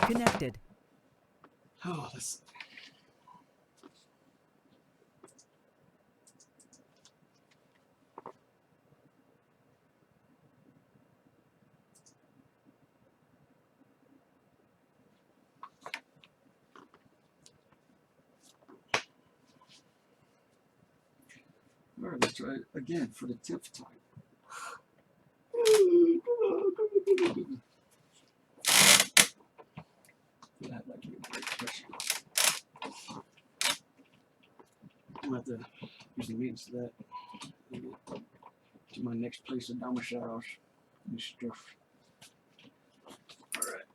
connected. Oh, that's... All right, let's try it again for the 10th time. Yeah, I'd like to get great pressure. I'm going to have to use the means to that. To my next place of domiciles and stuff. Alright.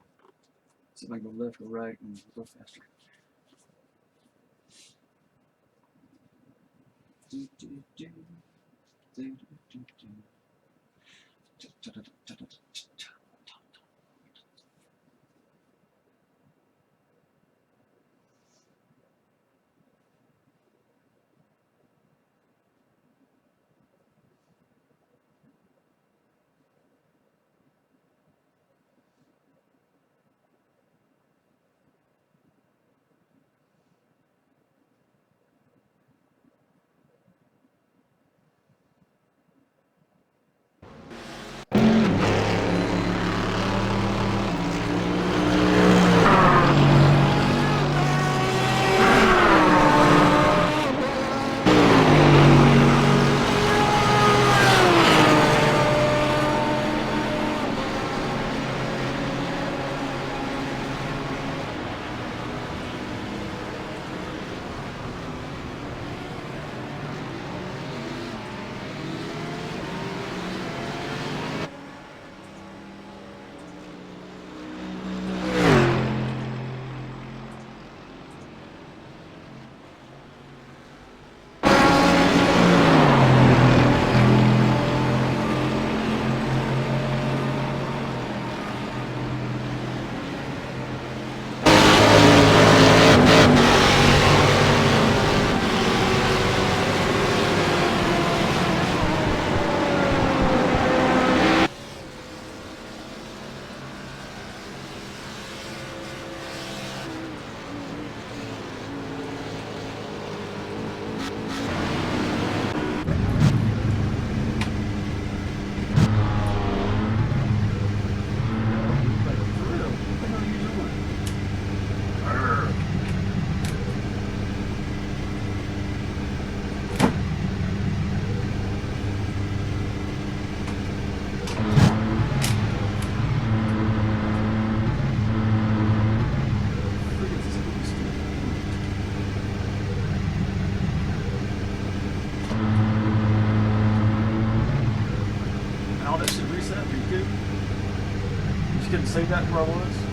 See if I can go left or right and go faster. Couldn't save that where I was.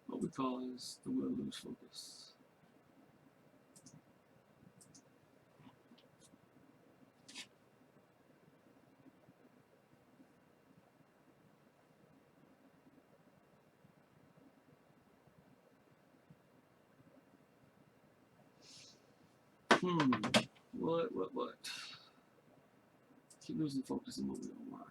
What we call is the will lose focus. What? Keep losing focus on what we don't like.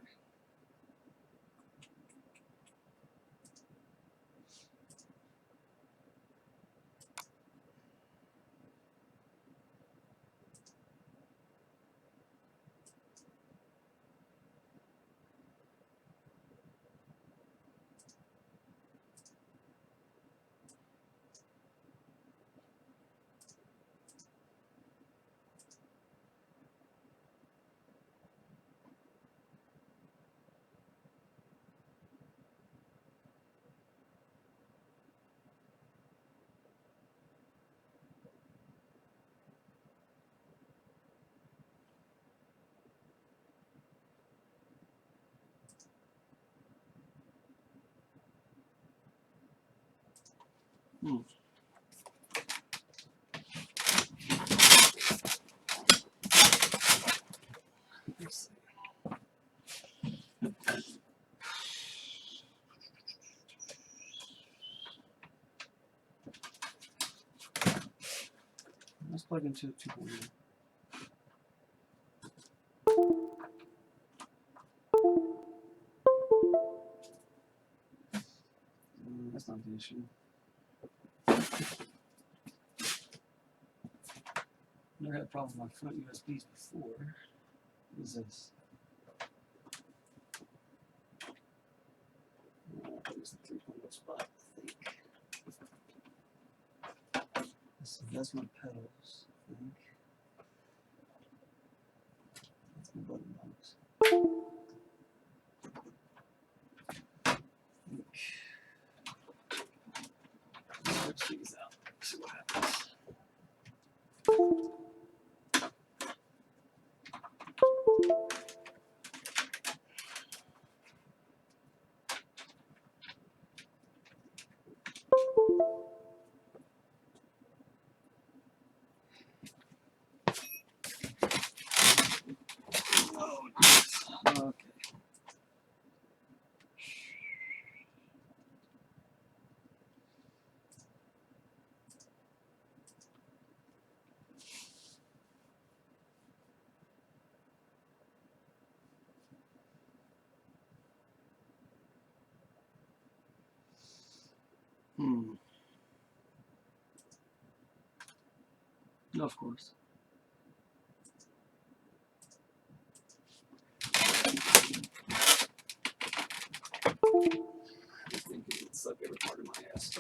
Let's see. Let's plug into 2.0. That's not the issue. Never had a problem with my front USBs before. What is this? There's the 3.0 spot, I think. That's my pedals, I think. That's my button box. Let's switch these out. See what happens. Okay. Of course. This thing can suck every part of my ass.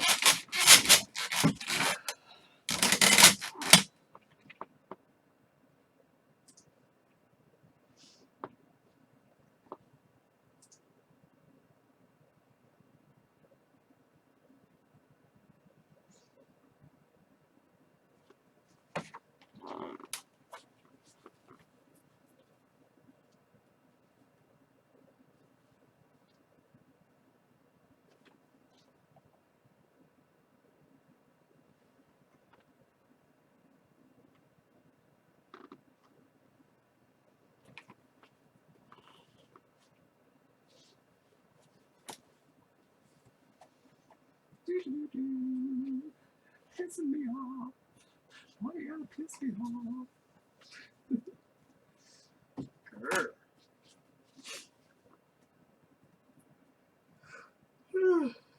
Pissing me off. Why you gotta piss me off?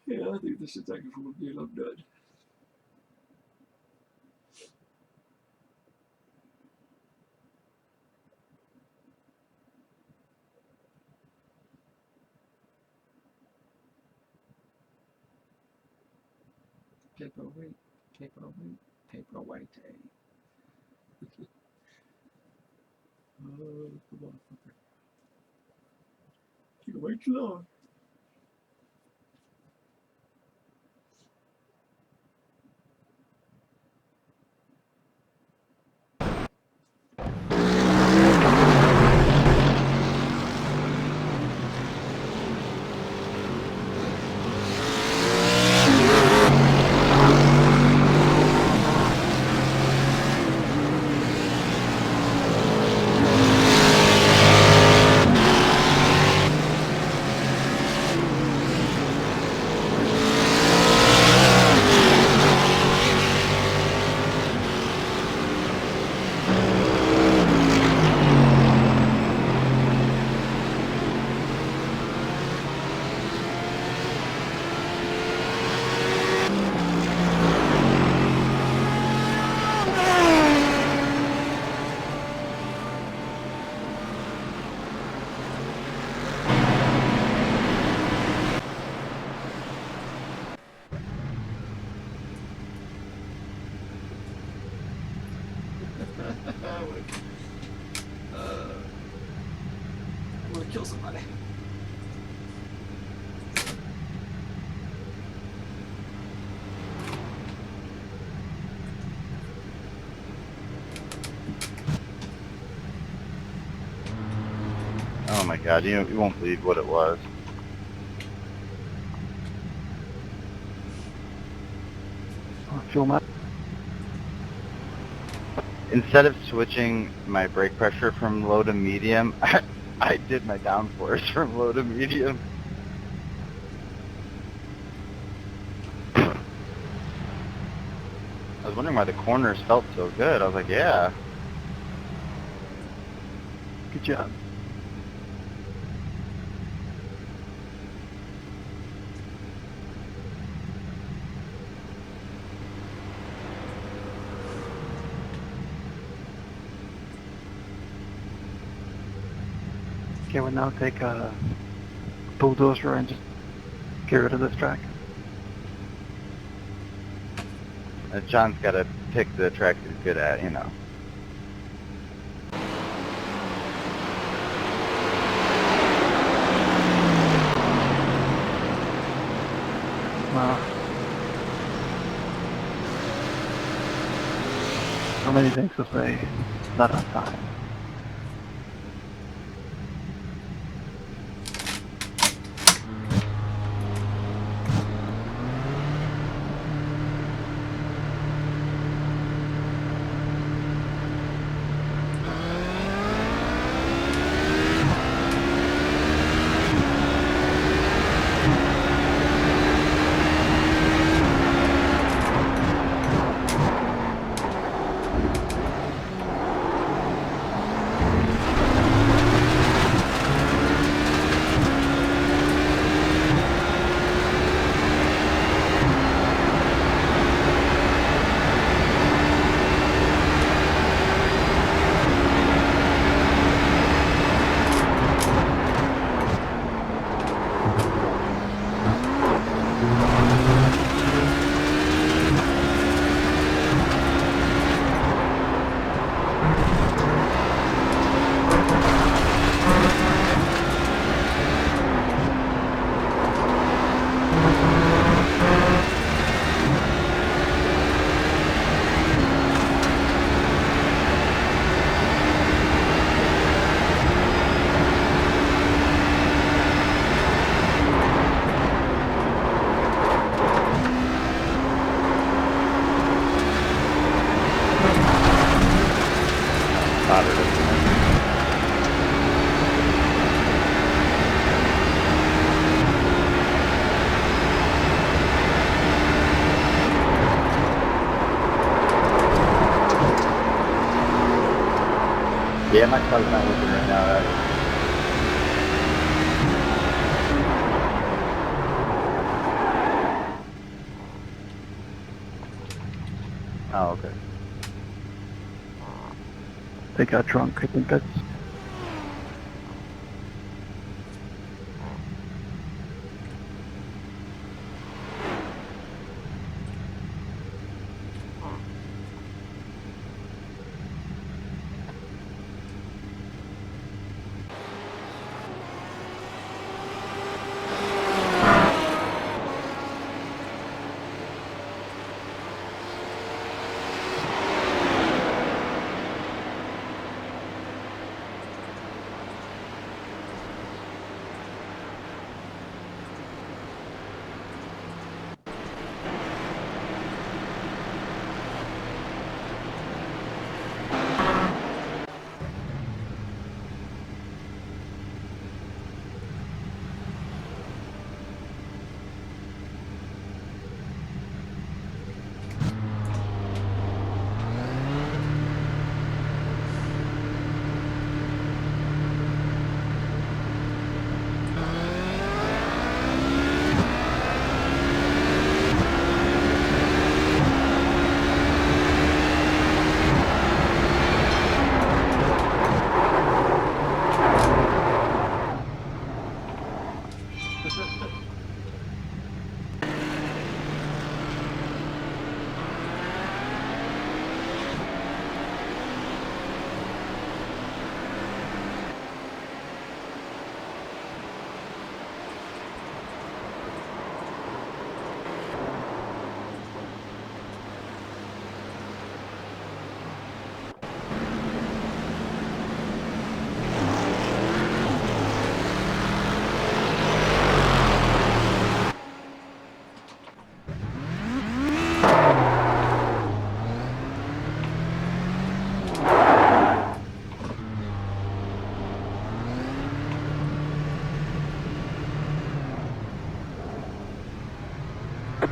Yeah, I think this should take it from a being I'm done. Paperweight, paperweight, paperweight. Oh, come on, fucker. You can wait too long. god, you won't believe what it was. Fuel mileage. Instead of switching my brake pressure from low to medium, I did my downforce from low to medium. I was wondering why the corners felt so good. I was like, yeah. Good job. Okay, we'll now take a bulldozer and just get rid of this track. John's got to pick the track he's good at, you know. Wow. So many things this way, not on time. Yeah, my car's not working right now. Oh, okay. They got drunk. I think that's...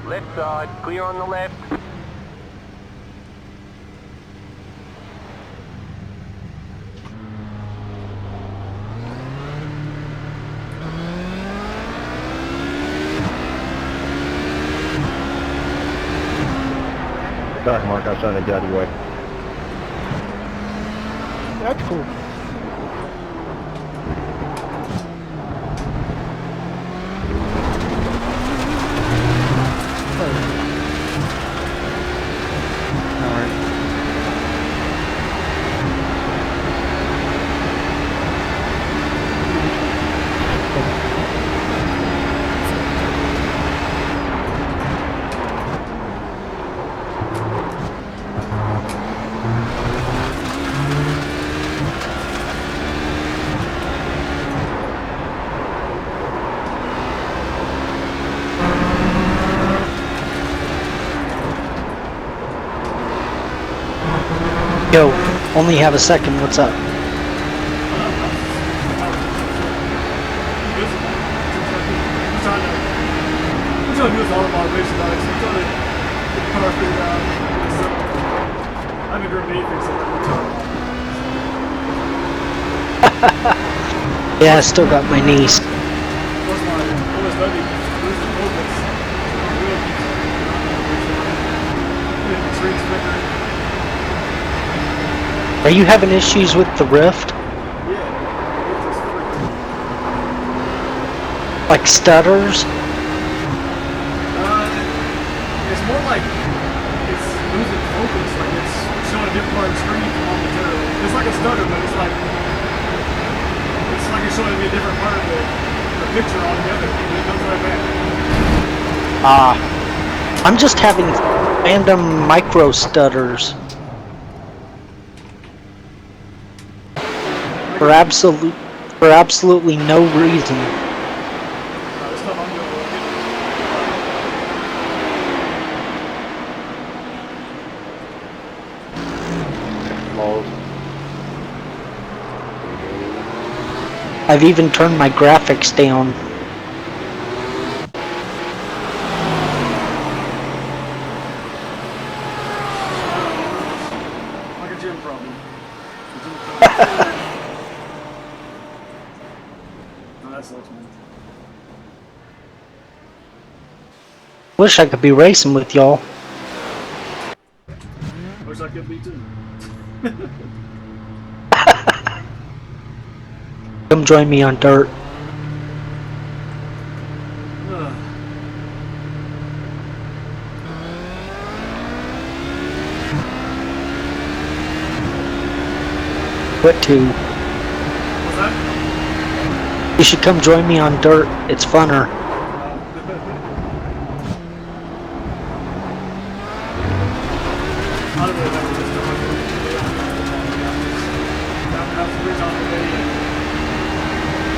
Left side, clear on the left. Dark mark outside of Daddy Way. That's cool. Yo, only have a second, what's up? I'm trying to do this Autobahn race about it, so I'm trying to get the car figured out. I haven't driven anything since I've been Yeah, I still got my niece. Plus my OSW losing focus. Screen flickering. Are you having issues with the Rift? Yeah, it's just freaking. Like stutters? It's more like it's losing focus, like it's showing a different part of the screen momentarily. It's like a stutter, but it's like it's showing me a different part of the picture altogether, and it comes right back. I'm just having random micro stutters. For absolutely no reason. This stuff I'm doing. I've even turned my graphics down. Like a gym problem. Oh, that sucks, man. Wish I could be racing with y'all. Wish I could be too. Come join me on dirt. What to? What's that? You should come join me on dirt. It's funner. I don't really know this stuff. That's the reason I'm today.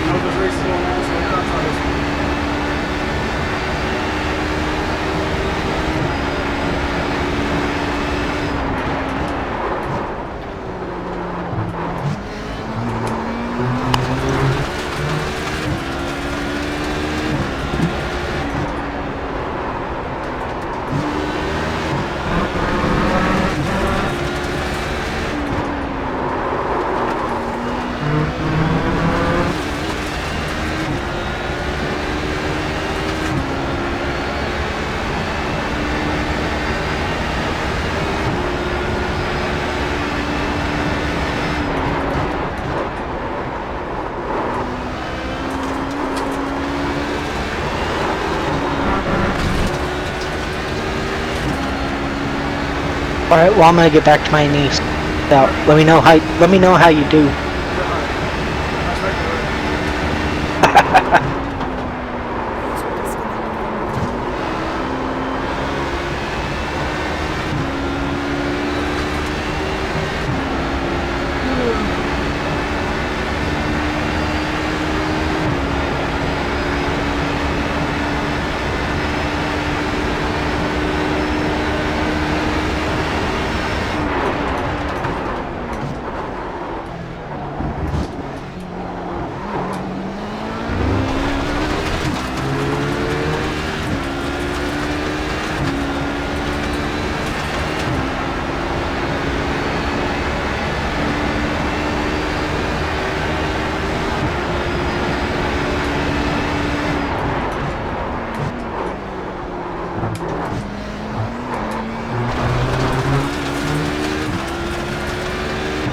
I know this race is going on, so I'm not trying to. All right. Well, I'm gonna get back to my niece. Now, let me know how you do.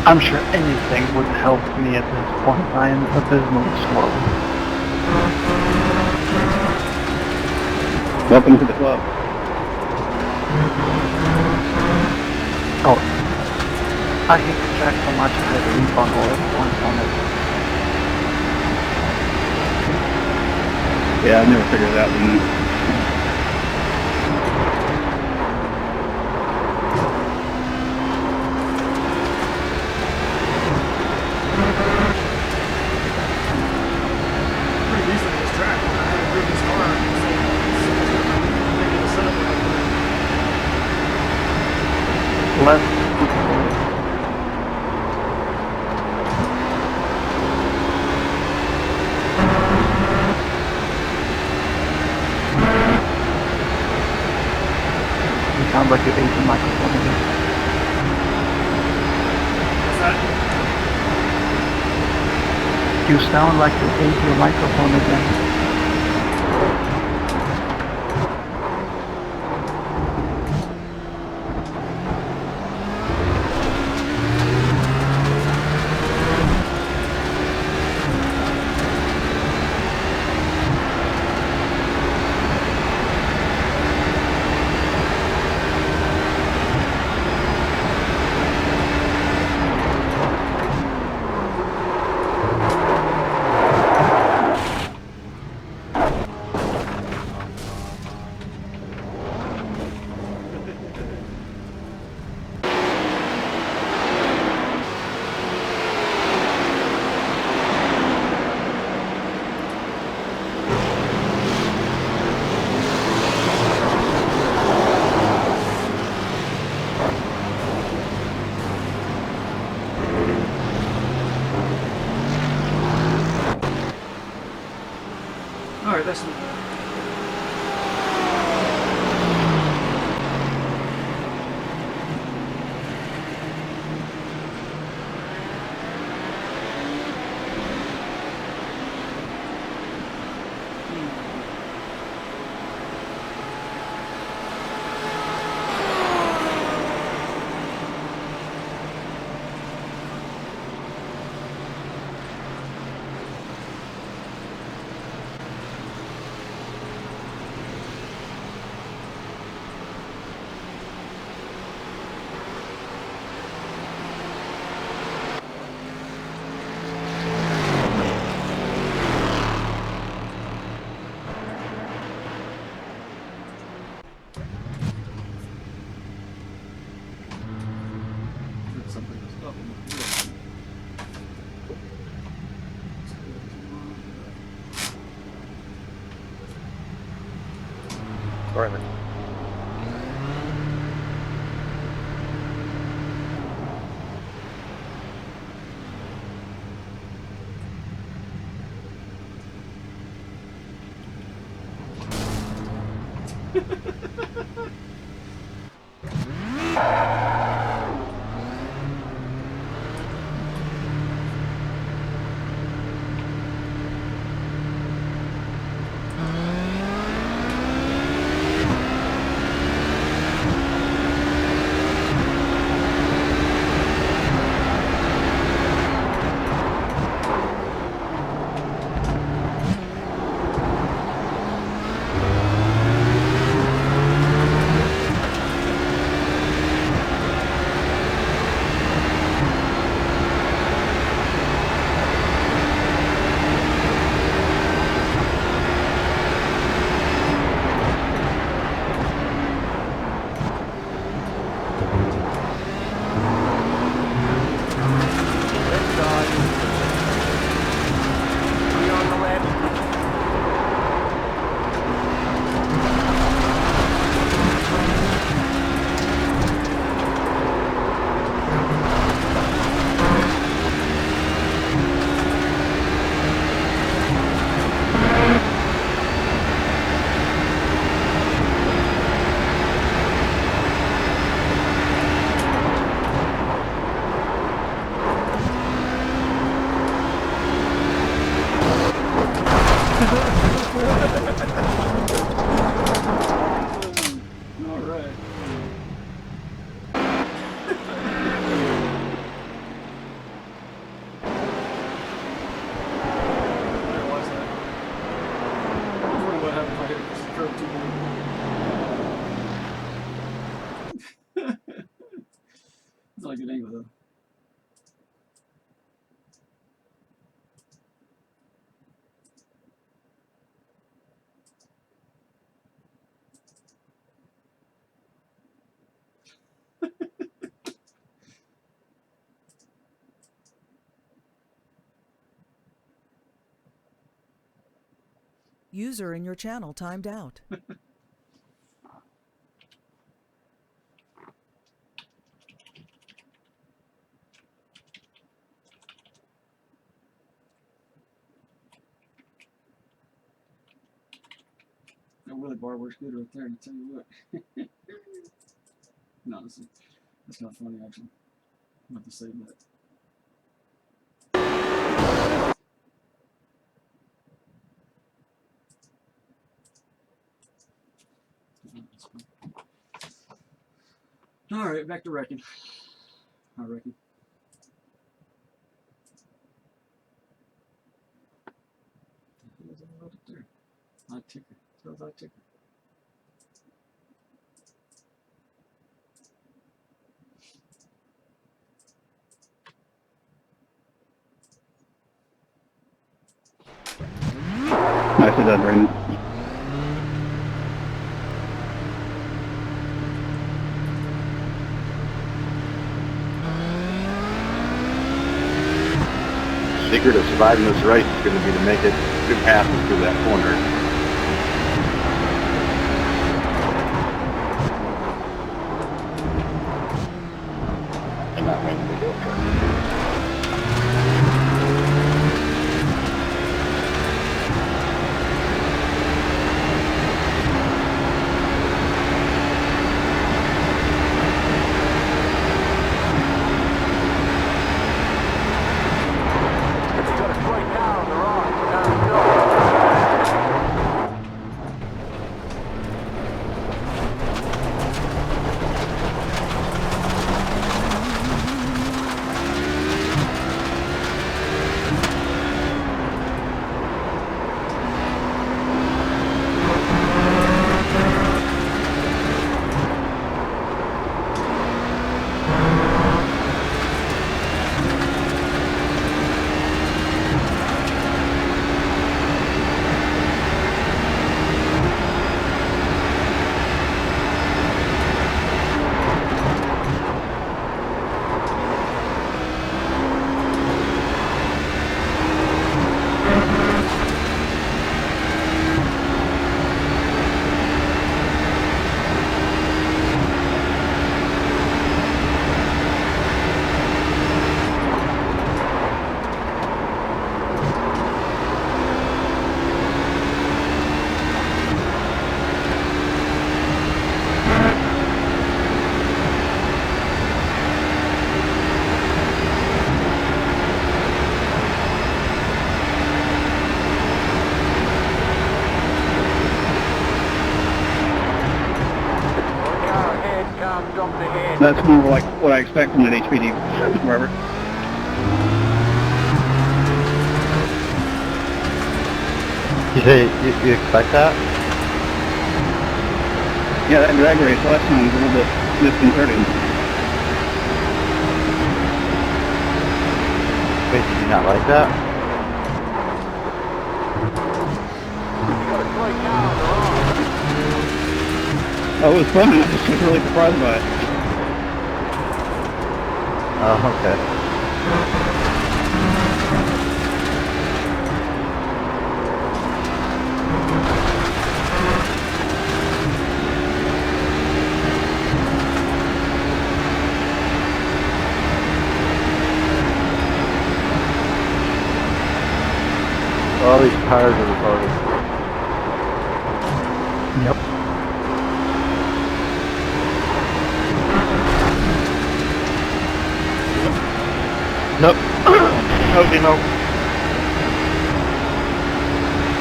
I'm sure anything would help me at this point. I am abysmally slow. Welcome to the club. Oh, I hate the track so much I had to rebundle it once on it. Yeah, I've never figured that one out. Pretty decent this track. I haven't driven this car so making the setup right Less. You sound like you ate the microphone again. What's that? You sound like you ate your microphone again. Alright, that's the something that's up in the field. Sorry, truck too big. It's not a good angle though. User in your channel timed out. That wheelie bar works good right there, I tell you what. No, that's not funny actually. I'm about to save that. All right, back to wrecking. I reckon. What's that up there? Hot ticker. What's hot ticker? Nicely done, Brandon. Secret of surviving this race is going to be to make it good passes through that corner. And not make the wheel turn. Got a straight car on the right. Down the hill. Car ahead, car stopped ahead. That's more like what I expect from an HPD driver. You expect that? Yeah, that drag race last time was a little bit disconcerting. Wait, did you not like that? Got a straight car on the right. Oh, it was fun. I was just really surprised by it. Oh, okay. All these tires are retarded. Yep. Nope. Okay, no.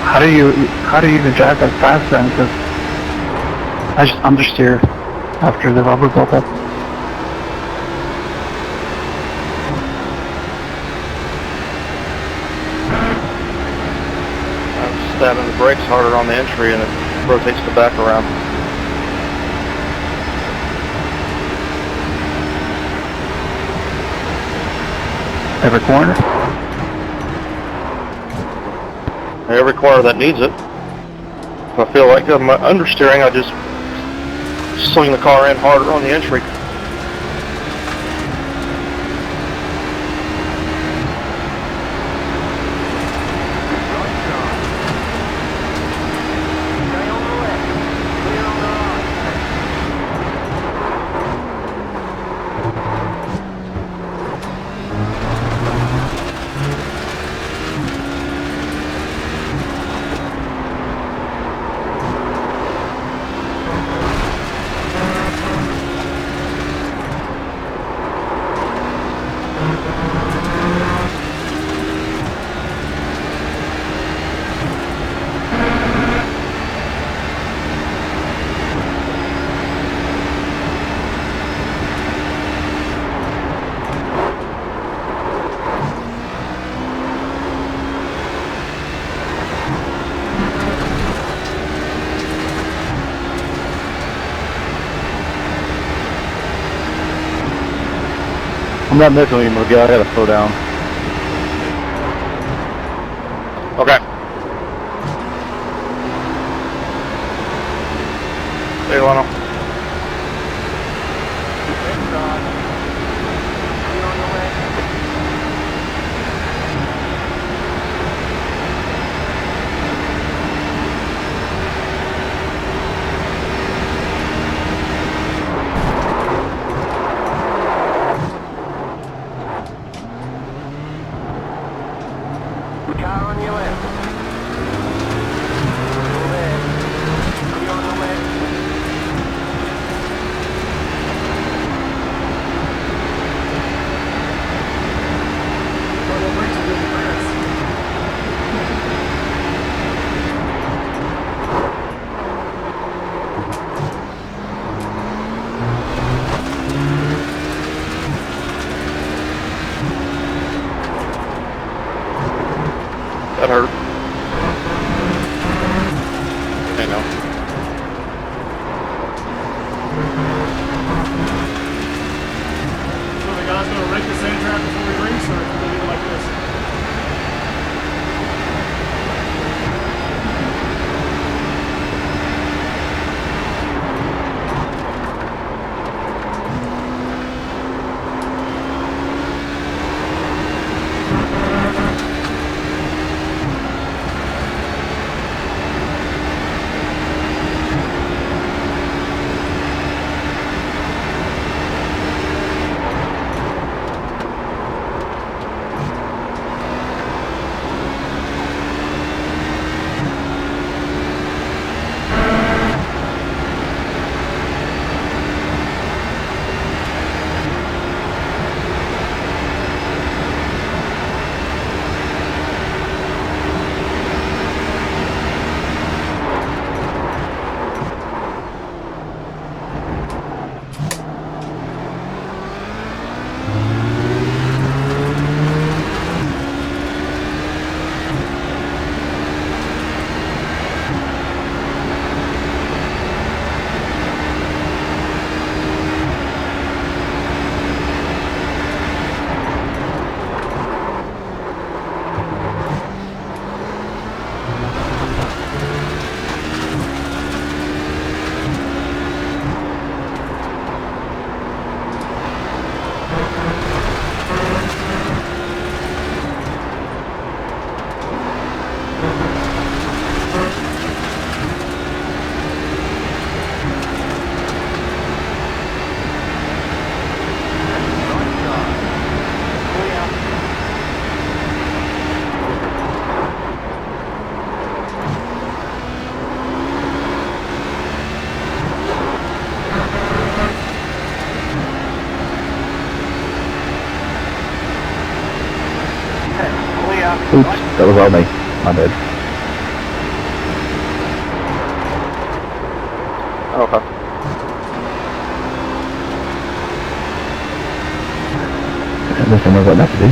How do you even drive that fast then? Because I'm just here after the rubber built up. I'm stabbing the brakes harder on the entry and it rotates the back around. Every corner? Every corner that needs it. If I feel like I'm understeering, I just swing the car in harder on the entry. I'm not missing you, Miguel. I gotta slow down. Okay. Hey, Lano. Car on your left. Go there. Clear on the left. Double brakes are good grass. That hurt. I know. So the guy's gonna rake the sand trap before he race, or is he gonna do it like this? Oops, that was all me. My bad. Okay. This one knows what not to do.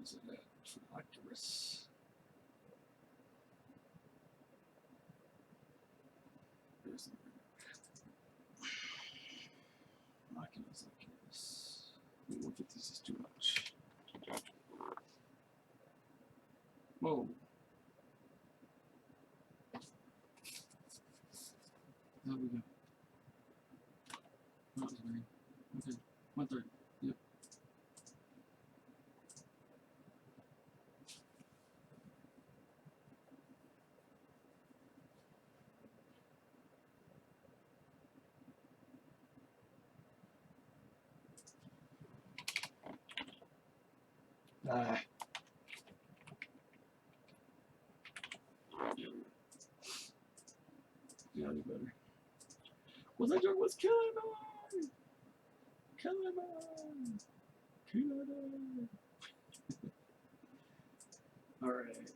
is it at? Actress. There's Oculus. 150 is too much. Whoa. There we go. That was green. Okay. 130. Yep. Ah. Yeah, you better. Well, that joke was killing me! Killing me! Killing me! Alright.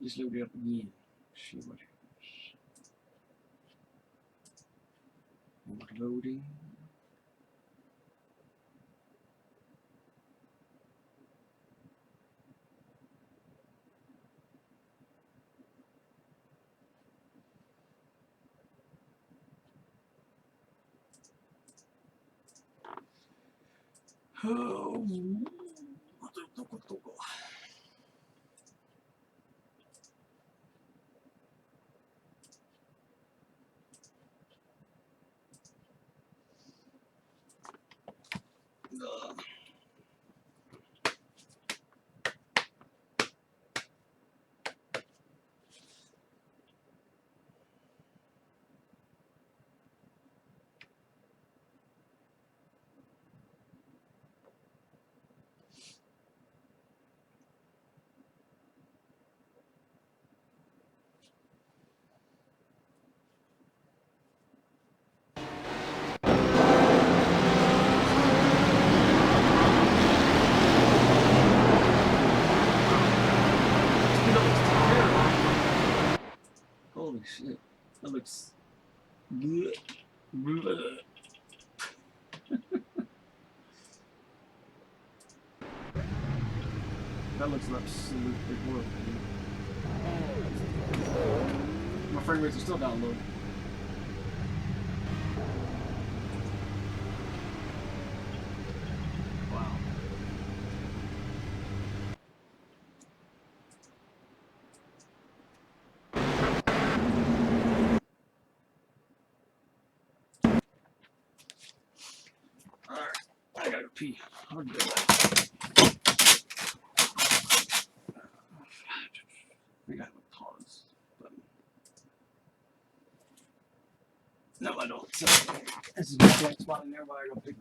Just load it up again. See what happens. Loading. Oh, holy shit. That looks good. That looks absolutely horrible. My frame rates are still down low. Wow. Alright, I gotta pee. I'll do that. We gotta pause button. No, I don't. So, this is my blank spot in there while I go pee.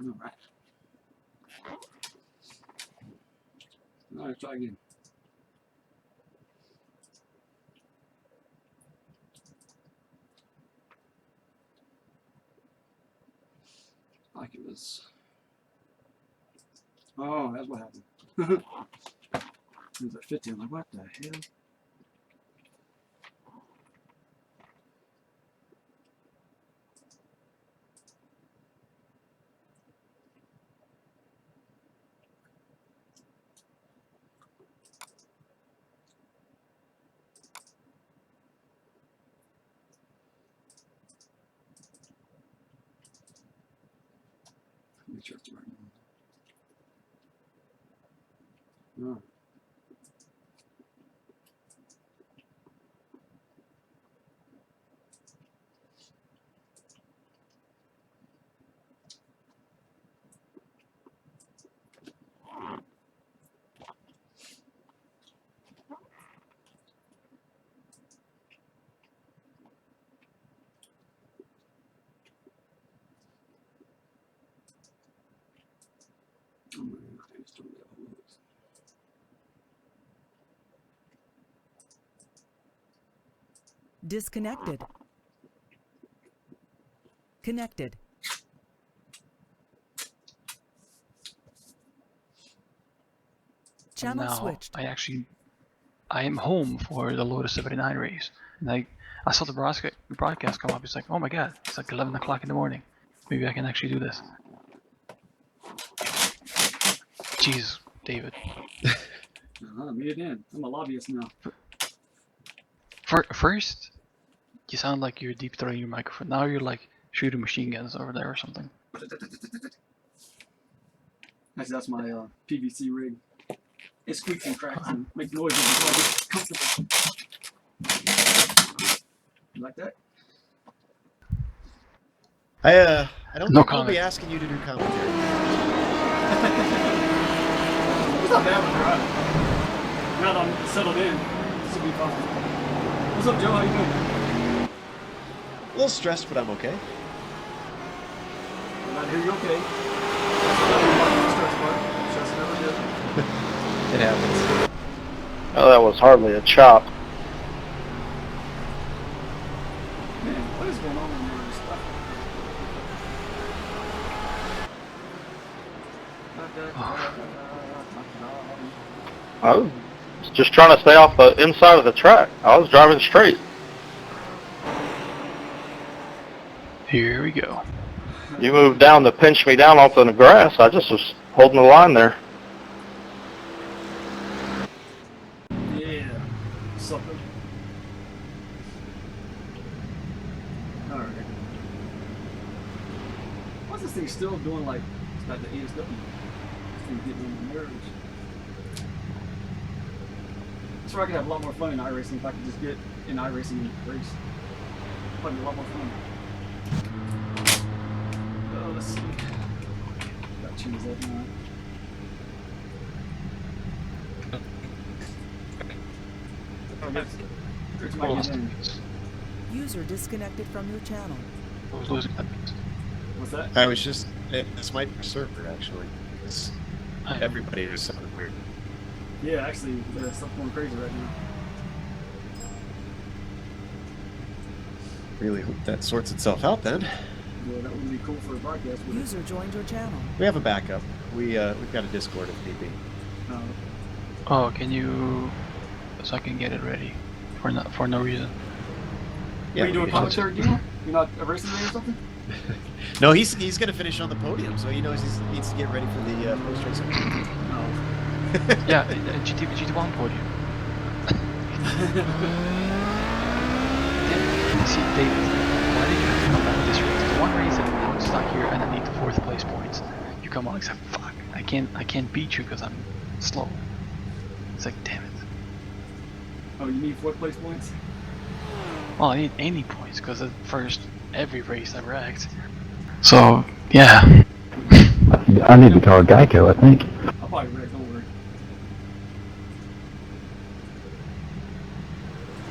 Alright. Alright, try again. Like it was. Oh, that's what happened. It was at 50. I'm like, what the hell? Make sure it's the right one. Oh. Oh my God, I just don't know how it looks. Disconnected. Connected. Channel Now, switched. I am home for the Lotus 79 race. And I saw the broadcast come up. It's like, oh my god, it's like 11 o'clock in the morning. Maybe I can actually do this. Jeez, David. Me again. I'm a lobbyist now. First, you sound like you're deep throating your microphone. Now you're like shooting machine guns over there or something. Actually, that's my PVC rig. It squeaks and cracks and makes noises until I get comfortable. You like that? I don't No think I'll be comment. asking you to do commentary. It's not bad when you're out. Now that I'm settled in, this will be fun. What's up, Joe? How you doing? A little stressed, but I'm okay. Glad to hear you're okay. That's the stress part. Stress never good. It happens. Oh, that was hardly a chop. Man, what is going on with your stuff? I was just trying to stay off the inside of the track. I was driving straight. Here we go. You moved down to pinch me down off the grass. I just was holding the line there. Yeah. Sucker. Alright. Why's this thing still doing like it's got the ASW? This thing getting on my nerves. That's where I could have a lot more fun in iRacing if I could just get in iRacing race. Probably a lot more fun. Oh, let's see. Gotta change that now. It's my game. User disconnected from your channel. I was losing that. What's that? I was just... It's my server, actually. It's, everybody is something weird. Yeah, actually, there's stuff going crazy right now. Really hope that sorts itself out then. Yeah, that would be cool for a broadcast. Wouldn't it? User joined your channel. We have a backup. We've got a Discord if need be. Oh, can you... So I can get it ready. For no reason. Are you doing we- commentary, Dino? You're not racing today or something? No, he's gonna finish on the podium, so he knows he needs to get ready for the post-race. No. Yeah, GT1 podium. See, David, why did you have to come back this race? The one race that I'm stuck here and I need the 4th place points. You come on and say, fuck, I can't beat you because I'm slow. It's like, damn it. Oh, you need 4th place points? Well, I need any points because at first every race I wrecked. So, yeah. I need to call Geico, I think. I'll probably wreck, don't worry.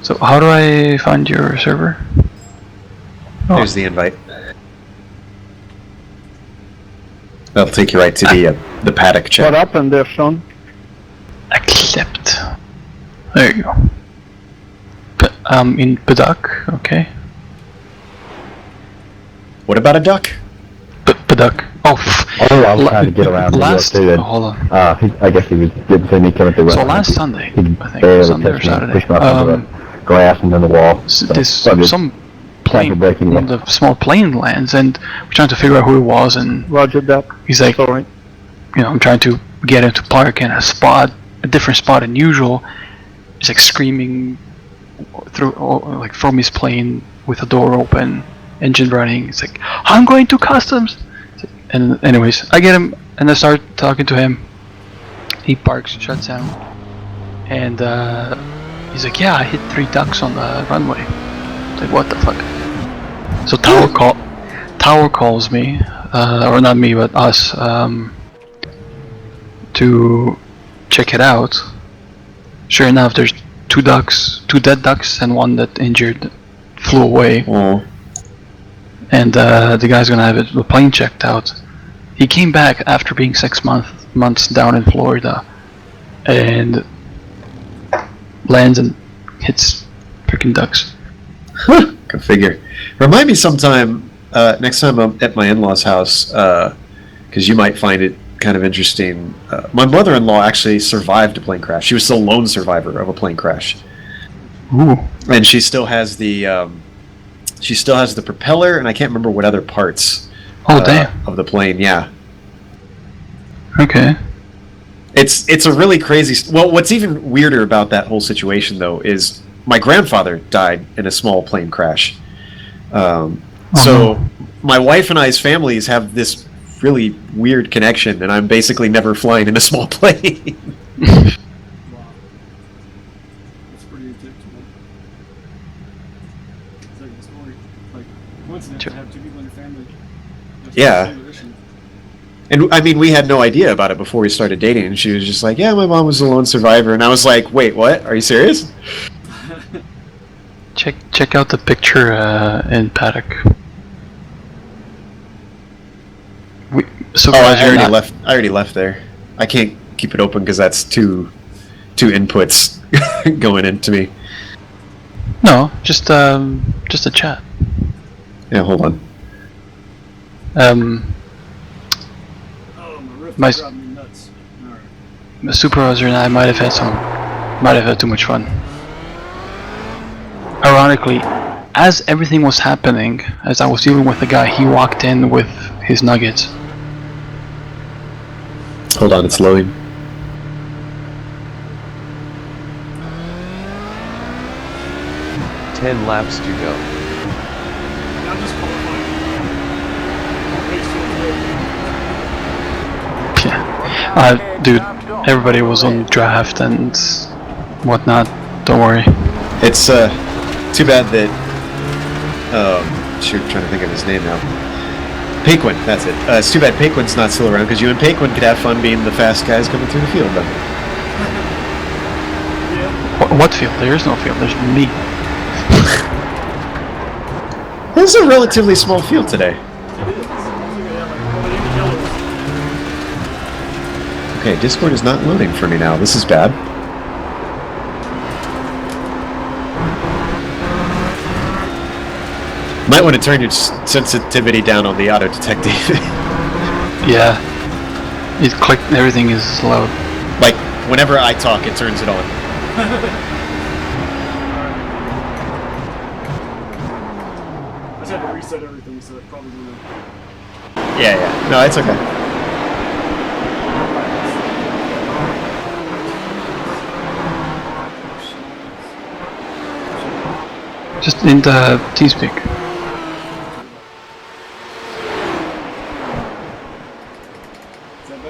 So how do I find your server? There's the invite. That'll take you right to the paddock check. What happened there, Sean? Accept. There you go. In Paddock, okay. What about a duck? Paddock. Oh, Oh, I was trying to get around last. him. Hold on. I guess he was didn't see me coming through. So last Sunday, he I think, barely Sunday or touched me, Saturday, pushed me off into the grass and then the wall. this So some plane, breaking one of the small plane lands, and we're trying to figure out who it was, and Roger that. he's like, Sorry. I'm trying to get him to park in a different spot than usual. He's like screaming like from his plane with the door open, engine running. It's like, I'm going to customs. And anyways, I get him and I start talking to him. He parks, shuts down, and he's like, yeah, I hit 3 ducks on the runway. It's like, what the fuck? So Tower calls me, or not me, but us, to check it out. Sure enough, there's 2 dead ducks, and 1 that injured flew away. Oh. And the guy's gonna have the plane checked out. He came back after being 6 months down in Florida, and lands and hits freaking ducks. Go figure. Remind me sometime, next time I'm at my in-laws' house, because you might find it kind of interesting. My mother-in-law actually survived a plane crash. She was the lone survivor of a plane crash. Ooh. And she still has the propeller, and I can't remember what other parts of the plane. Yeah. Okay. It's a really crazy. Well, what's even weirder about that whole situation, though, is my grandfather died in a small plane crash. So my wife and I's families have this really weird connection, and I'm basically never flying in a small plane. Wow. That's pretty intense, man. It's like a story. Like, coincidence to have 2 people in your family. Yeah. And I mean, we had no idea about it before we started dating, and she was just like, yeah, my mom was a lone survivor, and I was like, wait, what? Are you serious? Check out the picture in Paddock. I already left there. I can't keep it open because that's two inputs going into me. No, just a chat. Yeah, hold on. My supervisor and I might have had too much fun. Ironically, as everything was happening, as I was dealing with the guy, he walked in with his nuggets. Hold on, it's loading. Ten laps to go. Yeah. Dude, everybody was on draft and whatnot. Don't worry. It's too bad that shoot, I'm trying to think of his name now. Paquin, that's it. It's too bad Paquin's not still around, because you and Paquin could have fun being the fast guys coming through the field then. What field? There is no field. There's me. This is a relatively small field today. Okay, Discord is not loading for me now. This is bad. Might want to turn your sensitivity down on the auto detect, David. Yeah. It clicked. Everything is loud. Like, whenever I talk, it turns it on. I just had to reset everything, so it probably wouldn't. Yeah. No, it's okay. Just in the TeamSpeak.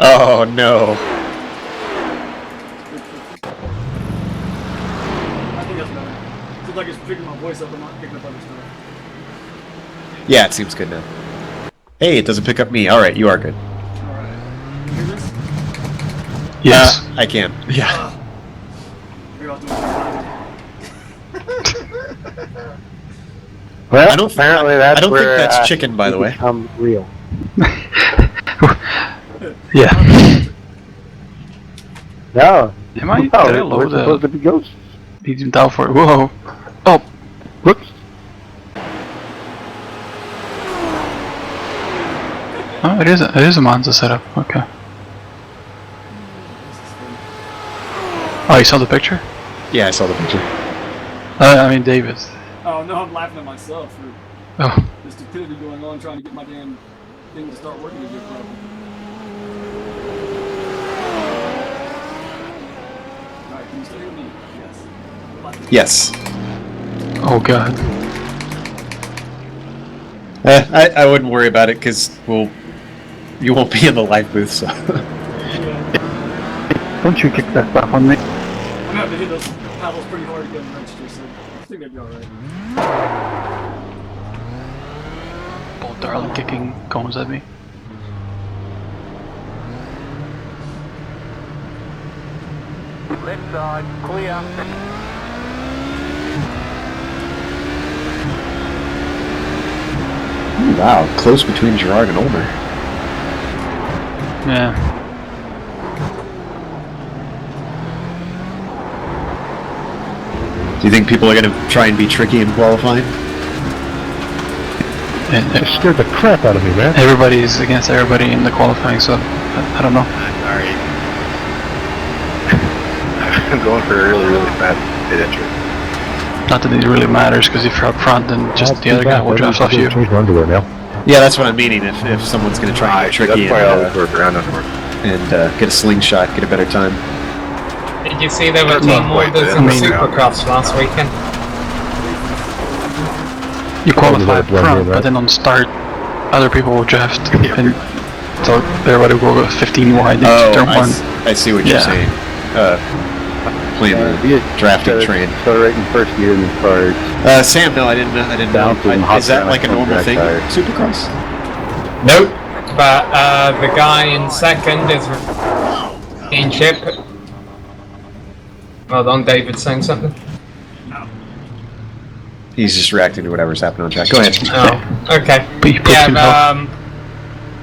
Oh no. I think that's better. It's like it's picking my voice up and not picking up other stuff. Yeah, it seems good now. Hey, it doesn't pick up me. Alright, you are good. Alright. You hear this? Yes. I can. Yeah. Here, I'll do it. Well, I don't apparently I that's don't think where that's chicken, by the way. become real. Yeah. No. Am I? No, Did I we're load supposed to the be ghosts. medium down for it? Whoa! Oh! Whoops. Oh, it is a Monza setup. Okay. Oh, you saw the picture? Yeah, I saw the picture. I mean, David. Oh no, I'm laughing at myself for Oh, the stupidity going on trying to get my damn thing to start working again properly. Alright, can you still hear me? Yes. Yes. oh God. I wouldn't worry about it because you won't be in the live booth, so. Don't you kick that stuff on me. I'm gonna have to hit those paddles pretty hard to get them registered, so I think they'd be alright. Both darling kicking cones at me. Left side, clear. Ooh, wow, close between Gerard and Ulmer. Yeah. Do you think people are going to try and be tricky in qualifying? And It scared the crap out of me, man. everybody's against everybody in the qualifying, so I don't know. Sorry. I'm going for a really, really fast pit entry. Not that it really matters, because if you're up front, then just the other guy will draft off you. Change my underwear now. Yeah, that's what I'm meaning. If someone's going to try and get tricky That's why I always work around underwear. and get a slingshot, get a better time. Did you see there were That's team not quite orders it. in the I mean- Supercross last weekend? You qualify up Everybody blend front, in, right? but then on start, other people will draft, and so everybody will go 15 wide into turn one. I see what you're Yeah. saying. Playing the drafting train. Accelerating first gear in these cars. Sam, no, I didn't know. Bouncing and hopping Is that around like a like normal drag thing? tire. Supercross? Nope. But the guy in second is championship. Hold on, David's saying something. He's just reacting to whatever's happening on track. Go ahead. Oh, okay. But he pushed himself. Yeah,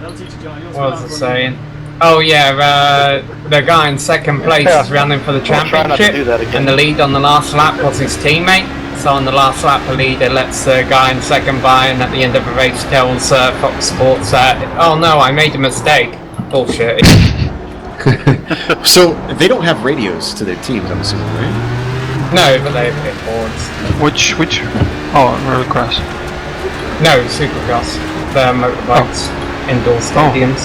That'll teach you, John. You'll what was I stop saying? Oh yeah, the guy in second place is running for the Try not to do championship, that again. and the lead on the last lap was his teammate. So on the last lap, the leader lets the guy in second by, and at the end of the race tells Fox Sports, "Oh no, I made a mistake." Bullshit. So they don't have radios to their teams, I'm assuming, right? No, but they have pit boards. Which? Oh, rallycross. No, Supercross. The motorbikes, indoor stadiums.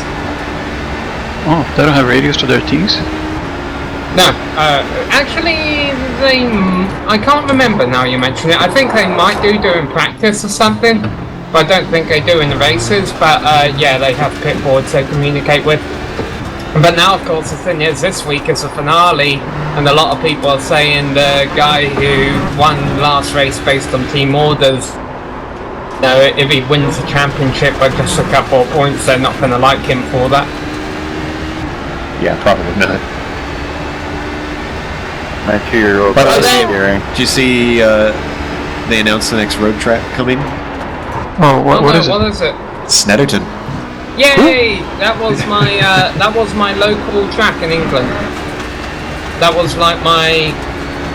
Oh, they don't have radios to their teams? No, actually, I can't remember now you mention it. I think they might do during practice or something, but I don't think they do in the races. But yeah, they have pit boards they communicate with. But now, of course, the thing is, this week is a finale, and a lot of people are saying the guy who won last race based on team orders, if he wins the championship by just a couple of points, they're not going to like him for that. Yeah, probably not. My 2-year-old But was then- steering. Did you see they announced the next road track coming? Oh, what no, is it? What is it? Snetterton. Yay! That was my local track in England. That was like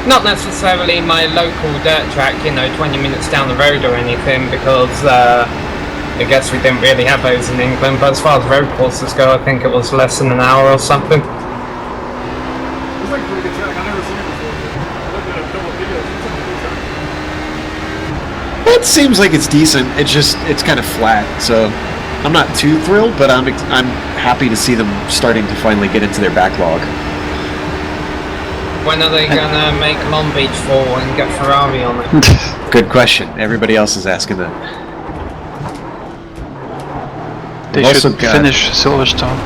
not necessarily my local dirt track, 20 minutes down the road or anything, because I guess we didn't really have those in England. But as far as road courses go, I think it was less than an hour or something. It's like a pretty good track. I've never seen it before. I looked at a couple of videos. It's like a good track. It seems like it's decent. It's kind of flat, so I'm not too thrilled, but I'm happy to see them starting to finally get into their backlog. When are they gonna make Long Beach fall and get Ferrari on it? Good question. Everybody else is asking that. They We've should also got- finish Silverstone.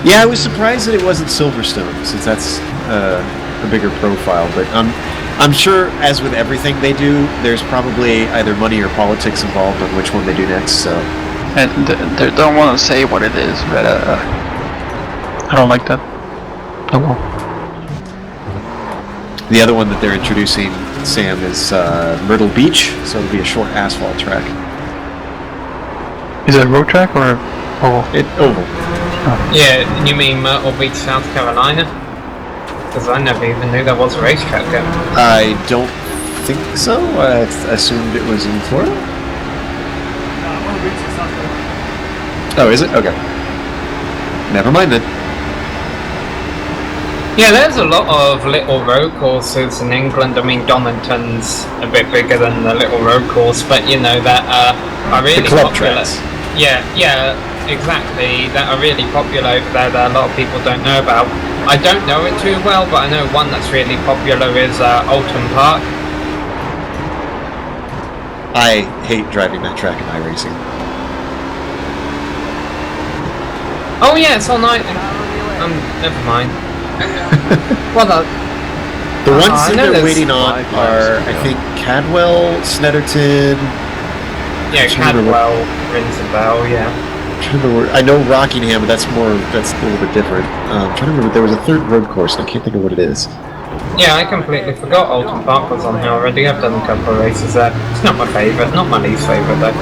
Yeah, I was surprised that it wasn't Silverstone, since that's a bigger profile. But I'm sure, as with everything they do, there's probably either money or politics involved on which one they do next. So And they don't want to say what it is, but I don't like that. Oh well. the other one that they're introducing, Sam, is Myrtle Beach. So it'll be a short asphalt track. Is it a road track or? Oh, Oval. Yeah, you mean Myrtle Beach, South Carolina? Because I never even knew there was a racetrack there. I don't think so. I assumed it was in Florida. Myrtle Beach is South Carolina. Oh, is it? Okay. Never mind then. Yeah, there's a lot of little road courses in England. I mean, Donington's a bit bigger than the little road course, but you know that are really The club popular. tracks. Yeah, exactly. That are really popular over there that a lot of people don't know about. I don't know it too well, but I know one that's really popular is Alton Park. I hate driving that track in iRacing. Oh yeah, it's all night. Never mind. Well, The ones I that know they're there's waiting on 5 are, miles to I go. think, Cadwell, Snetterton. yeah, trying to remember- Cadwell rings a bell. Yeah. I know Rockingham, but that's a little bit different. I'm trying to remember, there was a third road course, and I can't think of what it is. Yeah, I completely forgot Alton Park was on here already. I've done a couple of races there. It's not my favourite, not my least favourite though.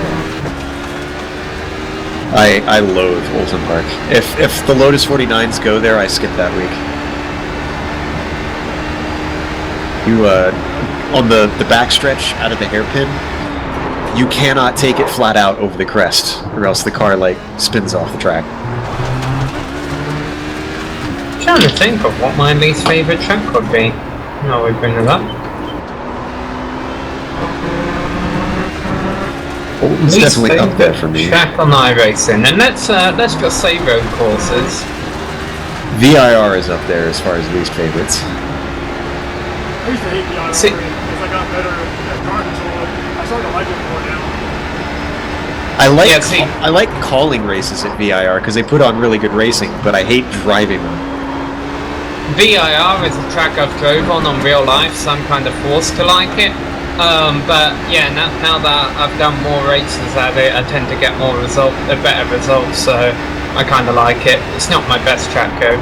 I loathe Olsen Park. If the Lotus 49s go there, I skip that week. You, on the backstretch out of the hairpin, you cannot take it flat out over the crest, or else the car, like, spins off the track. I'm trying to think of what my least favourite track would be. No, we bring it up. Olsen's Least definitely up there favourite for me. track on iRacing, and let's just say road courses. VIR is up there as far as least favorites. I used to hate the IR See- because I got better at car control. I started to like it more now. I like calling races at VIR because they put on really good racing, but I hate driving them. VIR is a track I've drove on real life, so I'm kind of forced to like it. But yeah, now that I've done more races at it, I tend to get better results, so I kind of like it. It's not my best track though.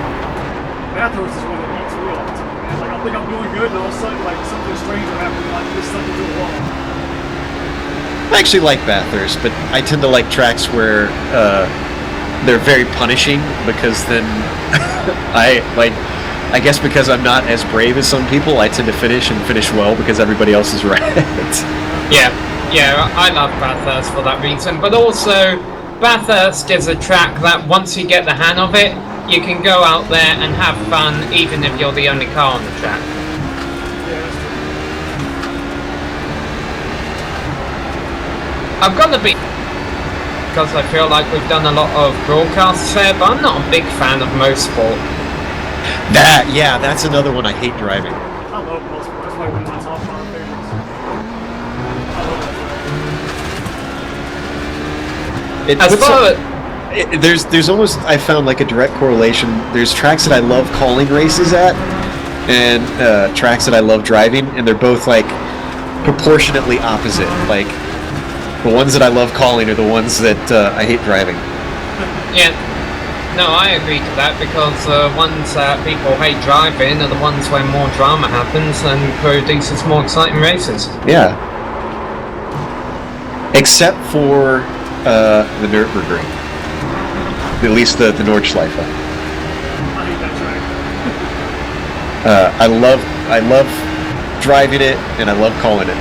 Bathurst is one that eats me all the time, man. Like, I think I'm doing good, and all of a sudden, like, something strange will happen, like, just something to the wall. I actually like Bathurst, but I tend to like tracks where they're very punishing because then I guess because I'm not as brave as some people, I tend to finish well because everybody else is right. Yeah, I love Bathurst for that reason, but also Bathurst is a track that once you get the hang of it, you can go out there and have fun even if you're the only car on the track. Yeah, that's true. I've got to be, because I feel like we've done a lot of broadcasts there, but I'm not a big fan of motorsport. That's another one I hate driving. I love motorsport. That's like one of my top 5 favorites. I love that track. It As puts far up- there's almost, I found, like a direct correlation. There's tracks that I love calling races at, and tracks that I love driving, and they're both like proportionately opposite. Like the ones that I love calling are the ones that I hate driving. Yeah, no, I agree to that because the ones that people hate driving are the ones where more drama happens and produces more exciting races. Yeah. Except for the Nürburgring. At least the Nordschleife. I hate that track. I love driving it, and I love calling it.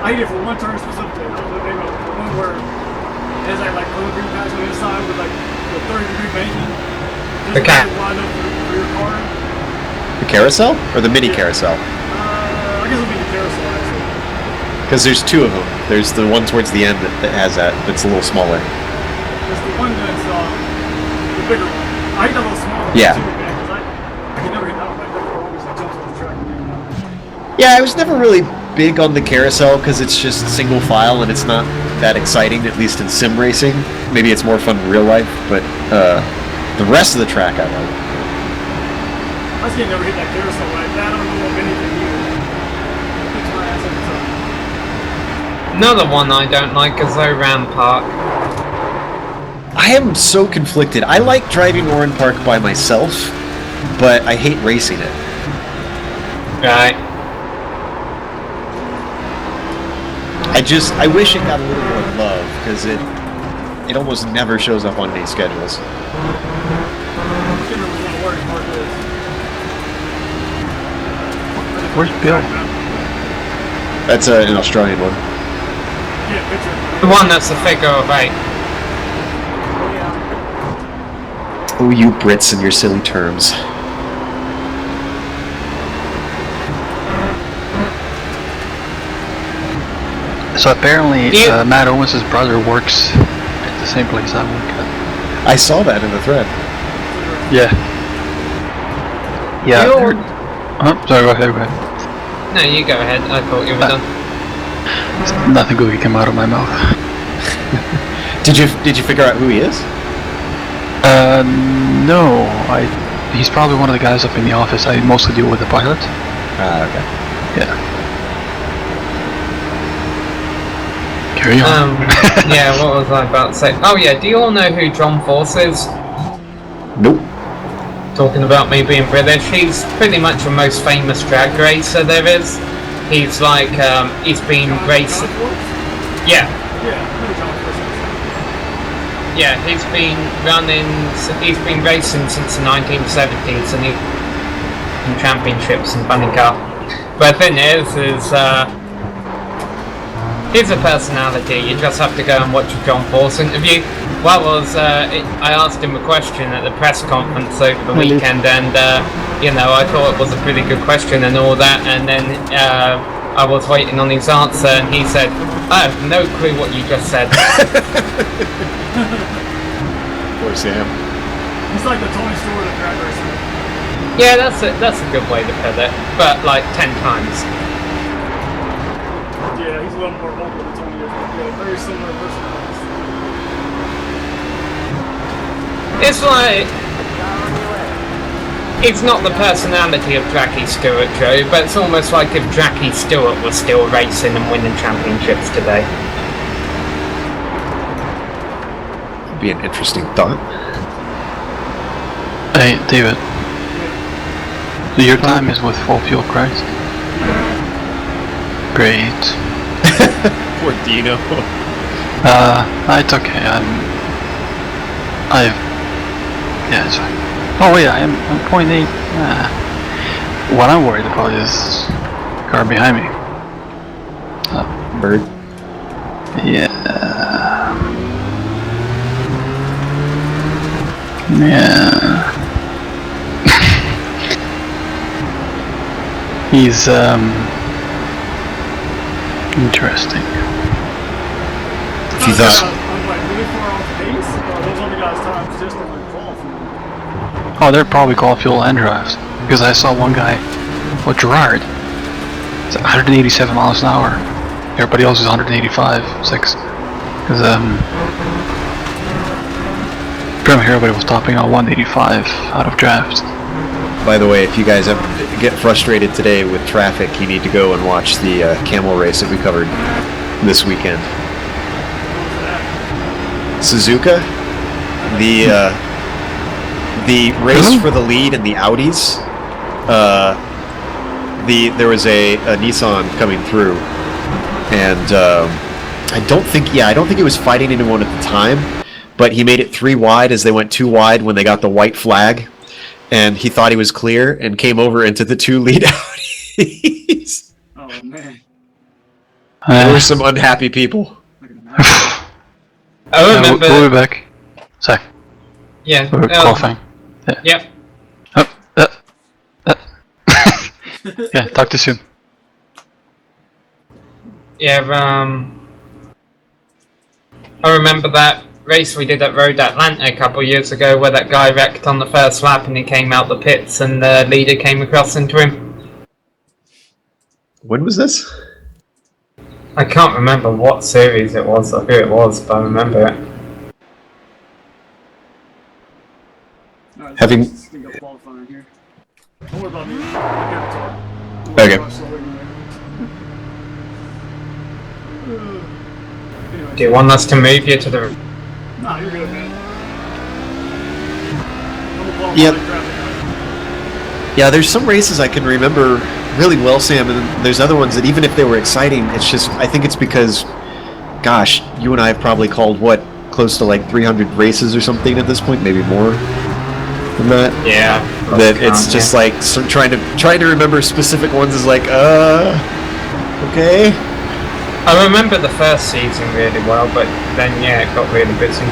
I hate it for one turn specifically. I don't know the name of it. The one where it has that like green patch on the inside with like the 30-degree banking. The cat. Wide up for your car. The carousel? Or the mini carousel? I guess it'll be the carousel actually. Because there's two of them. There's the one towards the end that has that, that's a little smaller. There's the one that's the bigger one. I hate that little smaller one Yeah. too, man, because I can never hit that one. That car always like jumps off the track. Yeah, I was never really big on the carousel because it's just single file and it's not that exciting, at least in sim racing. Maybe it's more fun in real life, but the rest of the track I like. I just can't never hit that carousel like that. I don't know of anything either. It kicks my ass every time. Another one I don't like is Oran Park. I am so conflicted. I like driving Oran Park by myself, but I hate racing it. Right. I wish it got a little more love, because it almost never shows up on any schedules. Where's Bill? That's an Australian one. The one that's a figure of 8. Oh, you Brits and your silly terms. So apparently, Yeah. Matt Owens' brother works at the same place I work at. I saw that in the thread. Yeah. Yeah. You're- Oh, sorry, go ahead. No, you go ahead. I thought you were done. Nothing good came out of my mouth. Did you figure out who he is? No. He's probably one of the guys up in the office. I mostly deal with the pilot. Ah, okay. Yeah. Carry on. Yeah, what was I about to say? Oh yeah, do you all know who John Force is? Nope. Talking about me being British, he's pretty much the most famous drag racer there is. He's like, he's been racing. Yeah. Yeah, he's been racing since the 1970s and he's in championships and bunny car. But the thing is he's a personality. You just have to go and watch a John Force interview. I asked him a question at the press conference over the weekend, and you know, I thought it was a pretty good question and all that. And then I was waiting on his answer, and he said, "I have no clue what you just said." Poor Sam. He's like the Tony Stewart of drag racing. Yeah, that's a good way to put it. But like 10 times. Yeah, he's a little more vocal than Tony is. Yeah, very similar personalities. It's like, it's not the personality of Jackie Stewart, Joe, but it's almost like if Jackie Stewart was still racing and winning championships today. That'd be an interesting thought. Hey, David. Your time is with full fuel, correct? Great. Poor Dino. It's okay. Yeah, it's fine. Oh yeah, I'm 0.8. What I'm worried about is the car behind me. Bird. Yeah. Yeah. He's interesting. If you thought, I'm like really far off pace. Those other guys' times just on like qualifying. Oh, they're probably called fuel and drives. Because I saw one guy, Gerard, it's 187 miles an hour. Everybody else is 185, 6. Because, pretty much everybody was topping on 185 out of draft. by the way, if you guys ever get frustrated today with traffic, you need to go and watch the camel race that we covered this weekend. Suzuka, the race for the lead in the Audis. There was a Nissan coming through, and I don't think it was fighting anyone at the time, but he made it 3 wide as they went 2 wide when they got the white flag, and he thought he was clear and came over into the 2 lead Audis. Oh man. There were some unhappy people. I remember. We'll be back. Sorry. Yeah. We're coughing. Yep. Yeah, talk to you soon. Yeah, I remember that race we did at Road Atlanta a couple of years ago where that guy wrecked on the first lap and he came out the pits and the leader came across into him. When was this? I can't remember what series it was or who it was, but I remember it. Alright, Having- let's think of qualifying here. Don't worry about me. I gotta talk. Okay. Do you want us to move you to the... Nah, you're good, man. Yep. Yeah, there's some races I can remember really well, Sam, and there's other ones that even if they were exciting, it's just, I think it's because, gosh, you and I have probably called, what, close to like 300 races or something at this point, maybe more than that? Yeah. That it's just like trying to remember specific ones is like, okay. I remember the first season really well, but then yeah, it got really busy.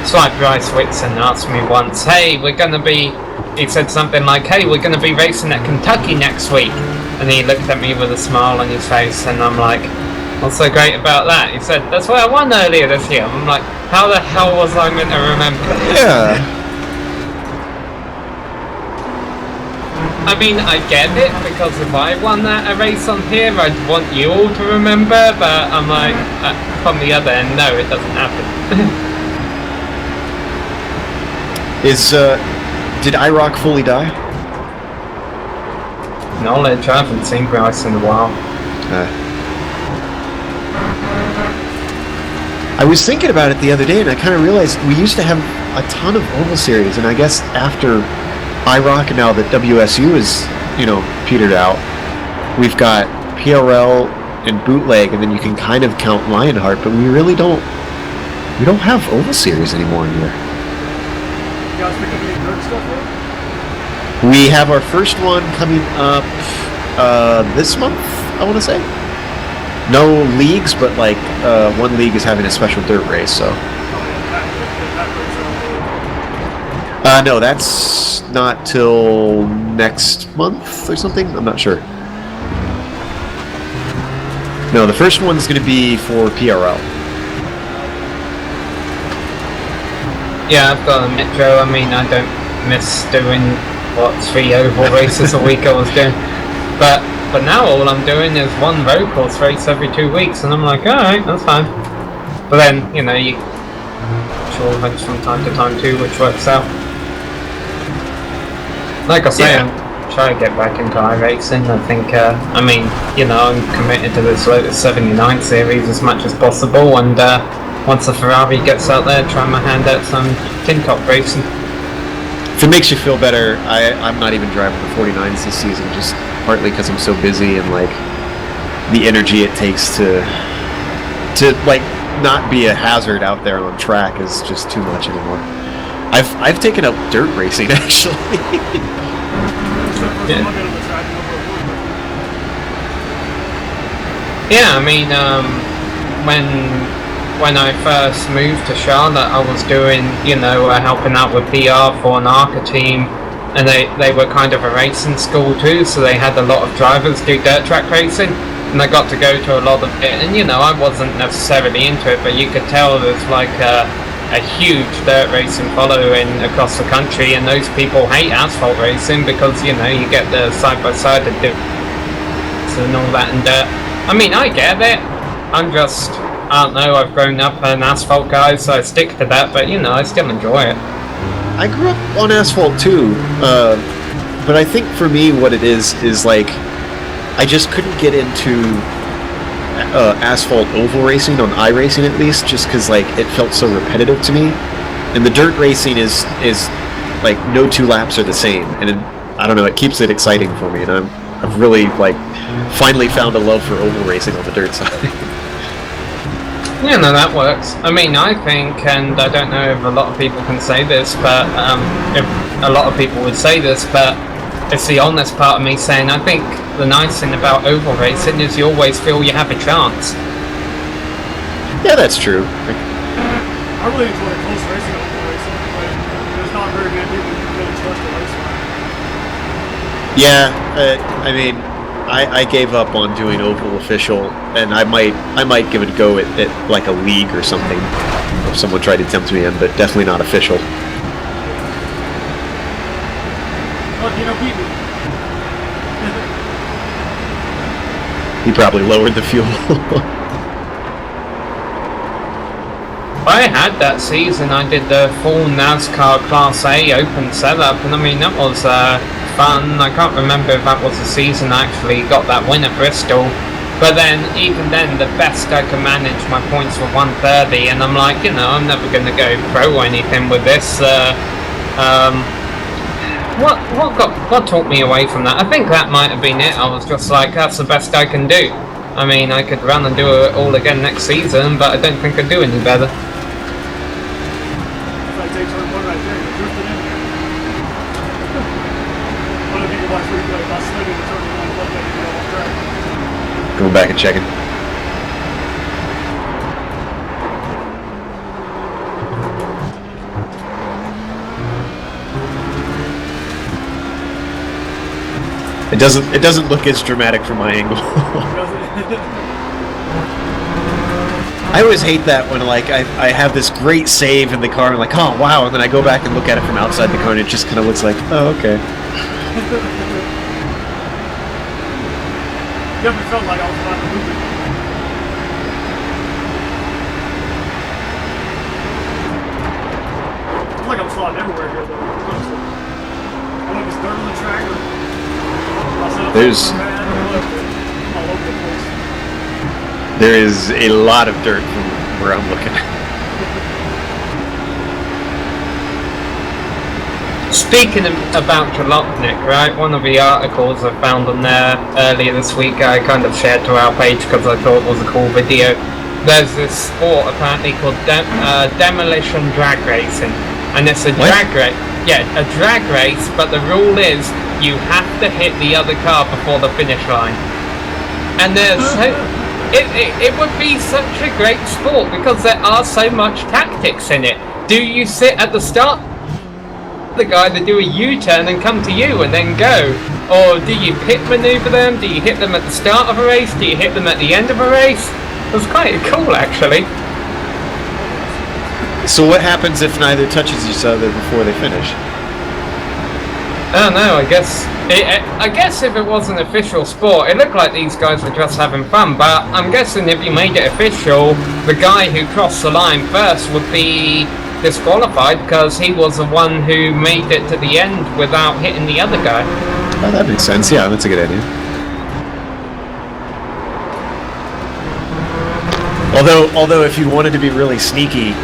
It's like Bryce Whitson asked me once, hey, he said something like, hey, we're gonna be racing at Kentucky next week. And he looked at me with a smile on his face, and I'm like, what's so great about that? He said, that's where I won earlier this year. I'm like, how the hell was I meant to remember this? Yeah. I mean, I get it, because if I won a race on here, I'd want you all to remember, but I'm like, from the other end, no, it doesn't happen. Did IROC fully die? Knowledge, I haven't seen Bryce in a while. I was thinking about it the other day, and I kind of realized we used to have a ton of oval series, and I guess after IROC and now that WSU is, petered out, we've got PRL and bootleg, and then you can kind of count Lionheart, but we really don't have oval series anymore in here. You guys pick up any dirt stuff yet? We have our first one coming up this month, I want to say. No leagues, but like one league is having a special dirt race, so. No, that's not till next month or something. I'm not sure. No, the first one's going to be for PRL. Yeah, I've got to admit, Joe, I mean, I don't miss doing, 3 oval races a week I was doing. But now all I'm doing is one road course race every 2 weeks, and I'm like, alright, that's fine. But then, you sure events from time to time too, which works out. Like I say, I'm trying to get back into iRacing. I think, I'm committed to this Lotus 79 series as much as possible, and once the Ferrari gets out there, try my hand at some tin top racing. If it makes you feel better, I'm not even driving the 49s this season, just partly because I'm so busy and like the energy it takes to like not be a hazard out there on track is just too much anymore. I've taken up dirt racing actually. Yeah, I mean, when I first moved to Charlotte, I was doing, helping out with PR for an ARCA team, and they were kind of a racing school too, so they had a lot of drivers do dirt track racing, and I got to go to a lot of it, and I wasn't necessarily into it, but you could tell there's like a huge dirt racing following across the country, and those people hate asphalt racing because, you get the side-by-side and all that and dirt. I mean, I get it. I'm just, I don't know, I've grown up an asphalt guy, so I stick to that, but I still enjoy it. I grew up on asphalt too, but I think for me what it is like, I just couldn't get into asphalt oval racing on iRacing at least, just because like it felt so repetitive to me, and the dirt racing is like no 2 laps are the same, and I don't know, it keeps it exciting for me, and I've really like finally found a love for oval racing on the dirt side. Yeah, no, that works. I mean, I think, and I don't know if a lot of people can say this, but if a lot of people would say this, but it's the honest part of me saying I think the nice thing about oval racing is you always feel you have a chance. Yeah, that's true. I really enjoy close racing oval racing, but there's not very many people you can really trust to race around. Yeah, I mean, I gave up on doing oval official, and I might give it a go at like a league or something if someone tried to tempt me in, but definitely not official. Beat me. He probably lowered the fuel. I had that season, I did the full NASCAR Class A open setup, and I mean, that was fun. I can't remember if that was the season I actually got that win at Bristol, but then, even then, the best I could manage, my points were 130, and I'm like, I'm never going to go pro or anything with this. what took me away from that? I think that might have been it. I was just like, that's the best I can do. I mean, I could run and do it all again next season, but I don't think I'd do any better. If I take turn one right there, you're drifting in there. What if you can watch replay about sliding and turning one left and go off track? Going back and checking. It doesn't look as dramatic from my angle. I always hate that when like I have this great save in the car and like, oh wow, and then I go back and look at it from outside the car and it just kind of looks like, oh okay. Definitely felt like I was about to move it. I feel like I'm sliding everywhere here though. Honestly. I don't know if it's dirt on the track or There's all over the place. there is a lot of dirt from where I'm looking. Speaking about Jalopnik, right, one of the articles I found on there earlier this week I kind of shared to our page because I thought it was a cool video. There's this sport apparently called demolition drag racing, and it's a drag race. Yeah, a drag race, but the rule is you have to hit the other car before the finish line. And there's it would be such a great sport because there are so much tactics in it. Do you sit at the start the guy to do a U-turn and come to you and then go? Or do you pit maneuver them? Do you hit them at the start of a race? Do you hit them at the end of a race? It was quite cool actually. So what happens if neither touches each other before they finish? I don't know, I guess if it was an official sport, it looked like these guys were just having fun, but I'm guessing if you made it official, the guy who crossed the line first would be disqualified because he was the one who made it to the end without hitting the other guy. Oh, that makes sense. Yeah, that's a good idea. Although if you wanted to be really sneaky,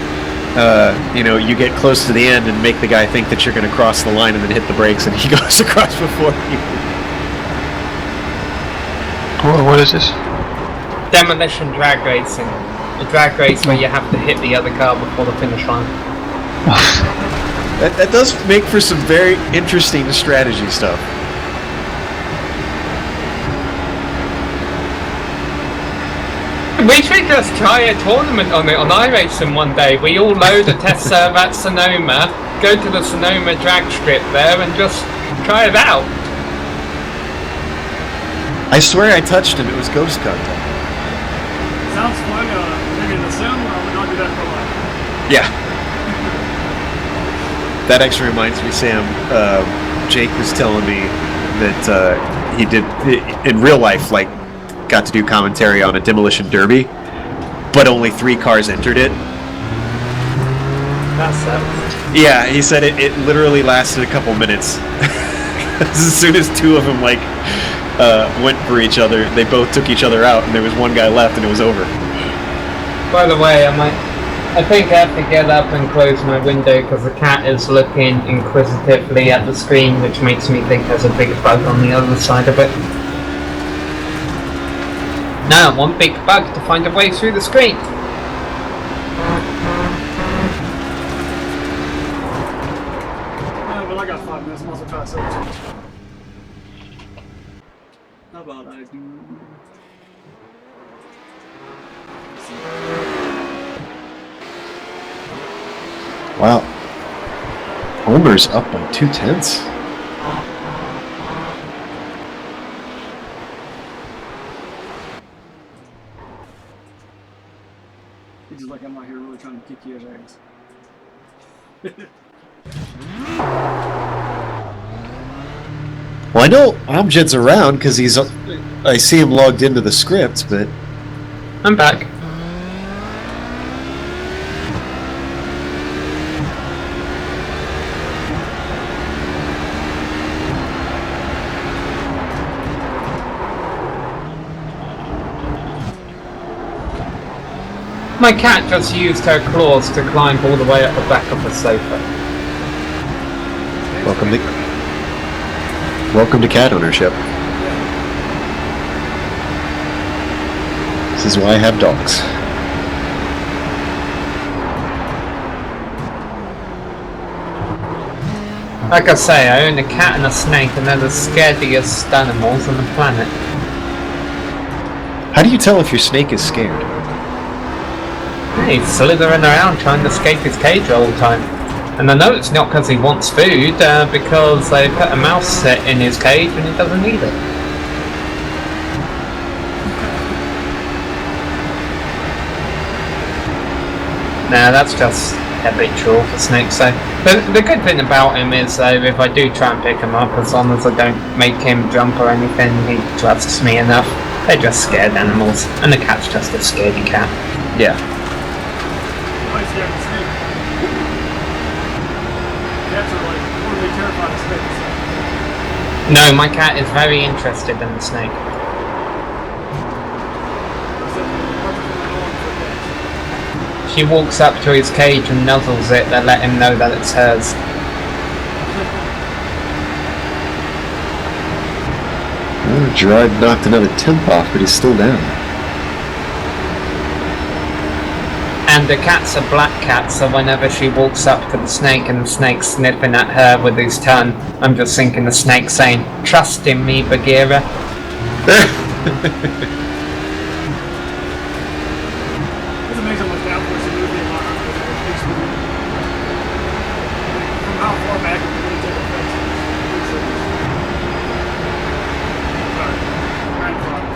you know, you get close to the end and make the guy think that you're going to cross the line and then hit the brakes and he goes across before you. What is this? Demolition drag racing. A drag race where you have to hit the other car before the finish line. That does make for some very interesting strategy stuff. We should just try a tournament on it on iRacing one day. We all load a test serve at Sonoma, go to the Sonoma drag strip there and just try it out. I swear I touched him, it was ghost contact. Sounds fun. Maybe in the sim, or would not do that for life. Yeah. That actually reminds me, Sam, Jake was telling me that he did, in real life, like, got to do commentary on a demolition derby, but only 3 cars entered it. That sucks. Yeah, he said it literally lasted a couple minutes. As soon as 2 of them like went for each other, they both took each other out, and there was 1 guy left, and it was over. By the way, I think I have to get up and close my window because the cat is looking inquisitively at the screen, which makes me think there's a big bug on the other side of it. Now, one big bug to find a way through the screen. Well, I got 5 minutes. Muscle pass over. How about I do? Wow. Homer's up by 2/10. It's just like I'm out here really trying to kick your ass. Well, I know Amjad's around because he's. I see him logged into the script, but I'm back. My cat just used her claws to climb all the way up the back of the sofa. welcome to Welcome to cat ownership. This is why I have dogs. Like I say, I own a cat and a snake, and they're the scariest animals on the planet. How do you tell if your snake is scared? He's slithering around trying to escape his cage all the time. And I know it's not because he wants food, because they put a mouse set in his cage and he doesn't need it. Nah, that's just habitual for snakes, though. The good thing about him is, though, if I do try and pick him up, as long as I don't make him jump or anything, he trusts me enough. They're just scared animals, and the cat's just a scaredy cat. Yeah. Why is he having a snake? Cats are like totally terrified of snakes. No, my cat is very interested in the snake. She walks up to his cage and nuzzles it to let him know that it's hers. Oh, Gerard knocked another temp off, but he's still down. And the cat's a black cat, so whenever she walks up to the snake and the snake's sniffing at her with his tongue, I'm just thinking the snake saying, "Trust in me, Bagheera." It's amazing what's down for us in movie environment. From how far back it really take effect. Sorry. Grandfather.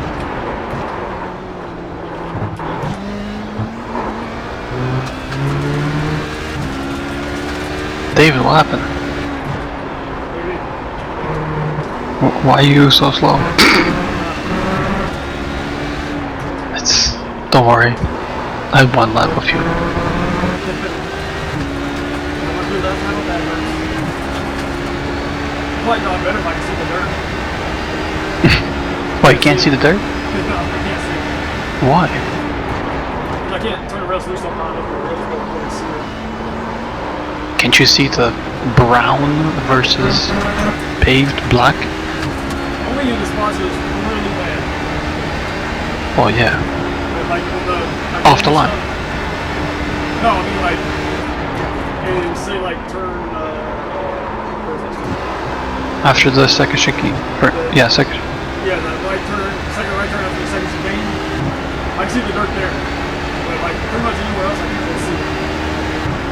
David, what happened? Why are you so slow? Don't worry. I have one lap of you. Might not better if I can see the dirt. Why, you can't see the dirt? No, I can't see it. Why? I can't turn the resolution on up here really quick to see it. Can't you see the brown versus paved black? Only in the spots that it's really bad. Oh yeah. Like on the Off the line. No, I mean like, and say like turn. Where is it? After the second chicane. Yeah, second. Yeah, the right turn, second right turn after the second chicane. I can see the dirt there, but like pretty much anywhere else I can't really see it.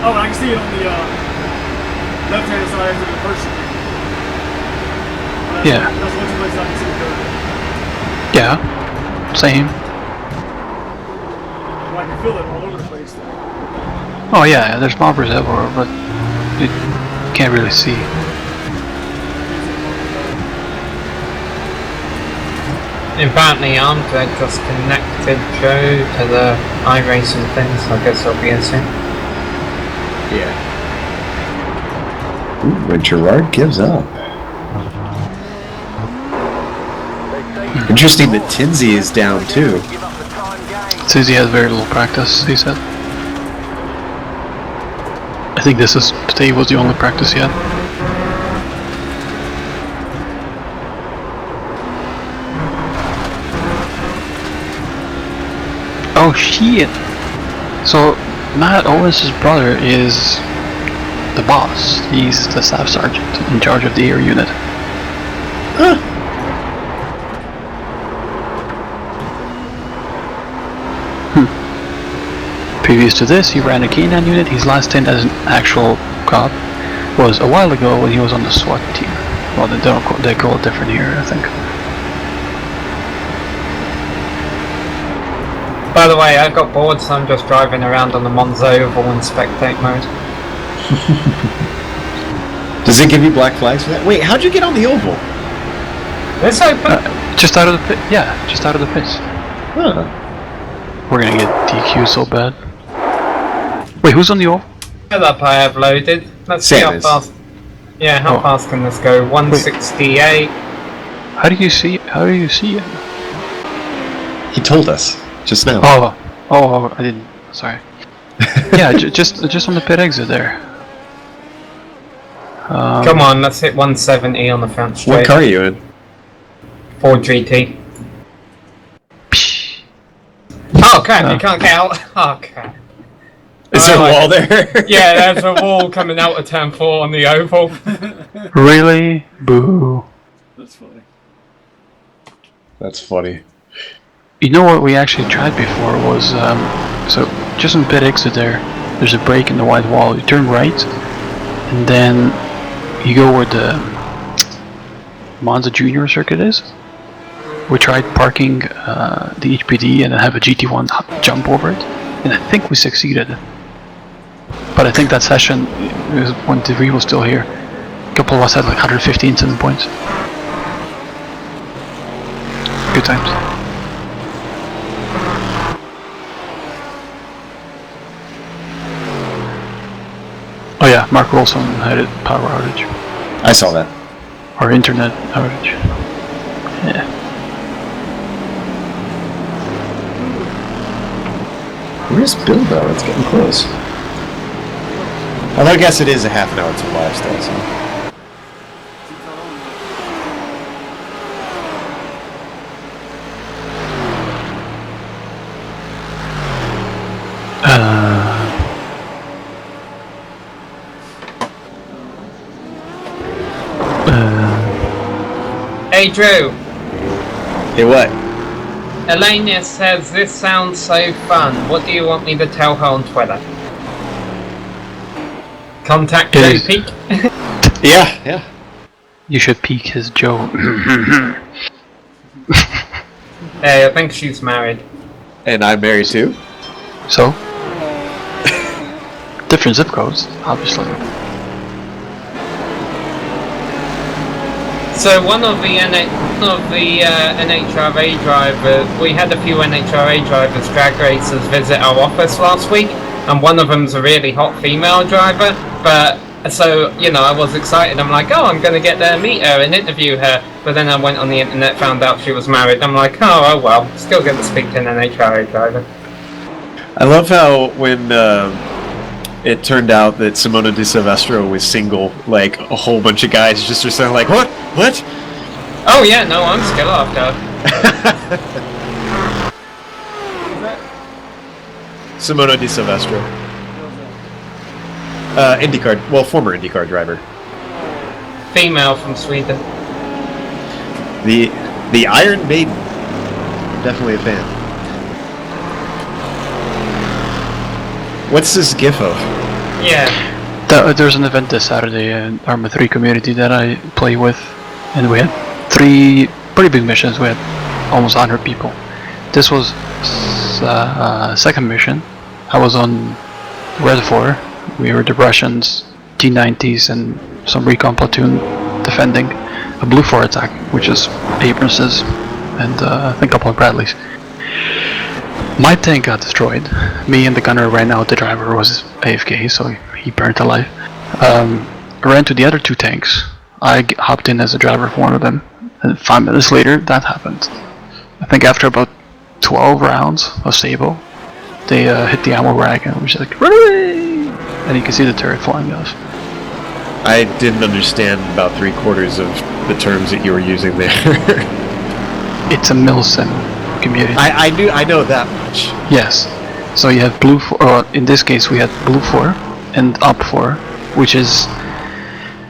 Oh, and I can see it on the left-hand side after the first chicane. Yeah. That's one place I can see the dirt. Yeah. Same. Well, I can feel it all over the place. Oh yeah, there's mobbers everywhere, but you can't really see. Apparently I'm just connected, Joe, to the iRacing thing, so I guess I'll be in soon. Yeah. Ooh, but Gerard gives up. Interesting that Tinsy is down too. Since he has very little practice, he said. I think today was the only practice he had. Oh shit! So Matt Owens' brother is the boss. He's the staff sergeant in charge of the air unit. Huh. Previous to this, he ran a K9 unit. His last stint as an actual cop was a while ago when he was on the SWAT team. Well, they call it different here, I think. By the way, I got bored, so I'm just driving around on the Monza Oval in spectate mode. Does it give you black flags for that? Wait, how'd you get on the oval? It's open. Just out of the pit. Yeah, just out of the pits. Huh. We're gonna get DQ so bad. Wait, who's on the oval? Setup I have loaded. Let's see how Sam is. fast. Yeah, how fast can this go? 168. How do you see it? He told us just now. Oh, I didn't. Sorry. Yeah, just on the pit exit there. Come on, let's hit 170 on the front straight. What car are you in? Ford GT. Oh crap, you can't get out. Oh crap. Is there a wall there? Yeah, there's a wall coming out of turn 4 on the oval. Really? Boo. That's funny. That's funny. You know what we actually tried before was, so just on pit exit there's a break in the white wall. You turn right, and then you go where the Monza Junior circuit is. We tried parking the HPD and then have a GT1 jump over it, and I think we succeeded. But I think that session is when DeVries was still here. A couple of us had like 150 incident points. Good times. Oh yeah, Mark Wilson had a power outage. I saw that. Or internet outage. Yeah. Where's Bilbo? It's getting close. Although I guess it is a half an hour to live still, so. Hey Drew, Hey, what? Elena says this sounds so fun. What do you want me to tell her on Twitter? Contact Joe Peak? Yeah. You should peek his Joe. Hey, I think she's married. And I'm married too. So? Different zip codes, obviously. So one of the NHRA drivers, we had a few NHRA drivers, drag racers, visit our office last week, and one of them's a really hot female driver. But so you know, I was excited. I'm like, oh, I'm gonna get there, meet her, and interview her. But then I went on the internet, found out she was married. I'm like, oh well, still get to speak to an NHRA driver. I love how when it turned out that Simona Di Silvestro was single, like a whole bunch of guys just are saying like, what? Oh yeah, no, I'm still after. Simona Di Silvestro. IndyCar, well, former IndyCar driver. Female from Sweden. The Iron Maiden. Definitely a fan. What's this gif of? Yeah. There's an event this Saturday in Arma 3 community that I play with, and we had 3 pretty big missions. We had almost 100 people. This was second mission. I was on Reservoir. We were the Russians, T-90s, and some recon platoon defending a Blue 4 attack, which is Abrams's and I think a couple of Bradleys. My tank got destroyed. Me and the gunner ran out. The driver was AFK, so he burned alive. Ran to the other 2 tanks. I hopped in as a driver for one of them, and 5 minutes later, that happened. I think after about 12 rounds of Sable, they hit the ammo rack, and we was like, run away! And you can see the turret flying off. I didn't understand about 3/4 of the terms that you were using there. It's a milsim community. I know that much. Yes. So you have blue 4, or in this case we had blue 4 and up 4, which is,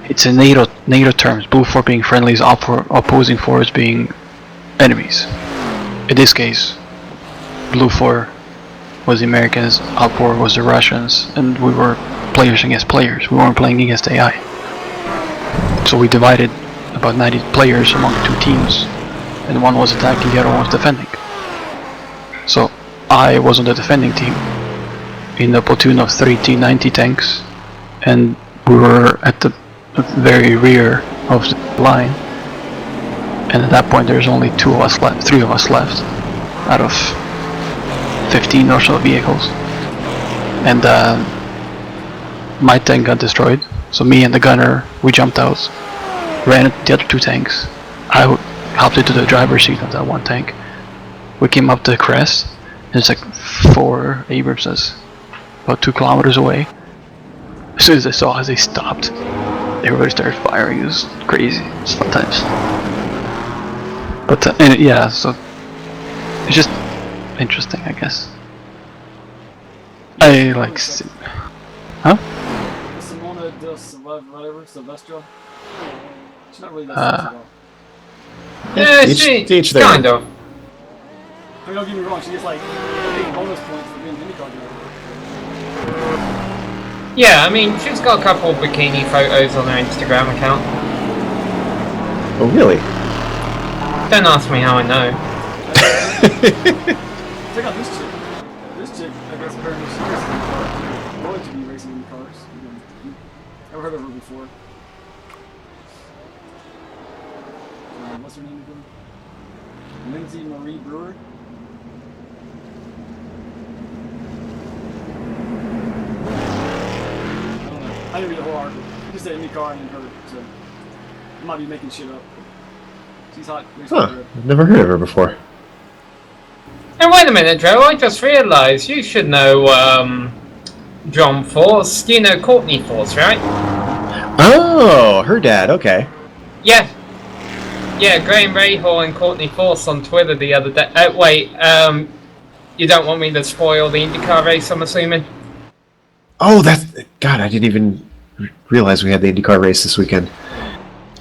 it's a NATO terms. Blue 4 being friendlies, up 4 opposing 4s being enemies. In this case, blue 4 was the Americans, up 4 was the Russians, and we were players against players. We weren't playing against AI. So we divided about 90 players among 2 teams, and one was attacking, the other one was defending. So I was on the defending team in a platoon of 3 T-90 tanks, and we were at the very rear of the line. And at that point there's only 3 of us left out of 15 or so vehicles. And my tank got destroyed, so me and the gunner, we jumped out, ran at the other 2 tanks. I hopped into the driver's seat of that one tank. We came up the crest, and it's like 4 Abramses, about 2 kilometers away. As soon as I saw us, they stopped. everybody started firing. It was crazy sometimes. But and yeah, so it's just interesting, I guess. I like. Huh? Simona whatever, Silvestra. She's not really that sexy at all. Yeah, Each their kind own. of. I mean, don't get me wrong, she gets like 8 bonus points for being an IndyCar driver. Yeah, I mean, she's got a couple of bikini photos on her Instagram account. Oh, really? Don't ask me how I know. Check out this chick. This chick, I guess apparently she is going to be racing in cars. Never heard of her before. What's her name again? Lindsay Marie Brewer. I don't know. I didn't read the whole article. Just said IndyCar and then her, so I might be making shit up. She's hot. Huh, I've never heard of her before. And wait a minute, Joe, I just realised you should know, John Force. You know Courtney Force, right? Oh, her dad, okay. Yeah. Yeah, Graham Rahal and Courtney Force on Twitter the other day. Wait, you don't want me to spoil the IndyCar race, I'm assuming? Oh, that's... God, I didn't even realize we had the IndyCar race this weekend.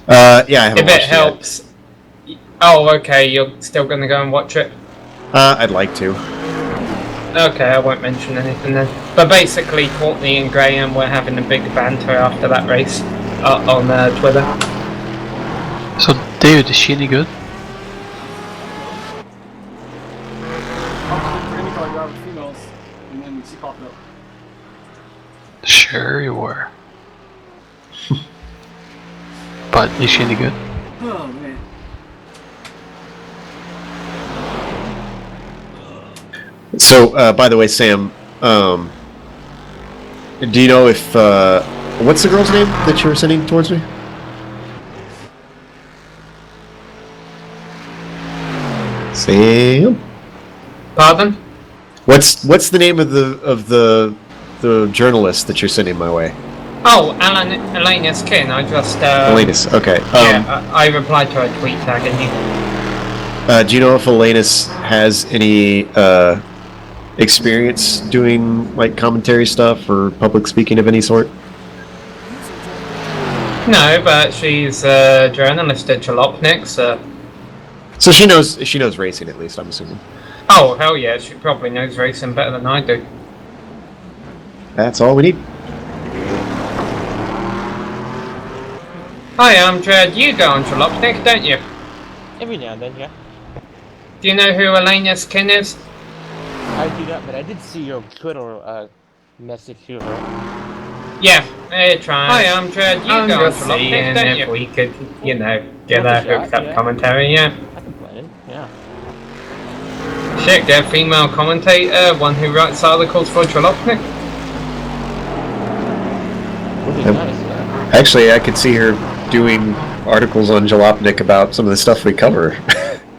Yeah, I haven't If watched it helps. Oh, okay, you're still gonna go and watch it? I'd like to. Okay, I won't mention anything then. But basically, Courtney and Graham were having a big banter after that race on Twitter. So, David, is she any good? For IndyCar driver females, and then she popped up. Sure you were. But is she any good? Oh man. So, by the way, Sam, do you know if, what's the girl's name that you were sending towards me? Sam? Pardon? What's the name of the journalist that you're sending my way? Oh, Elena's Kin. I just Elenus, okay. yeah, I replied to her tweet tagging you. Do you know if Elenus has any experience doing like commentary stuff or public speaking of any sort? No, but she's a journalist at Jalopnik, so... So she knows racing at least, I'm assuming. Oh, hell yeah, she probably knows racing better than I do. That's all we need. Hi, I'm Jed. You go on Jalopnik, don't you? Every now and then, yeah. Do you know who Elena's Kin is? I do not, but I did see your Twitter message to her. Yeah, try. Hi, I'm Jed. You go on Jalopnik, don't you? If we could, you know, get a hooked up commentary, yeah. I can plan it, yeah. Shit, get a female commentator, one who writes articles for Jalopnik. Would be nice, yeah. Actually, I could see her doing articles on Jalopnik about some of the stuff we cover,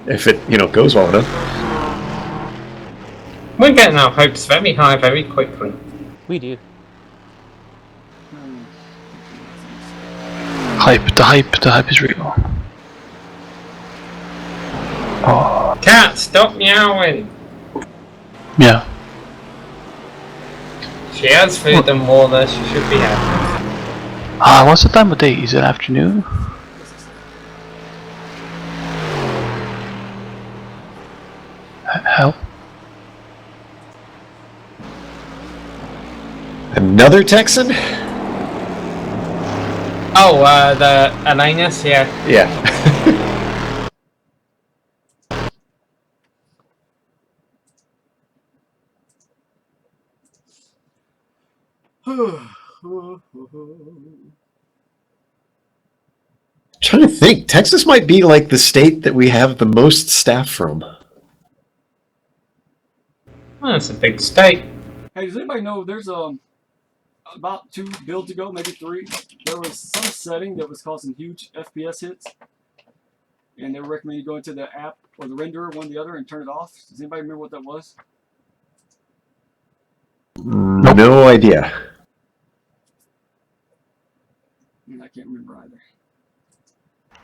if it, goes well enough. We're getting our hopes very high very quickly. We do. The hype is real. Oh. Cat, stop meowing! Yeah. She has food and water, she should be happy. What's the time of day? Is it afternoon? Hell. Another Texan? Oh, the Elena's, yeah. Yeah. Trying to think. Texas might be like the state that we have the most staff from. Well, that's a big state. Hey, does anybody know there's about 2 builds ago, maybe 3, there was some setting that was causing huge FPS hits, and they were recommending you go into the app or the renderer, one or the other, and turn it off. Does anybody remember what that was? No idea. I can't remember either.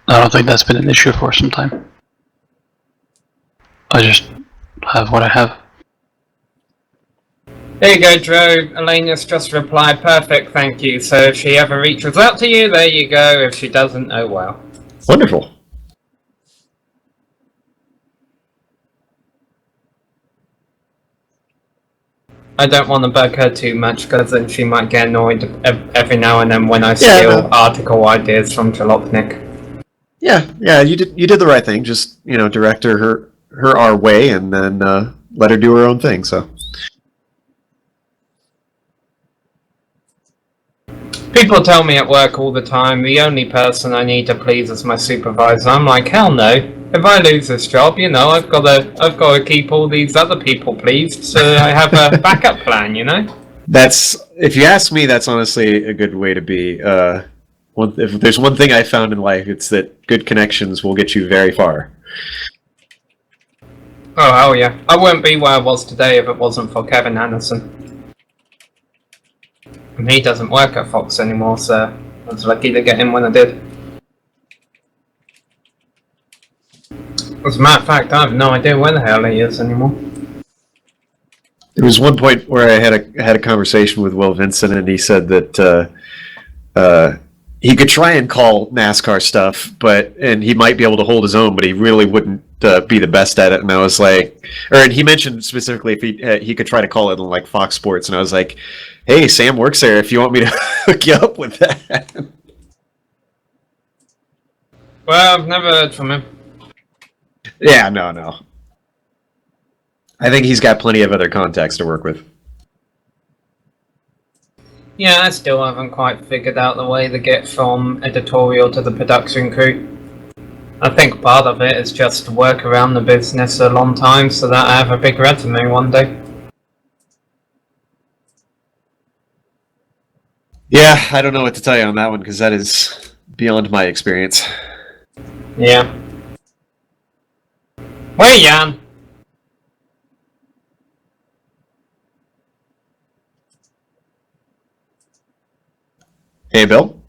I don't think that's been an issue for some time. I just have what I have. There you go, Joe. Elena's just replied, perfect, thank you. So if she ever reaches out to you, there you go. If she doesn't, oh well. Wonderful. I don't want to bug her too much, because then she might get annoyed every now and then when I steal article ideas from Jalopnik. Yeah, you did the right thing. Just, direct her our way, and then let her do her own thing. So people tell me at work all the time, the only person I need to please is my supervisor. I'm like, hell no. If I lose this job, I've got to keep all these other people pleased, so I have a backup plan, that's, if you ask me, that's honestly a good way to be. If there's one thing I found in life, it's that good connections will get you very far. Oh, hell yeah. I wouldn't be where I was today if it wasn't for Kevin Anderson. And he doesn't work at Fox anymore, so I was lucky to get him when I did. As a matter of fact, I have no idea where the hell he is anymore. There was one point where I had a conversation with Will Vincent, and he said that he could try and call NASCAR stuff, and he might be able to hold his own, but he really wouldn't be the best at it. And I was like, and he mentioned specifically if he could try to call it on like Fox Sports, and I was like, hey, Sam works there. If you want me to hook you up with that. Well, I've never heard from him. Yeah, no. I think he's got plenty of other contacts to work with. Yeah, I still haven't quite figured out the way to get from editorial to the production crew. I think part of it is just to work around the business a long time so that I have a big resume one day. Yeah, I don't know what to tell you on that one, because that is beyond my experience. Yeah. Where Jan? Hey, Bill.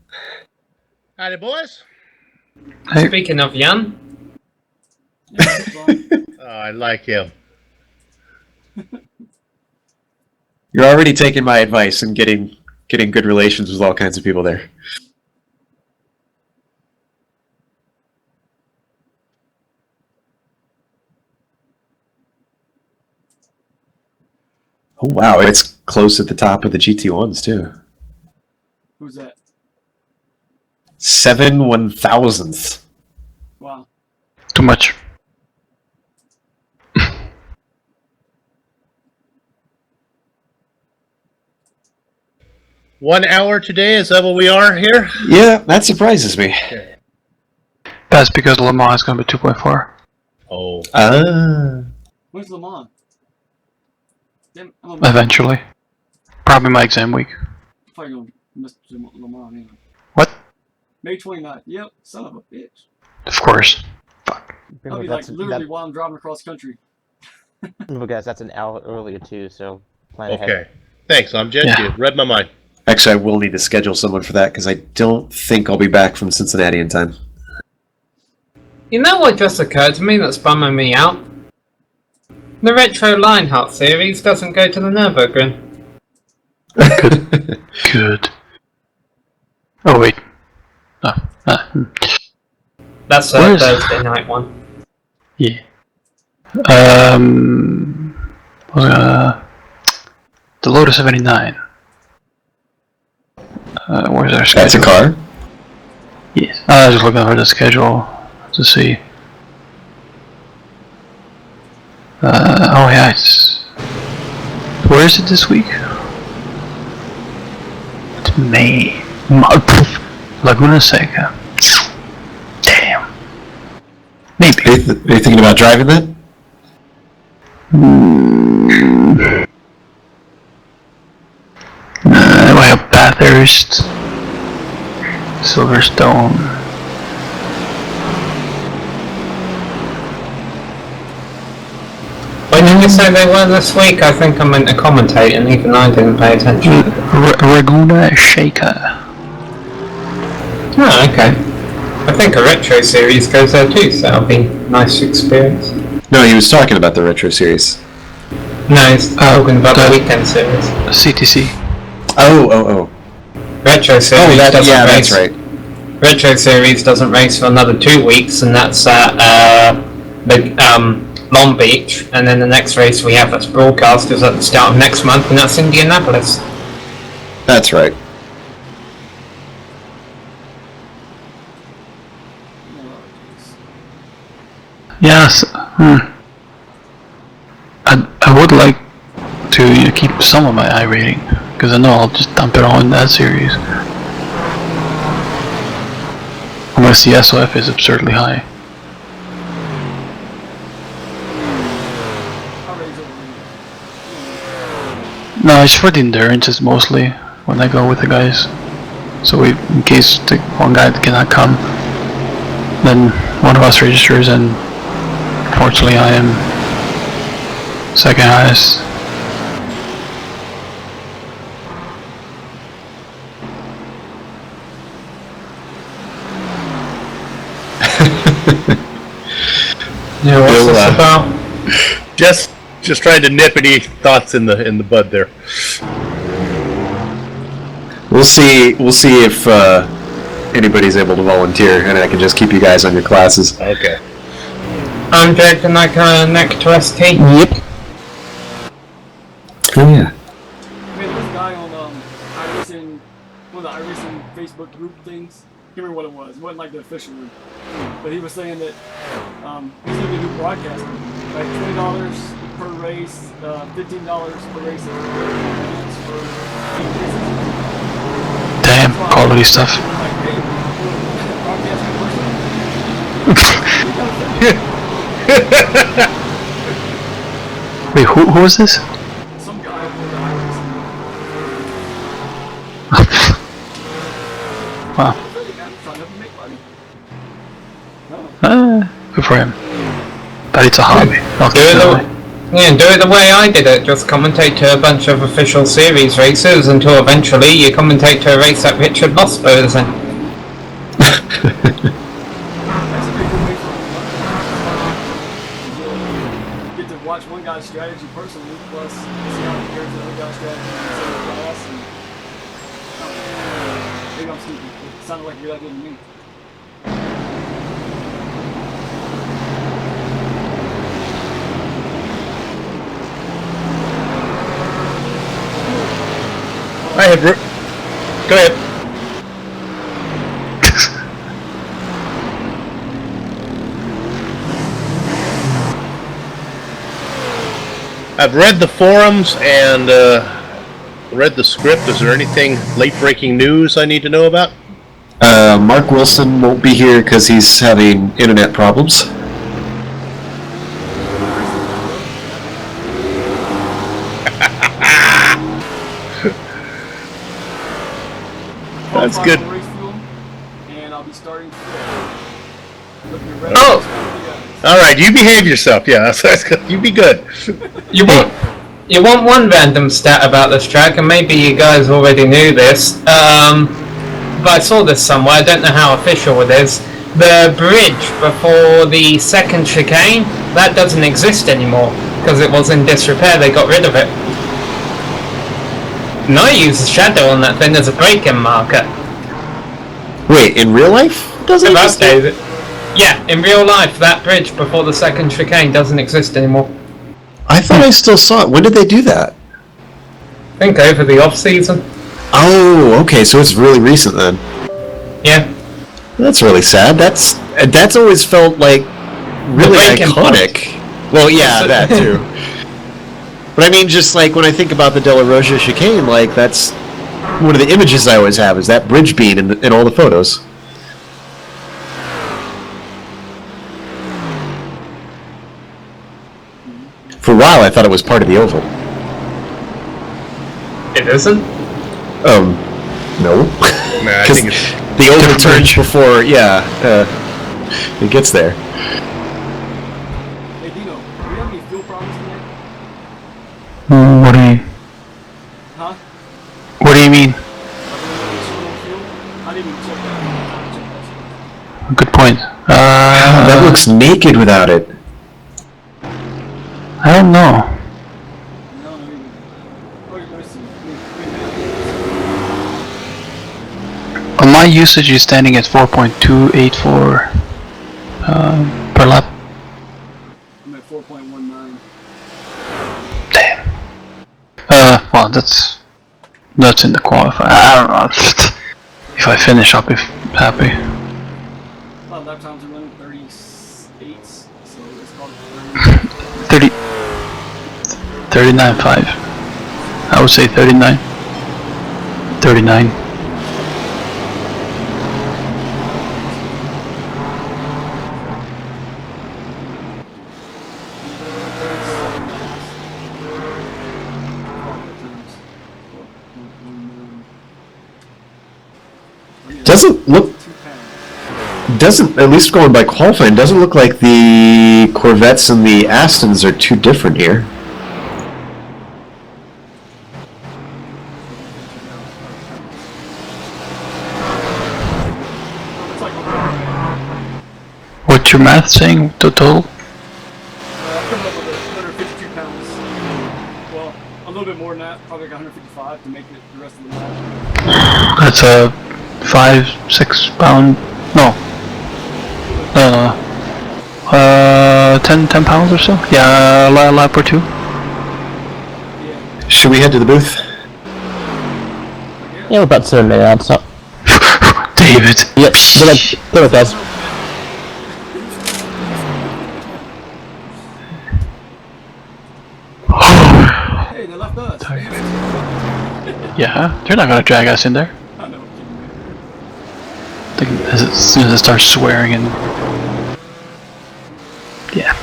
Howdy, boys. Hey. Speaking of Jan. I like him. You're already taking my advice and getting good relations with all kinds of people there. Oh wow, it's close at the top of the GT1s too. Who's that? 7/1000th. Wow. Too much. 1 hour today, is that what we are here? Yeah, that surprises me. Okay. That's because Le Mans is going to be 2.4. Oh. When's Le Mans? Eventually. Probably my exam week. I'm probably going to miss Le Mans anyway. What? May 29th. Yep, son of a bitch. Of course. Fuck. That'll be like literally while I'm driving across country. Remember, guys, that's an hour earlier too, so plan ahead. Okay. Thanks, I'm Jet. Yeah. You read my mind. Actually, I will need to schedule someone for that because I don't think I'll be back from Cincinnati in time. You know what just occurred to me that's bumming me out? The Retro Lionheart series doesn't go to the Nürburgring. Good. Oh, wait. Oh. That's a Where is- Thursday night one. Yeah. The Lotus 79. Where's our schedule? That's a car? Yes. I was just looking over the schedule to see. Oh yeah, it's... Where is it this week? It's May. Laguna Seca. Damn. Maybe. Are you thinking about driving that? We have Bathurst, Silverstone. When did you say they were this week? I think I meant to commentate and even I didn't pay attention. Laguna Seca. Oh, okay. I think a retro series goes there too, so that'll be a nice experience. No, he was talking about the retro series. No, he's talking about the weekend series. CTC. Oh. Retro series Oh, doesn't race. that's right. Retro series doesn't race for another 2 weeks, and that's at Long Beach. And then the next race we have that's broadcast is at the start of next month, and that's Indianapolis. That's right. Yes. I would like to keep some of my I rating, because I know I'll just dump it all in that series. Unless the SOF is absurdly high. No, it's for the endurances mostly, when I go with the guys. So in case the one guy cannot come, then one of us registers, and fortunately I am second highest. Yeah, what's this about? Just trying to nip any thoughts in the bud there. We'll see if anybody's able to volunteer, and I can just keep you guys on your classes. Okay. I'm Jake, and I connect to ST. Yep. Oh yeah. Man, there was a guy on iRacing, one of the iRacing Facebook group things. I can't remember what it was. It wasn't like the official group. But he was saying that he's going to do broadcasting. Like $20 per race, $15 per race for 8 races. Damn, quality stuff. Like, hey, broadcasting person. Wait, who was this? Some guy on the iRacing. Wow. Trying to make money. Good for him. But it's a hobby. I'll keep it that way. Do it the way I did it. Just commentate to a bunch of official series races until eventually you commentate to a race that Richard Losbo is in. That's a pretty good way for get to watch one guy's strategy personally, plus see how it compares to the other guy's strategy in the class. And, maybe I'm stupid. It sounded like you're that good to me. I had. Go ahead. I've read the forums and read the script. Is there anything late-breaking news I need to know about? Mark Wilson won't be here because he's having internet problems. That's good. And I'll be starting All right, you behave yourself. Yeah, that's good. You be good. You want one random stat about this track, and maybe you guys already knew this, but I saw this somewhere, I don't know how official it is. The bridge before the second chicane, that doesn't exist anymore, because it was in disrepair, they got rid of it. And I use the shadow on that thing as a braking marker. Wait, in real life? Doesn't exist? Yeah, in real life, that bridge before the second chicane doesn't exist anymore. I thought I still saw it. When did they do that? I think over the off-season. Oh, okay, so it's really recent then. Yeah. That's really sad. That's always felt like really iconic. Well, yeah, that too. But I mean, just like when I think about the De La Rocha chicane, like that's one of the images I always have is that bridge beam in all the photos. For a while, I thought it was part of the oval. It isn't? No. Nah, I think it's the oval turns before, it gets there. Hey Dino, do you have any fuel problems today? What do you? Huh? What do you mean? Fuel? I didn't even check that. looks naked without it. I don't know. No, no, let me see. On my usage is standing at 4.284 per lap. I'm at 4.19. Damn. Well, that's in the qualifier. I don't know. If I finish, I'll be happy. Lap times are running 38, so it's called 39.5. I would say 39. 39. Doesn't, at least going by qualifying, doesn't look like the Corvettes and the Astons are too different here. What's your math saying, total? I'm coming up with 152 pounds. Well, a little bit more than that, probably like 155 to make it the rest of the lap. That's a 5-6 pound. No. 10 pounds or so? Yeah, a lap or two. Yeah. Should we head to the booth? Yeah, we're about 7 minutes out, so. David. Yep, go with us. Hey, they left us. Yeah, they're not gonna drag us in there. I know. As soon as it starts swearing and... Yeah.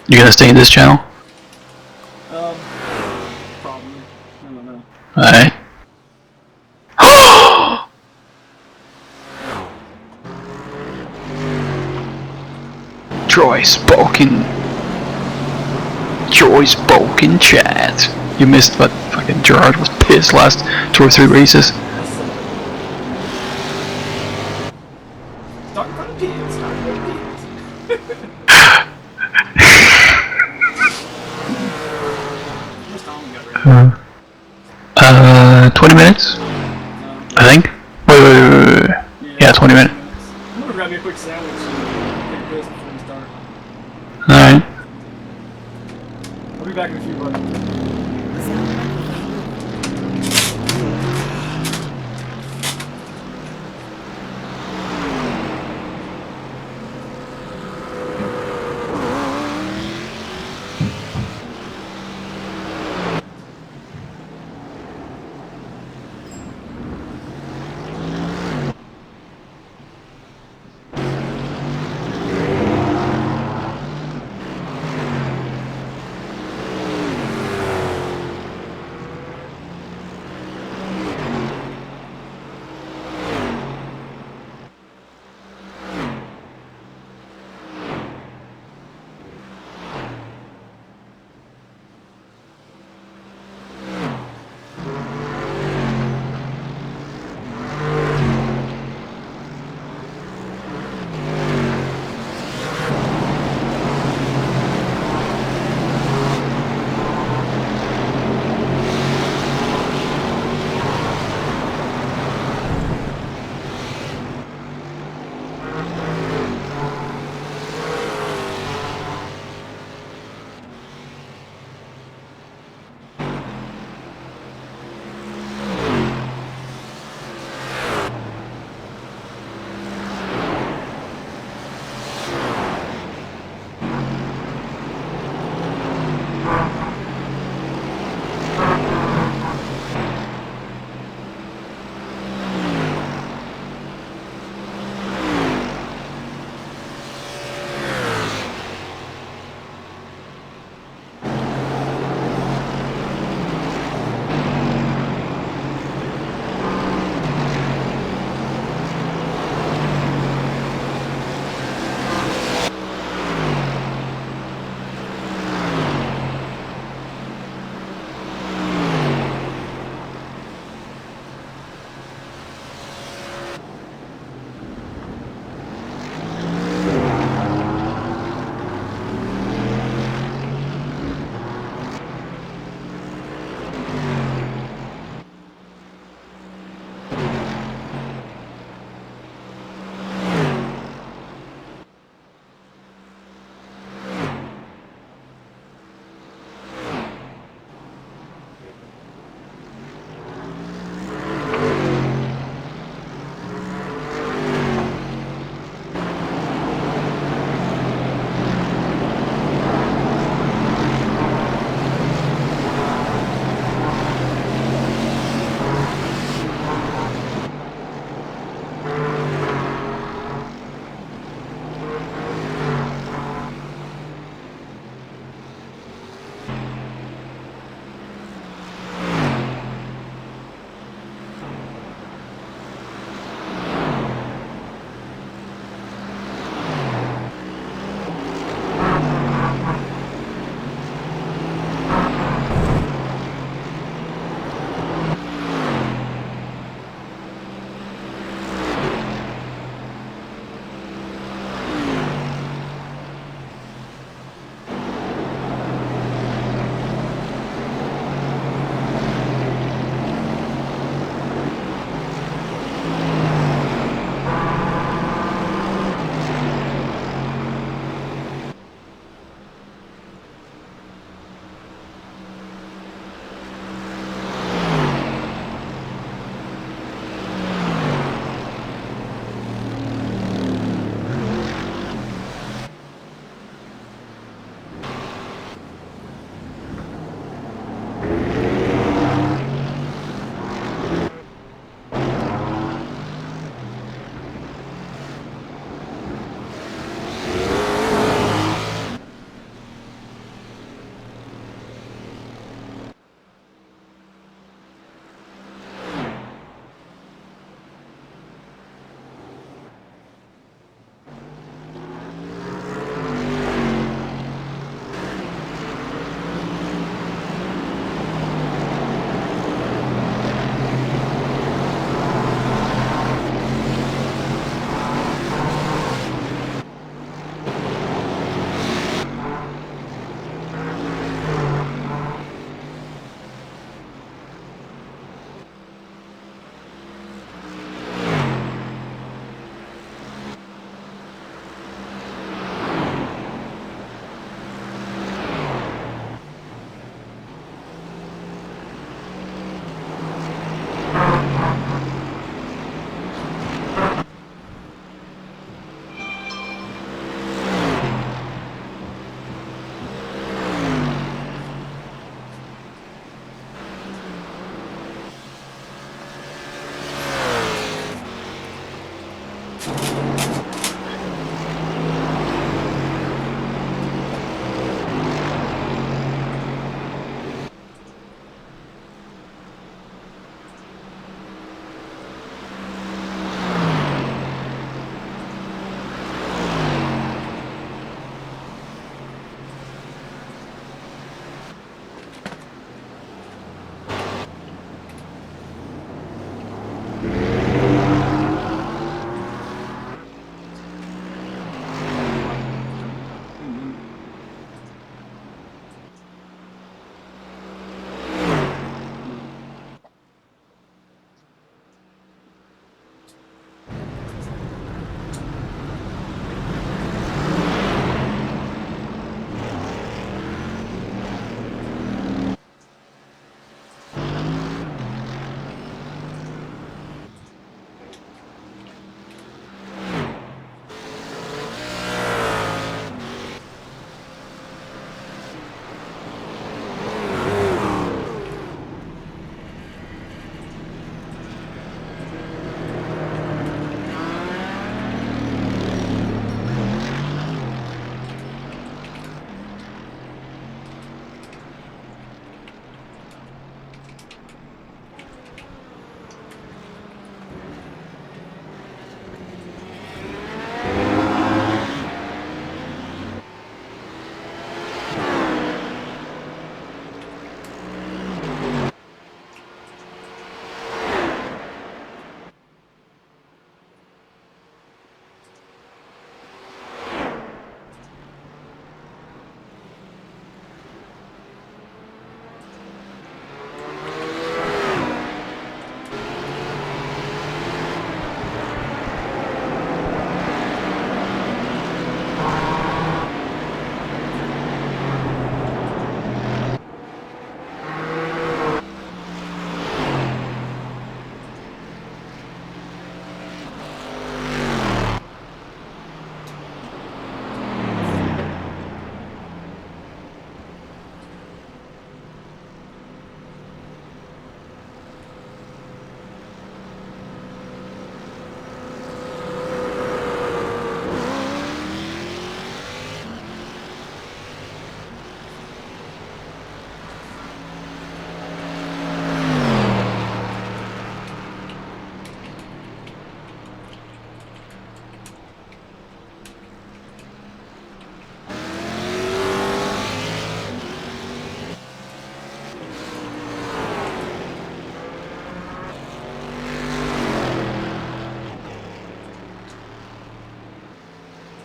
You gonna stay in this channel? Probably. I don't know. Alright. Troy spoken chat. You missed, but fucking Gerard was pissed last 2 or 3 races. Start in front of kids. Start in front of kids. 20 minutes? I think? Wait. Yeah, 20 minutes. I'm gonna grab me a quick sandwich and take a piss before we start. Alright. I'll be back in a few, buddy.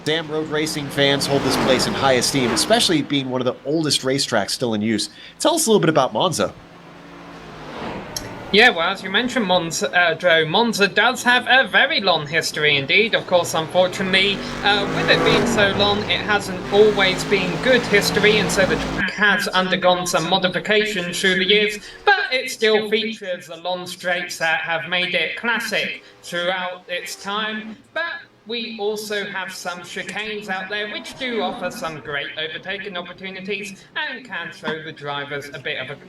Damn, road racing fans hold this place in high esteem, especially being one of the oldest racetracks still in use. Tell us a little bit about Monza. Yeah, well, as you mentioned, Joe, Monza does have a very long history indeed. Of course, unfortunately, with it being so long, it hasn't always been good history, and so the track has undergone some modifications through the years, but it still features the long straights that have made it classic throughout its time. But we also have some chicanes out there which do offer some great overtaking opportunities and can show the drivers a bit of a...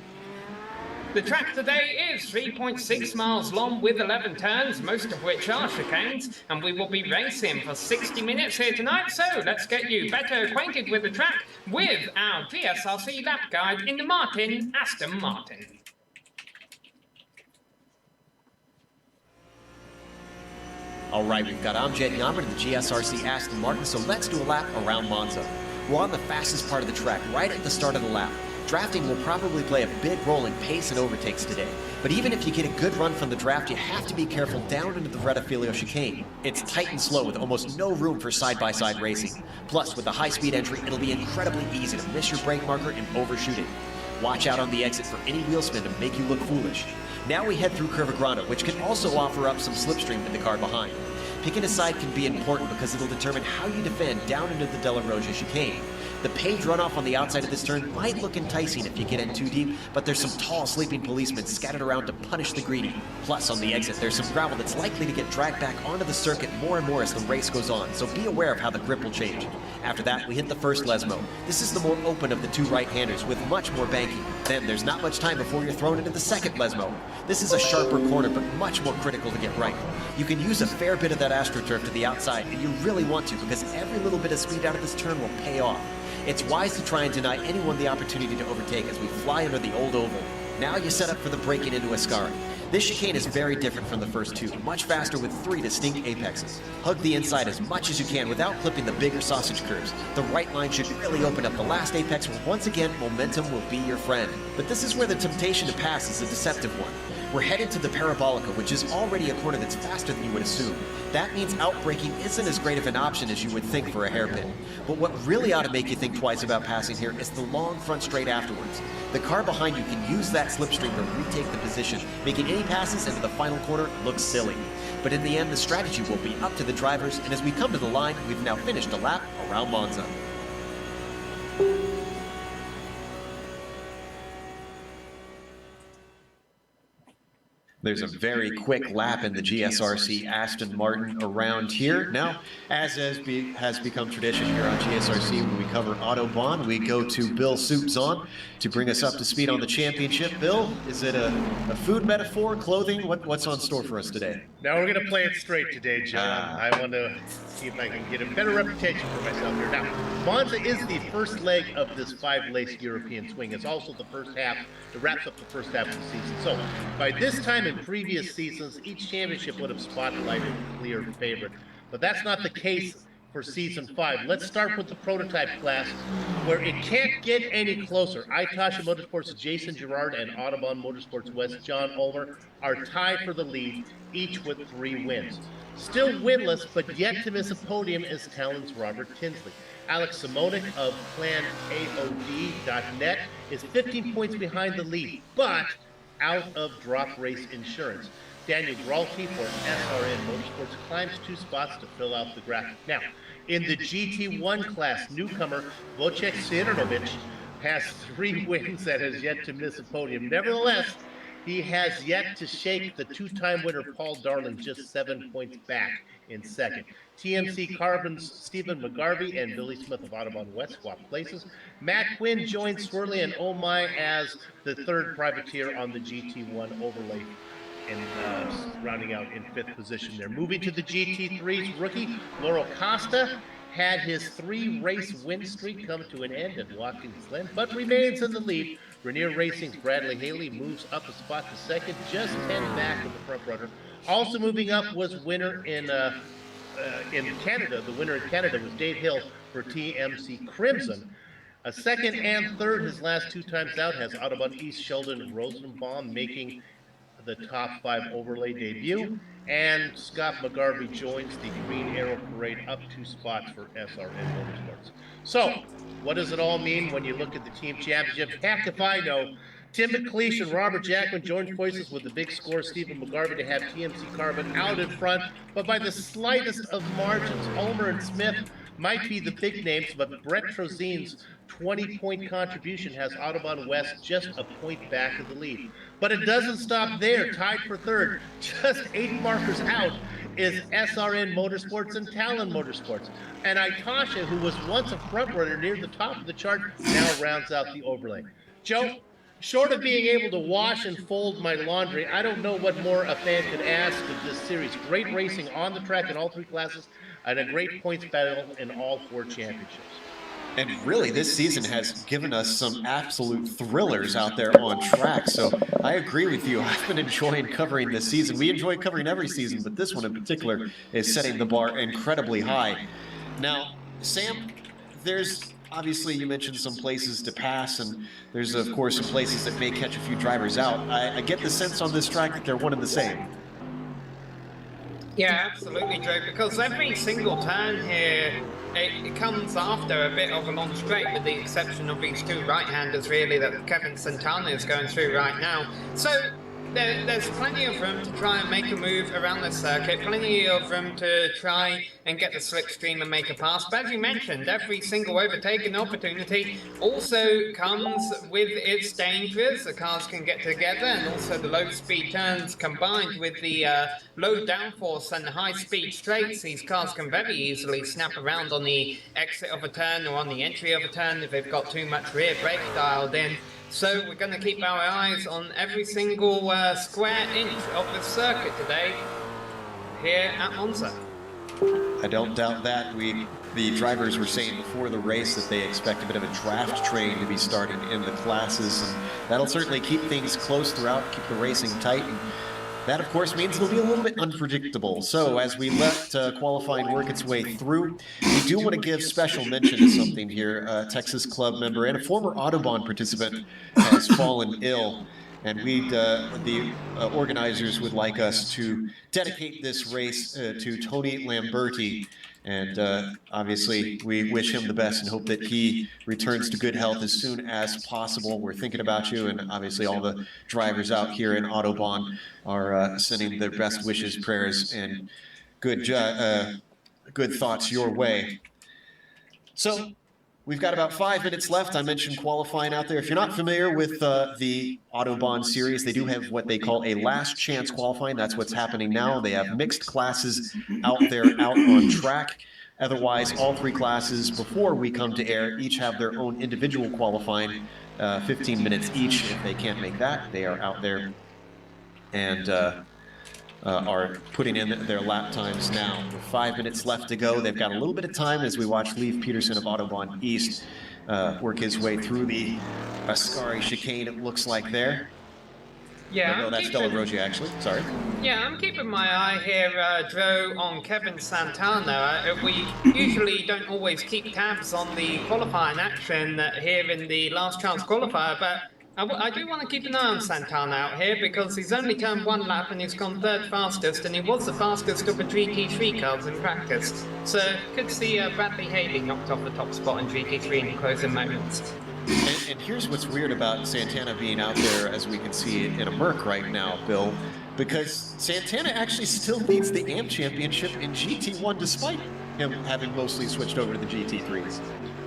The track today is 3.6 miles long with 11 turns, most of which are chicanes, and we will be racing for 60 minutes here tonight, so let's get you better acquainted with the track with our GSRC lap guide in the Aston Martin. Alright, we've got Amjad Yammer in the GSRC Aston Martin, so let's do a lap around Monza. We're on the fastest part of the track, right at the start of the lap. Drafting will probably play a big role in pace and overtakes today, but even if you get a good run from the draft, you have to be careful down into the Rettifilio chicane. It's tight and slow with almost no room for side-by-side racing. Plus, with the high-speed entry, it'll be incredibly easy to miss your brake marker and overshoot it. Watch out on the exit for any wheel spin to make you look foolish. Now we head through Curva Grande, which can also offer up some slipstream in the car behind. Picking a side can be important because it'll determine how you defend down into the Della Roja chicane. The paved runoff on the outside of this turn might look enticing if you get in too deep, but there's some tall sleeping policemen scattered around to punish the greedy. Plus, on the exit, there's some gravel that's likely to get dragged back onto the circuit more and more as the race goes on, so be aware of how the grip will change. After that, we hit the first Lesmo. This is the more open of the two right-handers with much more banking. Then there's not much time before you're thrown into the second Lesmo. This is a sharper corner, but much more critical to get right. You can use a fair bit of that AstroTurf to the outside, and you really want to, because every little bit of speed out of this turn will pay off. It's wise to try and deny anyone the opportunity to overtake as we fly under the old oval. Now you set up for the break-in into Ascari. This chicane is very different from the first two, much faster with 3 distinct apexes. Hug the inside as much as you can without clipping the bigger sausage curves. The right line should really open up the last apex where once again momentum will be your friend. But this is where the temptation to pass is a deceptive one. We're headed to the Parabolica, which is already a corner that's faster than you would assume. That means outbraking isn't as great of an option as you would think for a hairpin. But what really ought to make you think twice about passing here is the long front straight afterwards. The car behind you can use that slipstream to retake the position, making any passes into the final corner look silly. But in the end, the strategy will be up to the drivers, and as we come to the line, we've now finished a lap around Monza. There's a very quick lap in the GSRC Aston Martin around here. Now, as has become tradition here on GSRC, when we cover Autobahn, we go to Bill Soups on to bring us up to speed on the championship. Bill, is it a food metaphor, clothing? What's on store for us today? Now we're going to play it straight today, John. I want to see if I can get a better reputation for myself here. Now, Monza is the first leg of this 5-race European swing. It's also the first half. It wraps up the first half of the season. So, by this time in previous seasons, each championship would have spotlighted a clear favorite. But that's not the case for Season 5. Let's start with the prototype class, where it can't get any closer. Itasha Motorsports' Jason Gerard and Autobahn Motorsports West John Ulmer are tied for the lead, each with 3 wins. Still winless, but yet to miss a podium is Talon's Robert Tinsley. Alex Simonik of PlanAOD.net is 15 points behind the lead, but out of drop race insurance. Daniel Gralke for SRN Motorsports climbs 2 spots to fill out the graphic. Now, in the GT1 class, newcomer Wojciech Sirnovic has 3 wins that has yet to miss a podium. Nevertheless, he has yet to shake the 2-time winner Paul Darling, just 7 points back in second. TMC Carbon's Stephen McGarvey and Billy Smith of Autobahn West swap places. Matt Quinn joins Swirly and Oh My as the 3rd privateer on the GT1 overlay, and rounding out in 5th position there. Moving to the GT3's rookie, Laurel Costa had his 3-race win streak come to an end at Watkins Glen, but remains in the lead. Rainier Racing's Bradley Haley moves up a spot to second, just 10 back of the front runner. Also moving up was winner in Canada. The winner in Canada was Dave Hill for TMC Crimson. A second and third, his last 2 times out, has Autobahn East Sheldon Rosenbaum making the top 5 overlay debut, and Scott McGarvey joins the Green Arrow Parade up 2 spots for SRN Motorsports. So, what does it all mean when you look at the team championship? Heck if I know. Tim McLeish and Robert Jackman joined forces with the big score Stephen McGarvey to have TMC Carbon out in front, but by the slightest of margins. Ulmer and Smith might be the big names, but Brett Trozin's 20-point contribution has Autobahn West just a point back of the lead. But it doesn't stop there. Tied for third, just 8 markers out, is SRN Motorsports and Talon Motorsports. And Itasha, who was once a front runner near the top of the chart, now rounds out the overlay. Joe, short of being able to wash and fold my laundry, I don't know what more a fan could ask of this series. Great racing on the track in all 3 classes, and a great points battle in all 4 championships. And really, this season has given us some absolute thrillers out there on track. So I agree with you. I've been enjoying covering this season. We enjoy covering every season, but this one in particular is setting the bar incredibly high. Now, Sam, there's obviously, you mentioned some places to pass, and there's, of course, some places that may catch a few drivers out. I get the sense on this track that they're one and the same. Yeah, absolutely, Joe, because every single turn here, it comes after a bit of a long straight, with the exception of these 2 right-handers, really, that Kevin Santana is going through right now. So there's plenty of room to try and make a move around the circuit, plenty of room to try and get the slipstream and make a pass. But as you mentioned, every single overtaking opportunity also comes with its dangers. The cars can get together, and also the low speed turns combined with the low downforce and the high speed straights. These cars can very easily snap around on the exit of a turn or on the entry of a turn if they've got too much rear brake dialed in. So we're going to keep our eyes on every single square inch of the circuit today here at Monza. I don't doubt that. The drivers were saying before the race that they expect a bit of a draft train to be starting in the classes, and that'll certainly keep things close throughout, keep the racing tight, and that, of course, means it'll be a little bit unpredictable. So as we let qualifying work its way through, we do want to give special mention to something here. A Texas Club member and a former Autobahn participant has fallen ill, and the organizers would like us to dedicate this race to Tony Lamberti. And obviously, we wish him the best and hope that he returns to good health as soon as possible. We're thinking about you, and obviously all the drivers out here in Autobahn are sending their best wishes, prayers, and good thoughts your way. So we've got about 5 minutes left. I mentioned qualifying out there. If you're not familiar with the Autobahn series, they do have what they call a last chance qualifying. That's what's happening now. They have mixed classes out there, out on track. Otherwise, all 3 classes before we come to air each have their own individual qualifying, 15 minutes each. If they can't make that, they are out there and are putting in their lap times now. With 5 minutes left to go, they've got a little bit of time as we watch Leif Peterson of Autobahn East work his way through the Ascari chicane, it looks like there. Yeah, no, that's Della Rogia, actually. Sorry. Yeah, I'm keeping my eye here, Joe, on Kevin Santana. We usually don't always keep tabs on the qualifying action here in the last chance qualifier, but I do want to keep an eye on Santana out here because he's only turned 1 lap and he's gone 3rd fastest, and he was the fastest of the GT3 cars in practice. So could see Bradley Haley knocked off the top spot in GT3 in the closing moments. And here's what's weird about Santana being out there, as we can see in a Merc right now, Bill, because Santana actually still leads the AMP Championship in GT1 despite him having mostly switched over to the GT3s.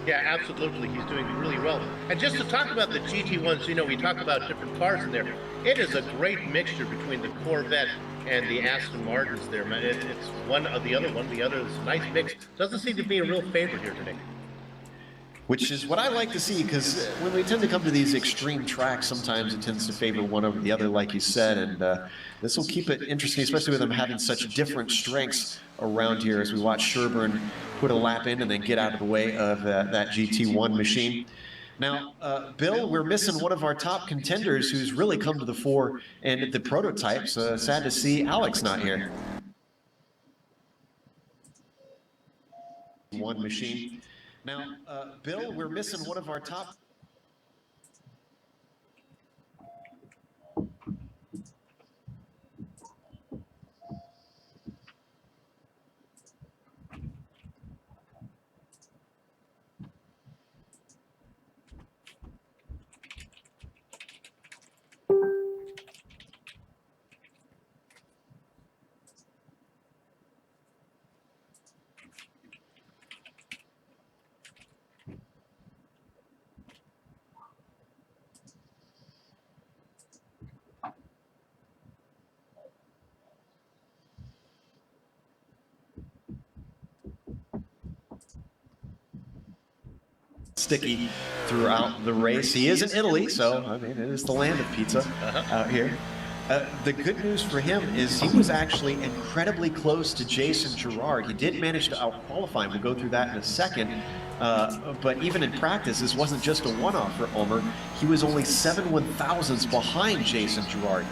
Yeah, absolutely. He's doing really well. And just to talk about the GT1s, you know, we talk about different cars in there. It is a great mixture between the Corvette and the Aston Martins there, man. It's one of the other one. The other is a nice mix. Doesn't seem to be a real favorite here today. Which is what I like to see, because when we tend to come to these extreme tracks, sometimes it tends to favor one over the other, like you said, and this will keep it interesting, especially with them having such different strengths around here as we watch Sherburne put a lap in and then get out of the way of that GT1 machine. Now, Bill, we're missing one of our top contenders who's really come to the fore in the prototypes. Sad to see Alex not here. One machine. Now, Bill, we're missing one of our top... sticky throughout the race. He is in Italy, so I mean, it is the land of pizza out here. The good news for him is he was actually incredibly close to Jason Girard. He did manage to out-qualify him. We'll go through that in a second. But even in practice, this wasn't just a one-off for Ulmer. He was only 7/1000ths behind Jason Girard.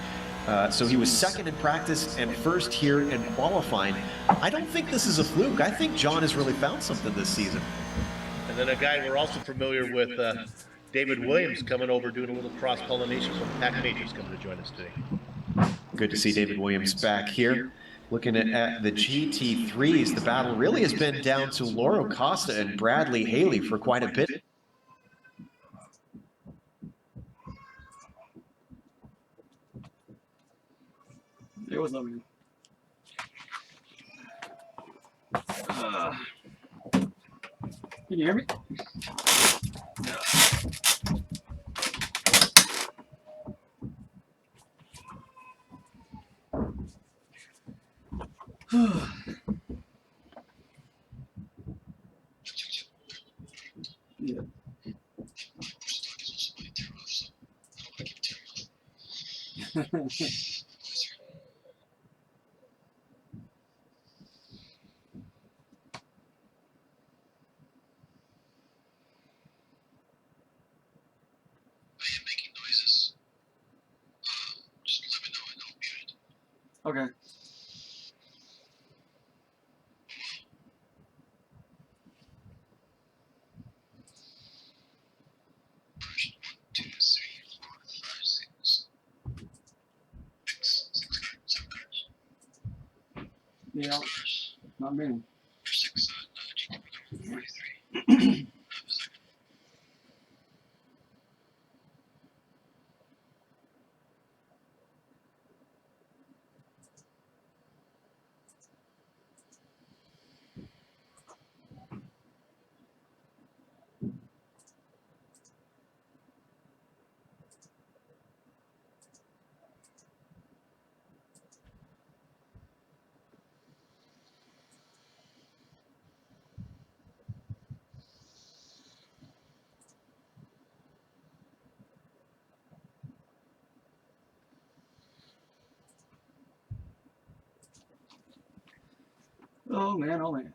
So he was second in practice and first here in qualifying. I don't think this is a fluke. I think John has really found something this season. And then a guy we're also familiar with, David Williams, coming over doing a little cross-pollination from Pack Majors, coming to join us today. Good to see David Williams back here. Looking at the GT3s, the battle really has been down to Lauro Costa and Bradley Haley for quite a bit. It was over. Can you hear me? Yeah. Okay. Yeah, not me. Oh man, oh man.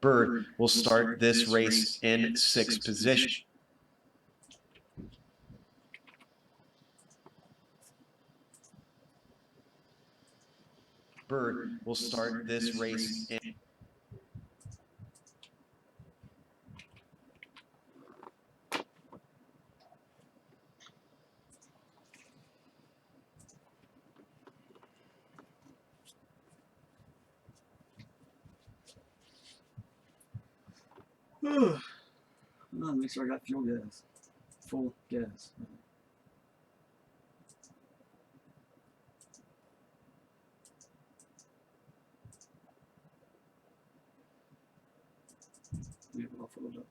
Bird will start this race in 6th position. Bird will start this race in Make sure I got fuel gas. Full gas. Yeah, I'll fill it up.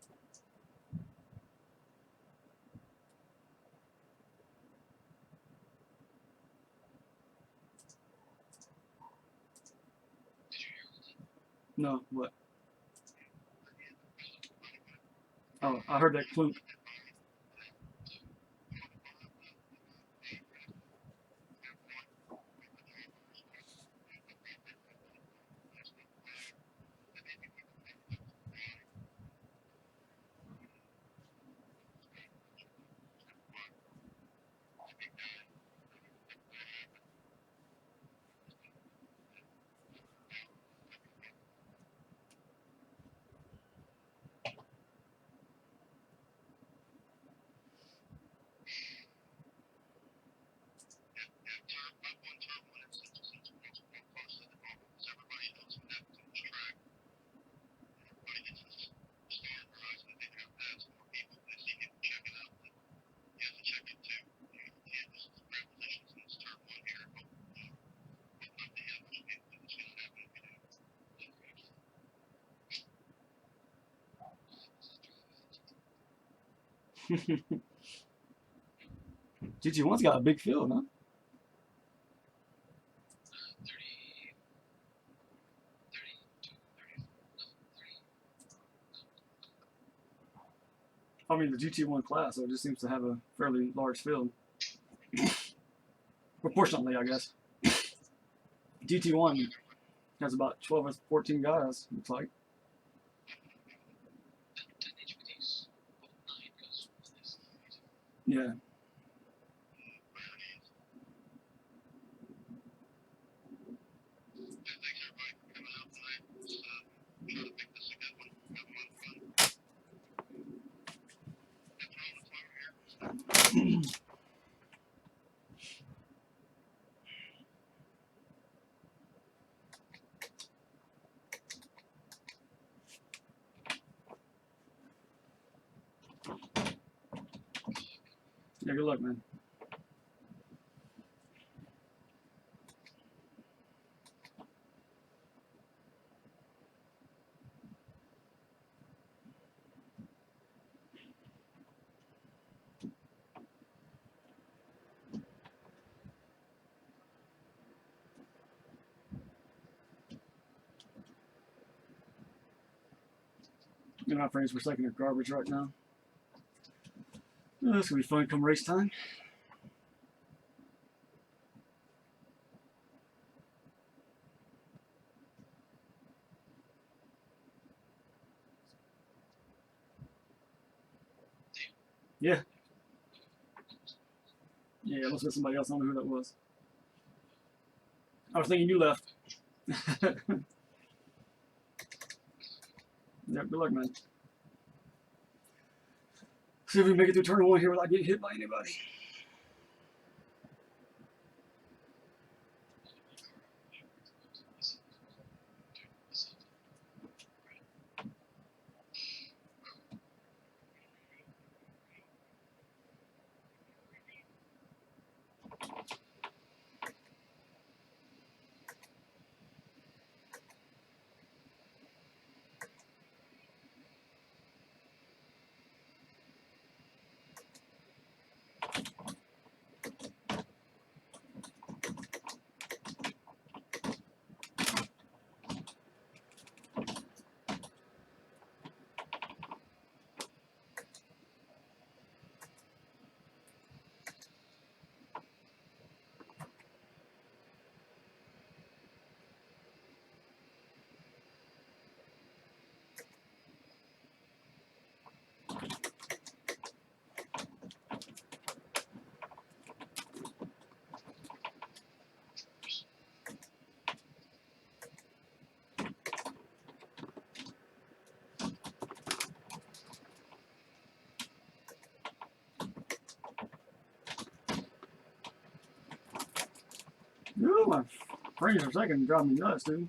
No, what? Oh, I heard that clunk. GT1's got a big field, huh? I mean, the GT1 class, so it just seems to have a fairly large field. Proportionately, I guess. GT1 has about 12 or 14 guys, looks like. Yeah. Yeah, good luck, man. You know, my frames per second are garbage right now. Oh, this will be fun come race time. Yeah. Yeah, it must have been somebody else. I don't know who that was. I was thinking you left. Yeah, good luck, man. See if we can make it through turn one here without getting hit by anybody. Ooh, my frames per second drive me nuts, dude.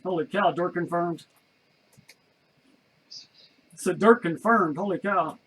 Holy cow, dirt confirmed. It's a dirt confirmed. Holy cow.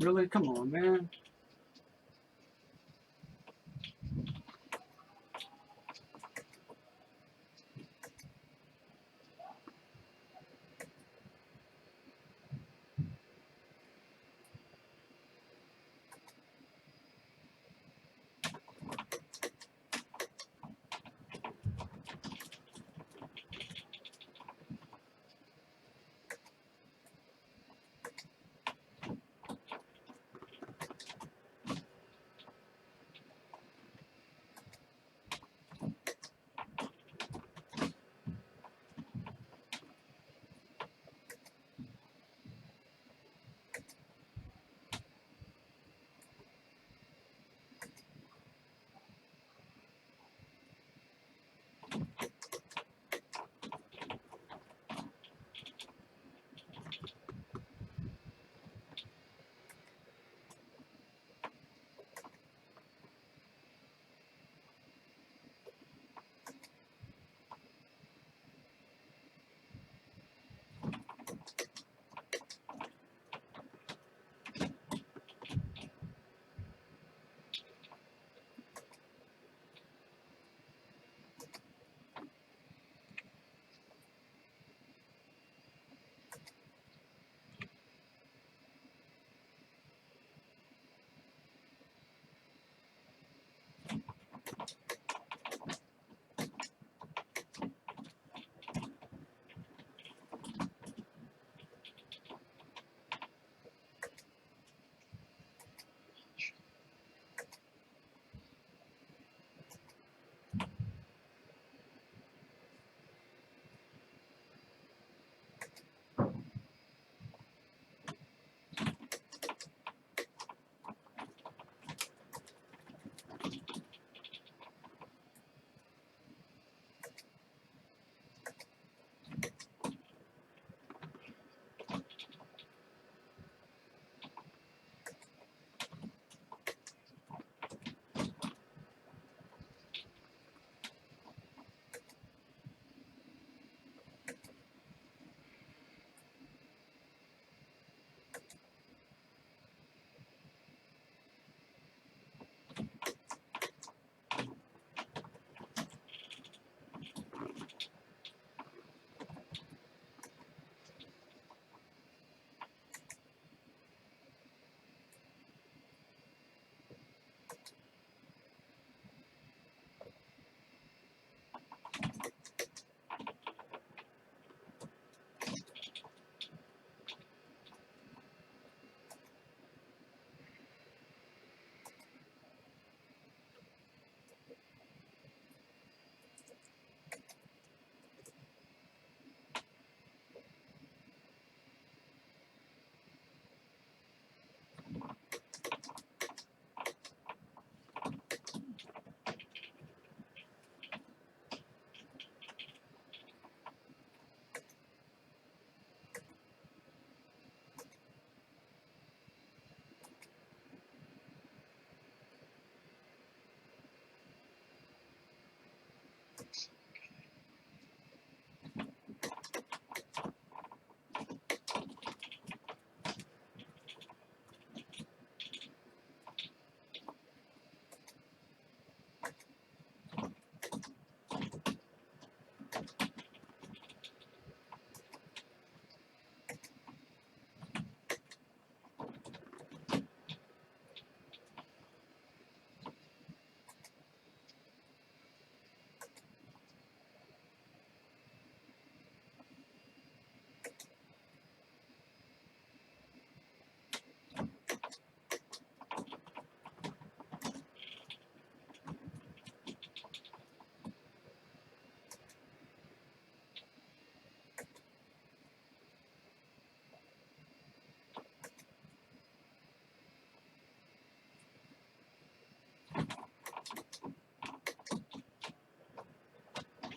Really? Come on, man.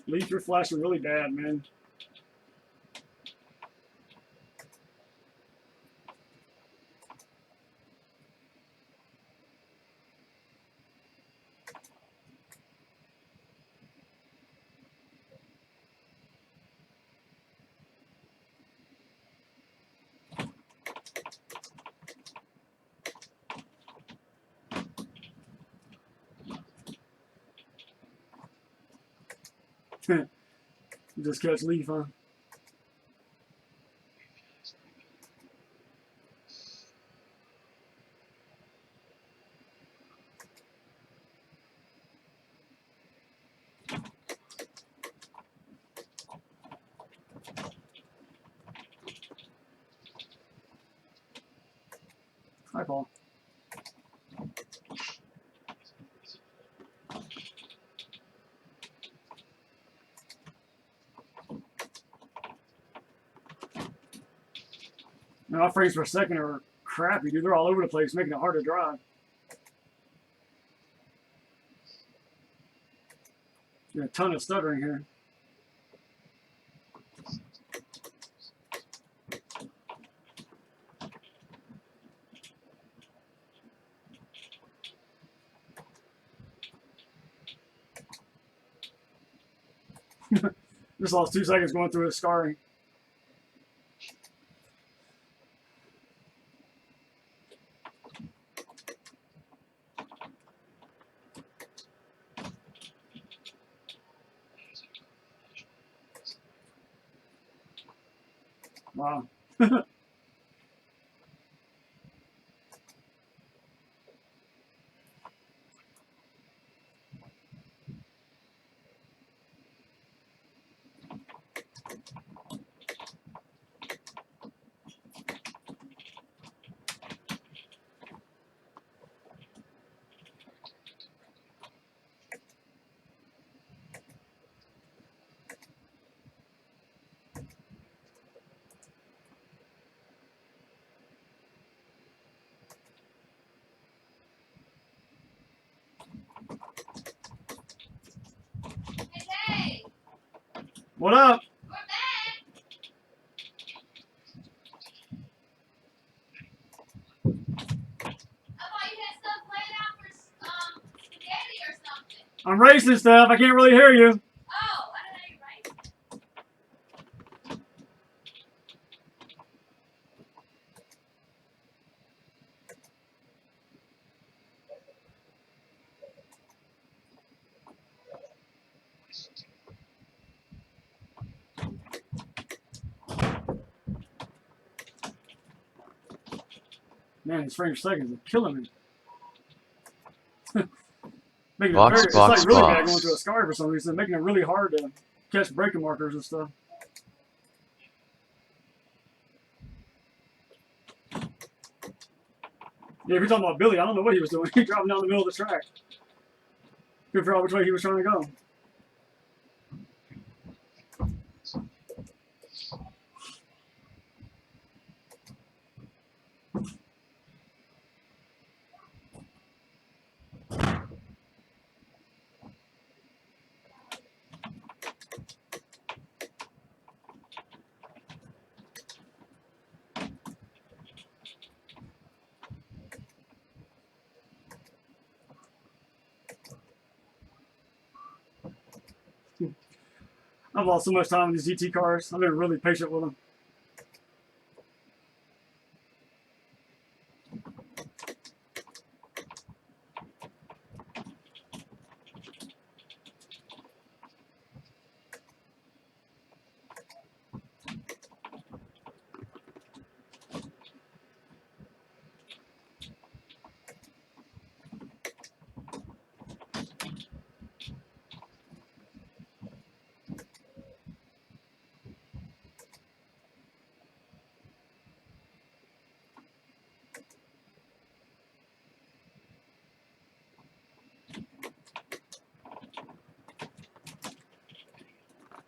Leaf, you're flashing really bad, man. You just catch Leaf, huh? Hi, Paul. Man, my frames per second are crappy, dude. They're all over the place, making it hard to drive. There's a ton of stuttering here. Just lost 2 seconds going through his scarring. Wow. What up? I'm racing stuff. I can't really hear you. Man, these frames per second are killing me. Making it very, it's like really bad going through a scar for some reason, making it really hard to catch braking markers and stuff. Yeah, if you're talking about Billy, I don't know what he was doing. He dropping down the middle of the track. Couldn't figure out which way he was trying to go. I've lost so much time with these GT cars. I've been really patient with them.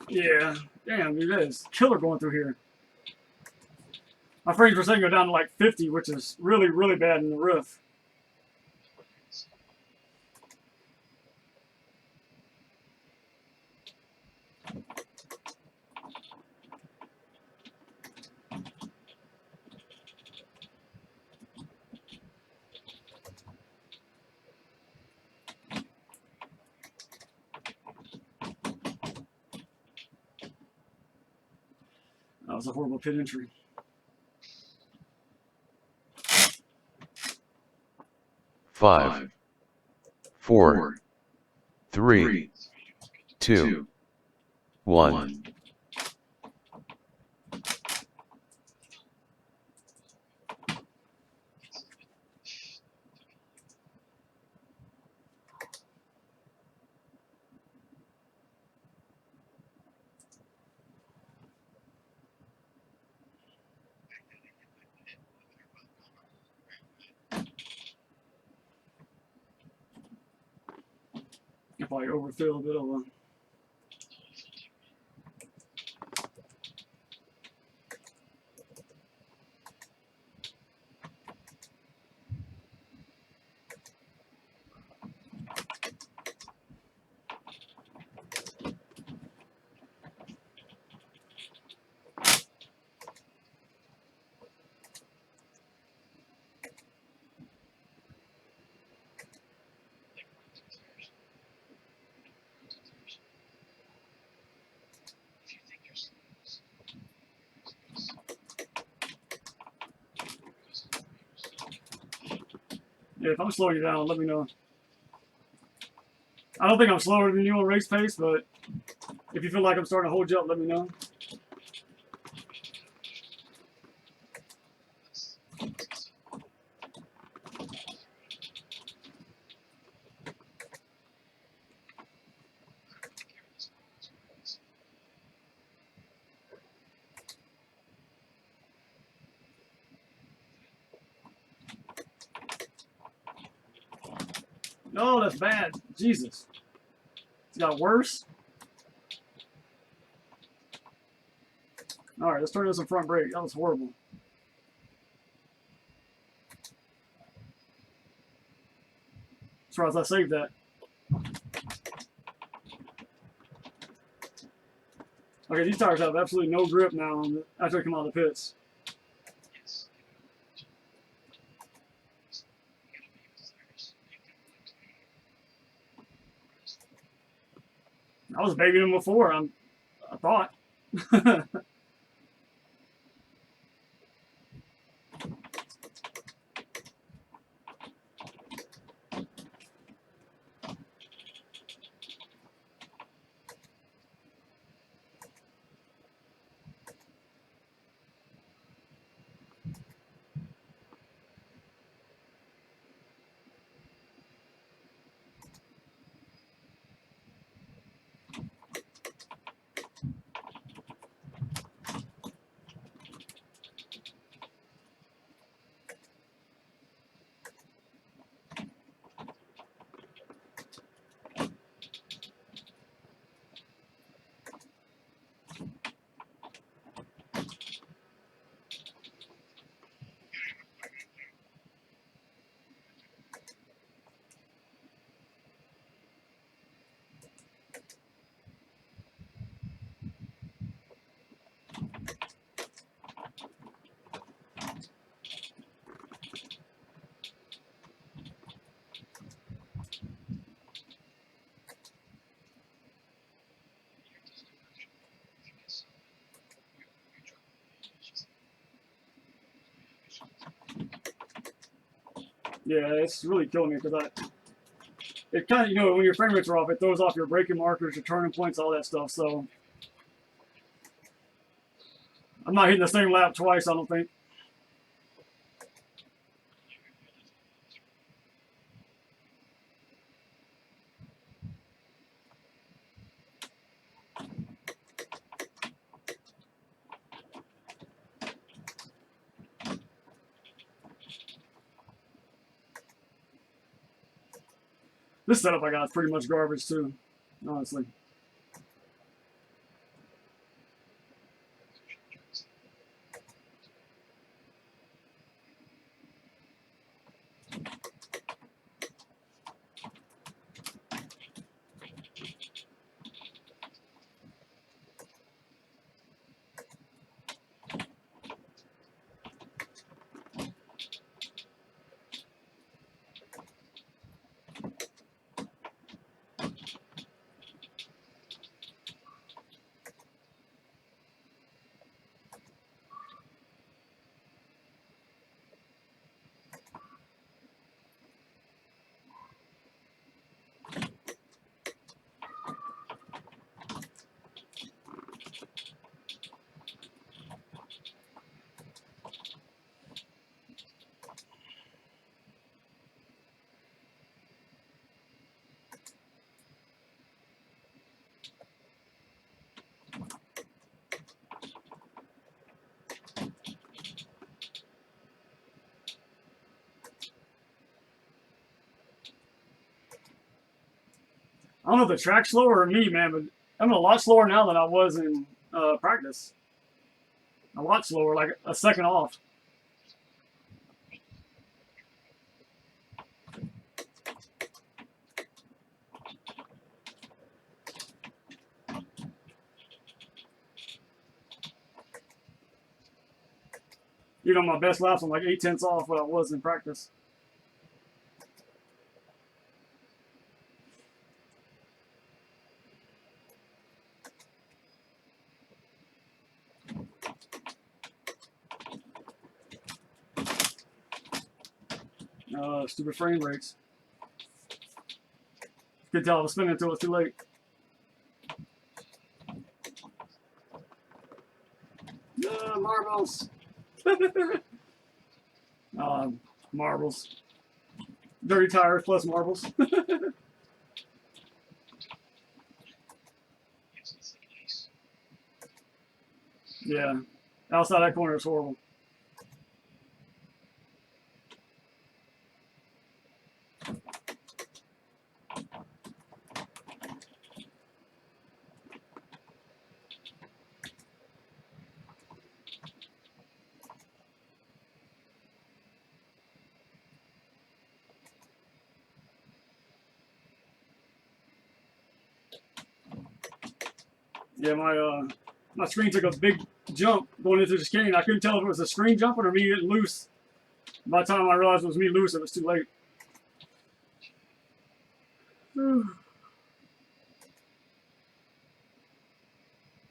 Yeah, damn, dude, that is killer going through here. My frames per second go down to like 50, which is really, really bad in the roof. That was a horrible pit entry. Five, 4, 3, 2, 1. If I overfill a bit of a. Yeah, if I'm slowing you down, let me know. I don't think I'm slower than you on race pace, but if you feel like I'm starting to hold you up, let me know. No, that's bad. Jesus. It's got worse. Alright, let's turn this in front brake. That was horrible. Surprised I saved that. Okay, these tires have absolutely no grip now after I come out of the pits. I was babying them before, I thought. Yeah, it's really killing me because it kind of, you know, when your frame rates are off, it throws off your braking markers, your turning points, all that stuff. So I'm not hitting the same lap twice, I don't think. This setup I got is pretty much garbage too, honestly. don't know if the track's slower or me, man, but I'm a lot slower now than I was in practice. A lot slower, like a second off. You know, my best laps, I'm like 8/10 off what I was in practice. Stupid frame rates. Could tell I was spinning until it was too late. Marbles. Marbles. Dirty tires plus marbles. Yeah. Outside that corner is horrible. Yeah, my screen took a big jump going into the chicane. I couldn't tell if it was a screen jumping or me getting loose. By the time I realized it was me loose, it was too late. Oh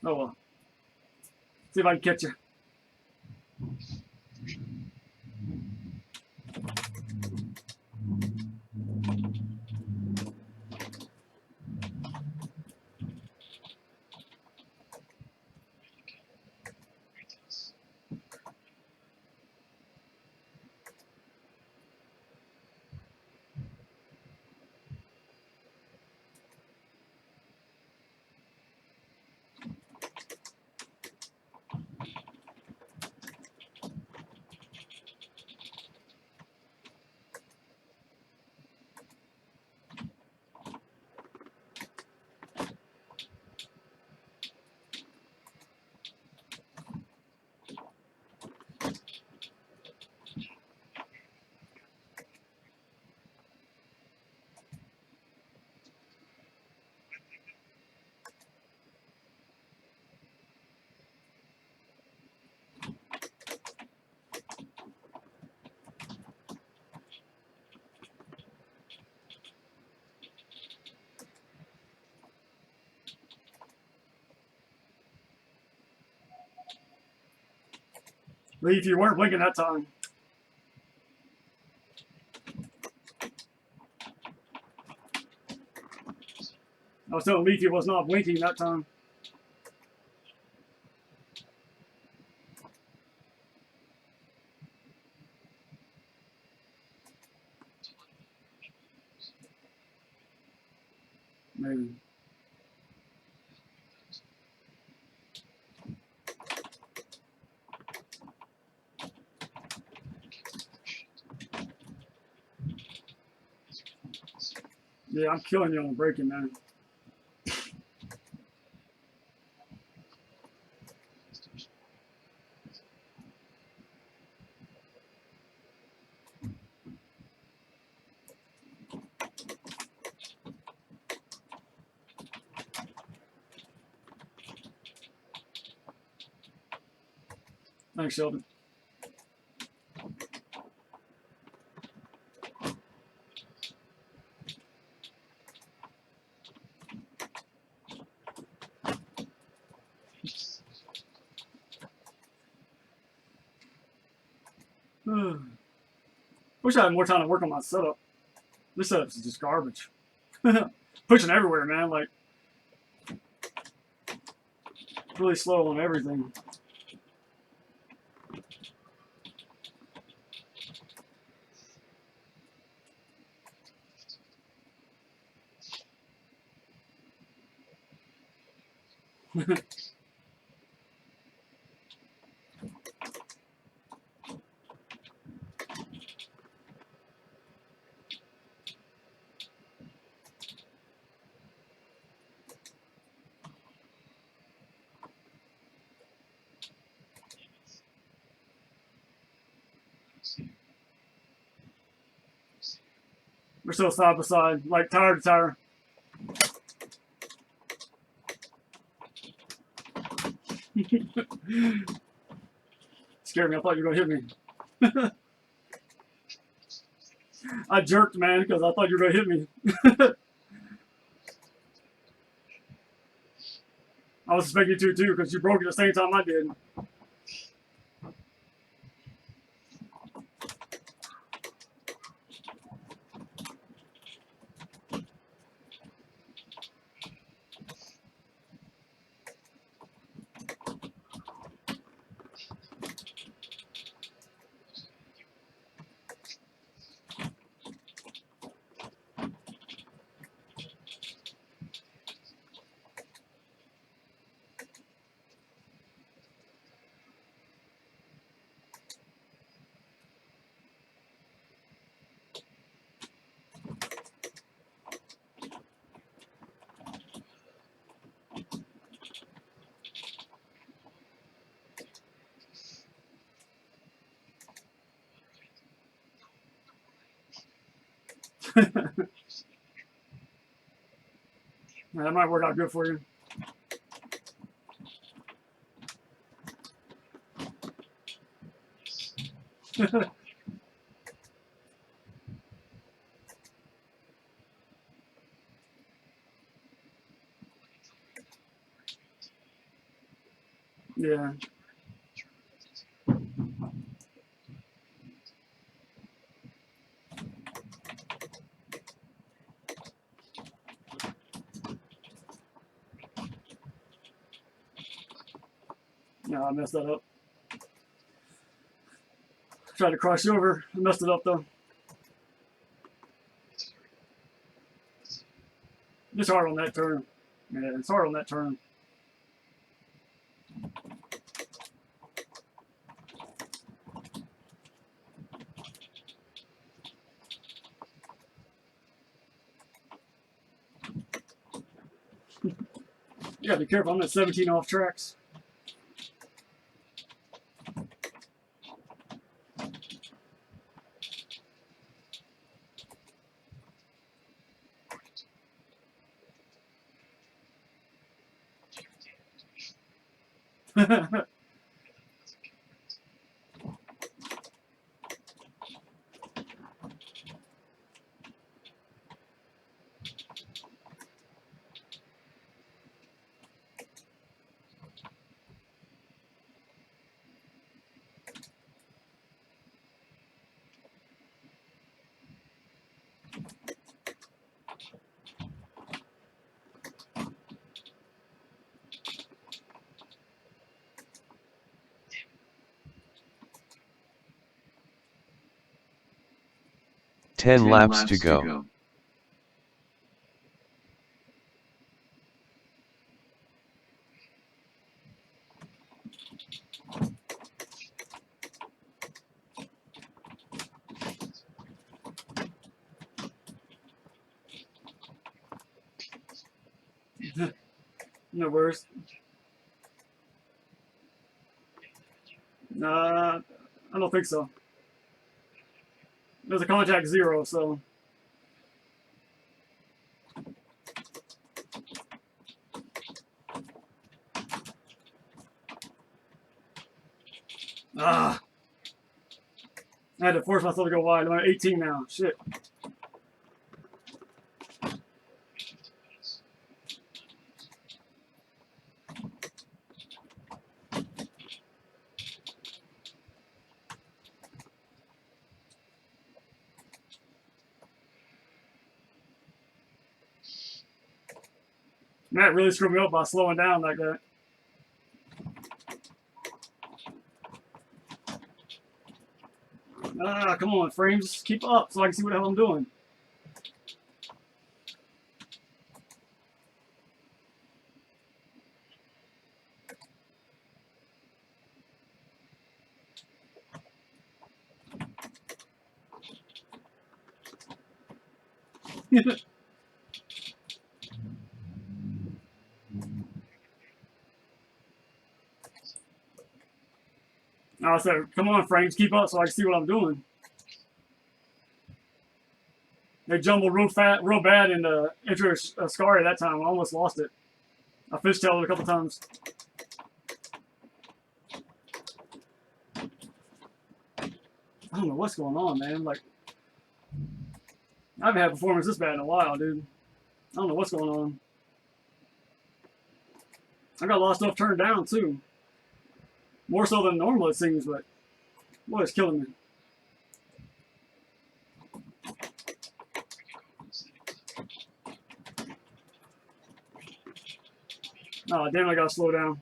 well. See if I can catch you. Leaf, you weren't blinking that time. I was telling Leaf he was not blinking that time. Maybe. Yeah, I'm killing you on braking, man. Thanks, Sheldon. Wish I had more time to work on my setup. This setup is just garbage. Pushing everywhere, man. Like, really slow on everything. We're still side by side, like tire to tire. Scared me. I thought you were gonna hit me. I jerked, man, because I thought you were gonna hit me. I was expecting you to too, because you broke it at the same time I did. Yeah, that might work out good for you. Yeah. No, I messed that up. Tried to cross you over. I messed it up though. Just hard on that turn. Yeah, it's hard on that turn. You gotta be careful. I'm at 17 off tracks. Ten laps to go. No worries. Nah, I don't think so. There's a contact 0, so. Ah. I had to force myself to go wide. I'm at 18 now. Shit. Matt really screwed me up by slowing down like that. Ah, come on, frames. Keep up so I can see what the hell I'm doing. All I said, come on, frames, keep up so I can see what I'm doing. They jumbled real bad in the intro Scary that time. I almost lost it. I fishtailed it a couple times. I don't know what's going on, man. Like, I haven't had a performance this bad in a while, dude. I don't know what's going on. I got a lot of stuff turned down, too. More so than normal, it seems, but boy, it's killing me. Oh, damn, I gotta slow down.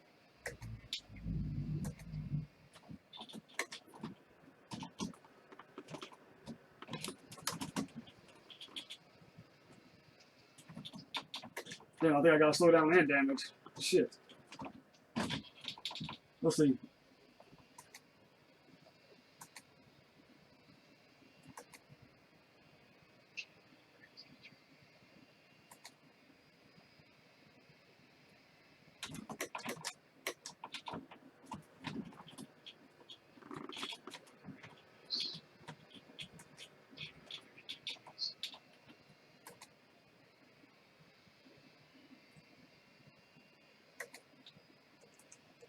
Damn, I think I gotta slow down and damage. Shit. Let's see.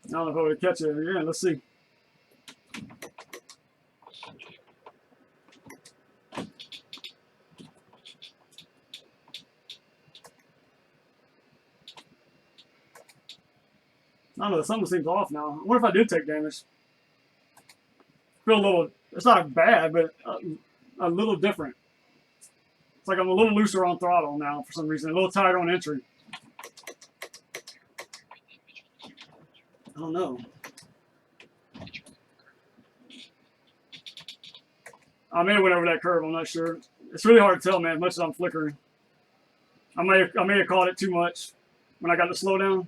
I don't know if I would catch it again. Let's see. I don't know, something seems off now. I wonder if I did take damage. Feel a little, it's not bad, but a little different. It's like I'm a little looser on throttle now for some reason, a little tighter on entry. I don't know. I may have went over that curve, I'm not sure. It's really hard to tell, man, as much as I'm flickering. I may have caught it too much when I got the slowdown.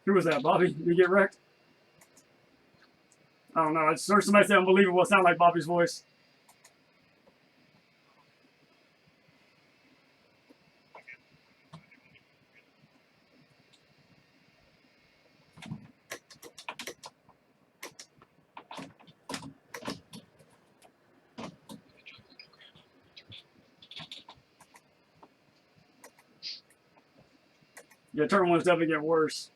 Who was that, Bobby? Did you get wrecked? I don't know. I just heard somebody say unbelievable. It sounded like Bobby's voice. Yeah, turn one's definitely getting worse.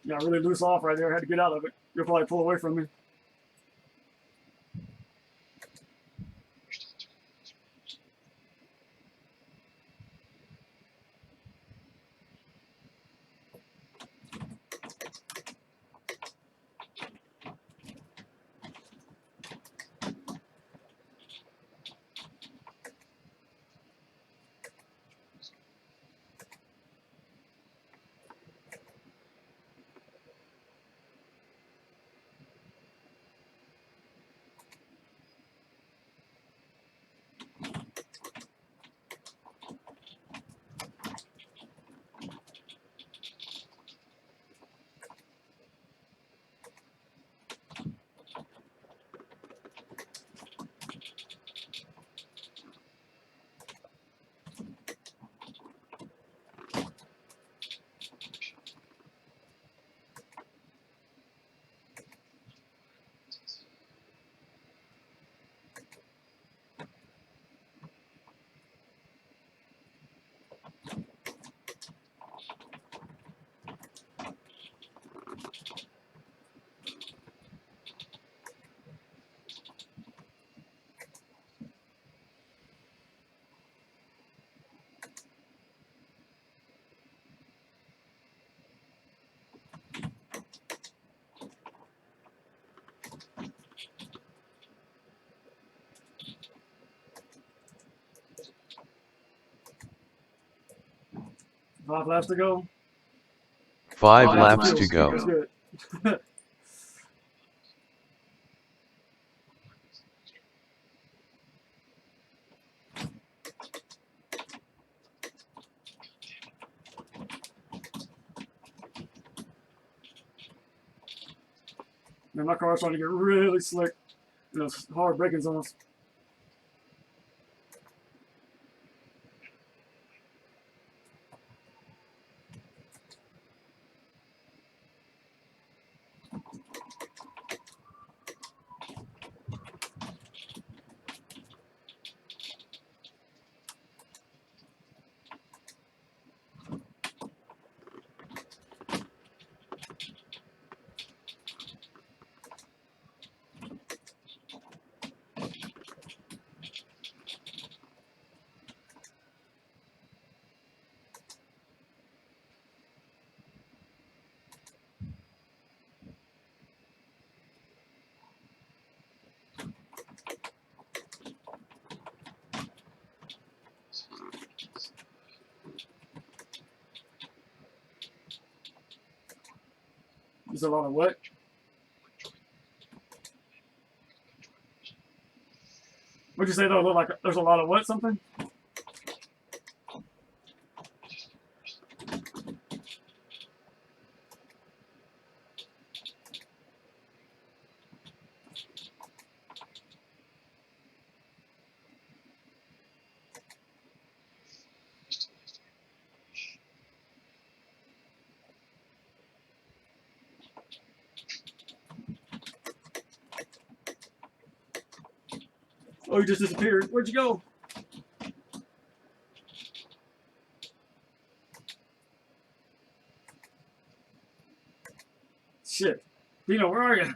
Yeah, really loose off right there. I had to get out of it. You'll probably pull away from me. Five laps to go. 5 Oh, laps that's to good. That's go. good. Man, my car's starting to get really slick. It's hard braking zones. There's a lot of what? Would you say though? Look like there's a lot of what? Something? Oh, you just disappeared. Where'd you go? Shit. Dino, where are you?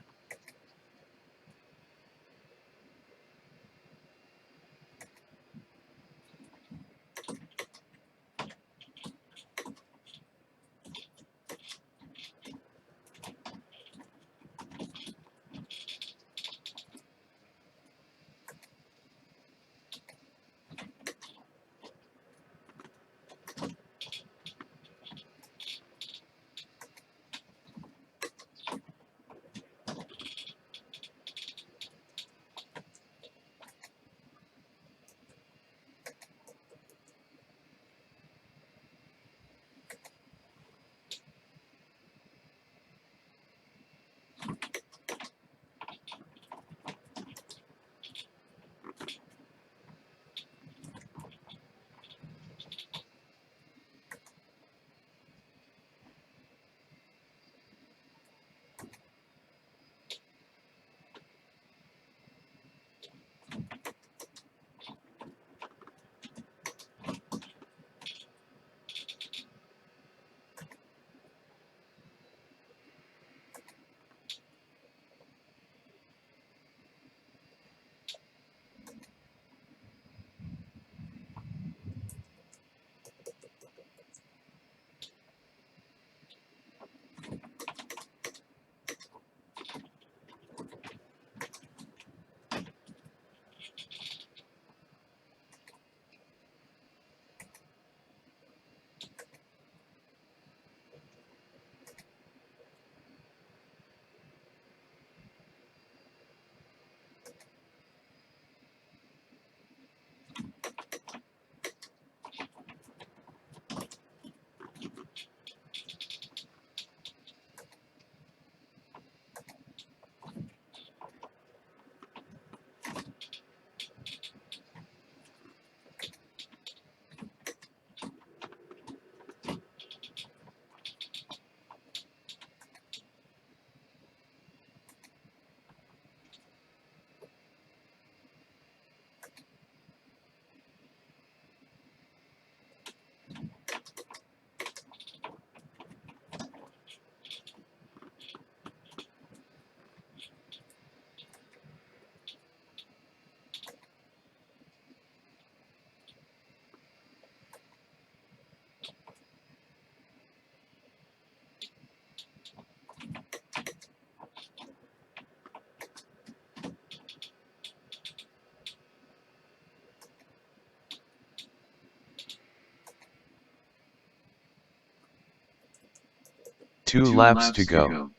2 laps to go.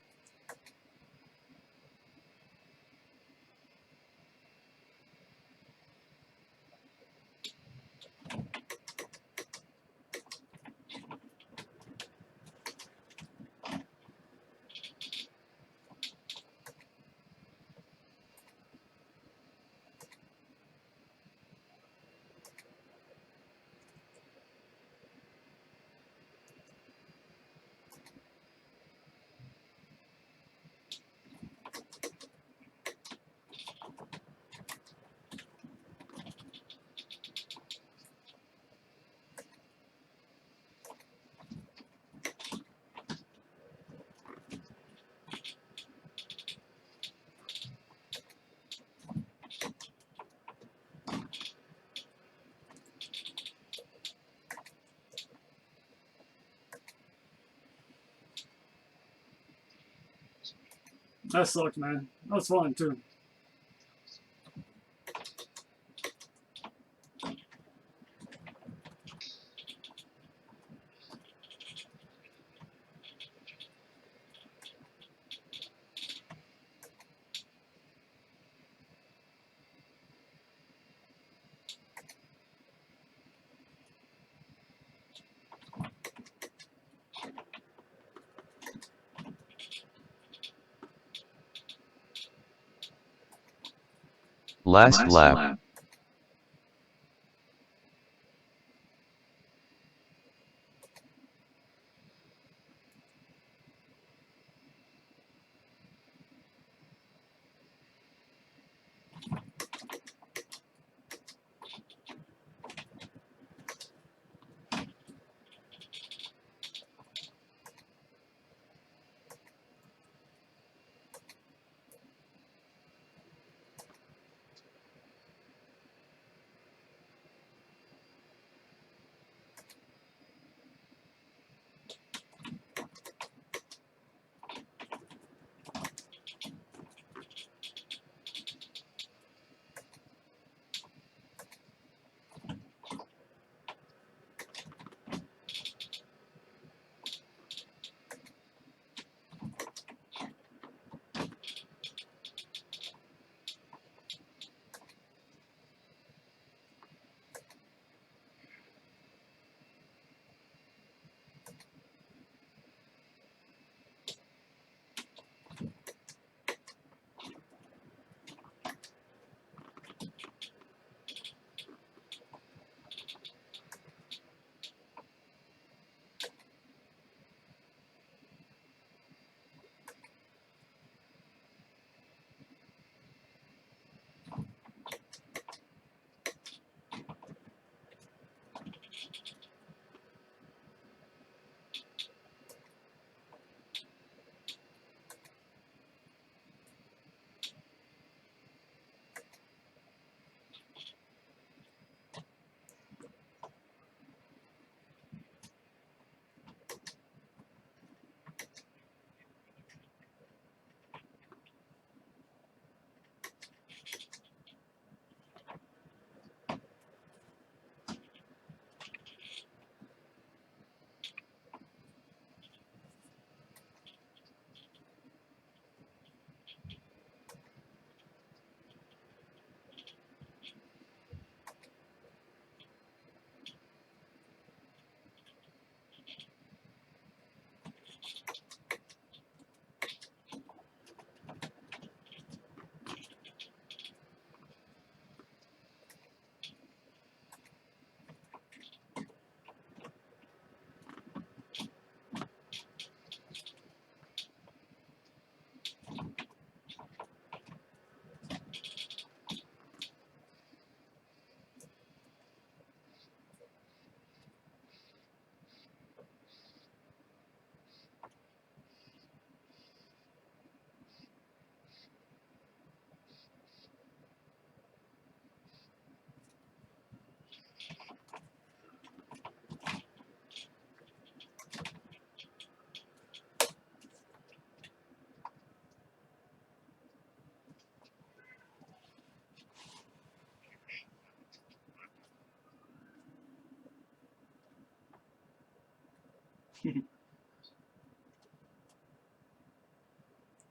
That sucked, man. That was fun too. Last lap.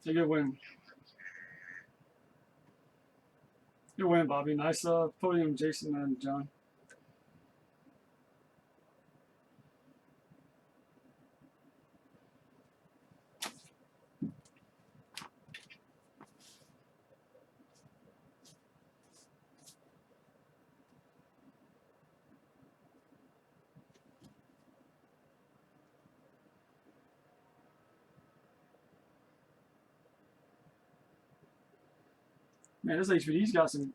It's a good win. Good win, Bobby. Nice podium, Jason and John. Man, this HPD's got some.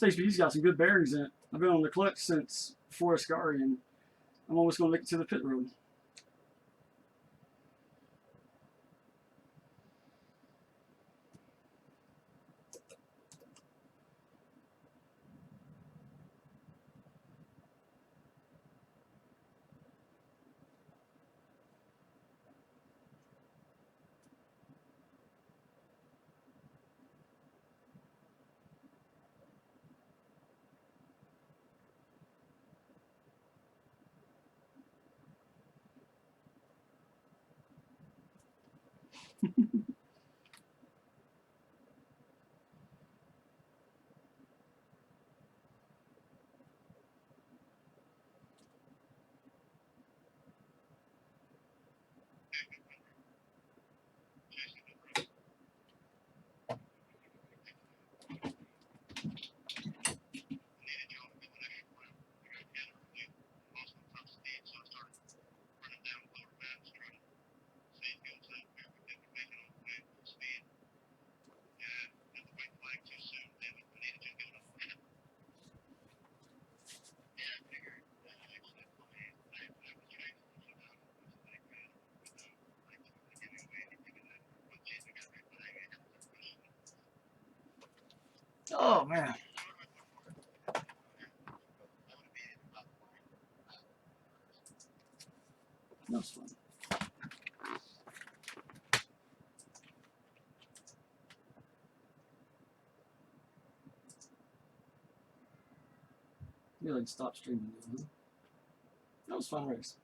This HPD's got some good bearings in it. I've been on the clutch since before Ascari, and I'm almost going to make it to the pit road. Oh man. That's fun. Maybe I can stop streaming now, huh? That was a fun race.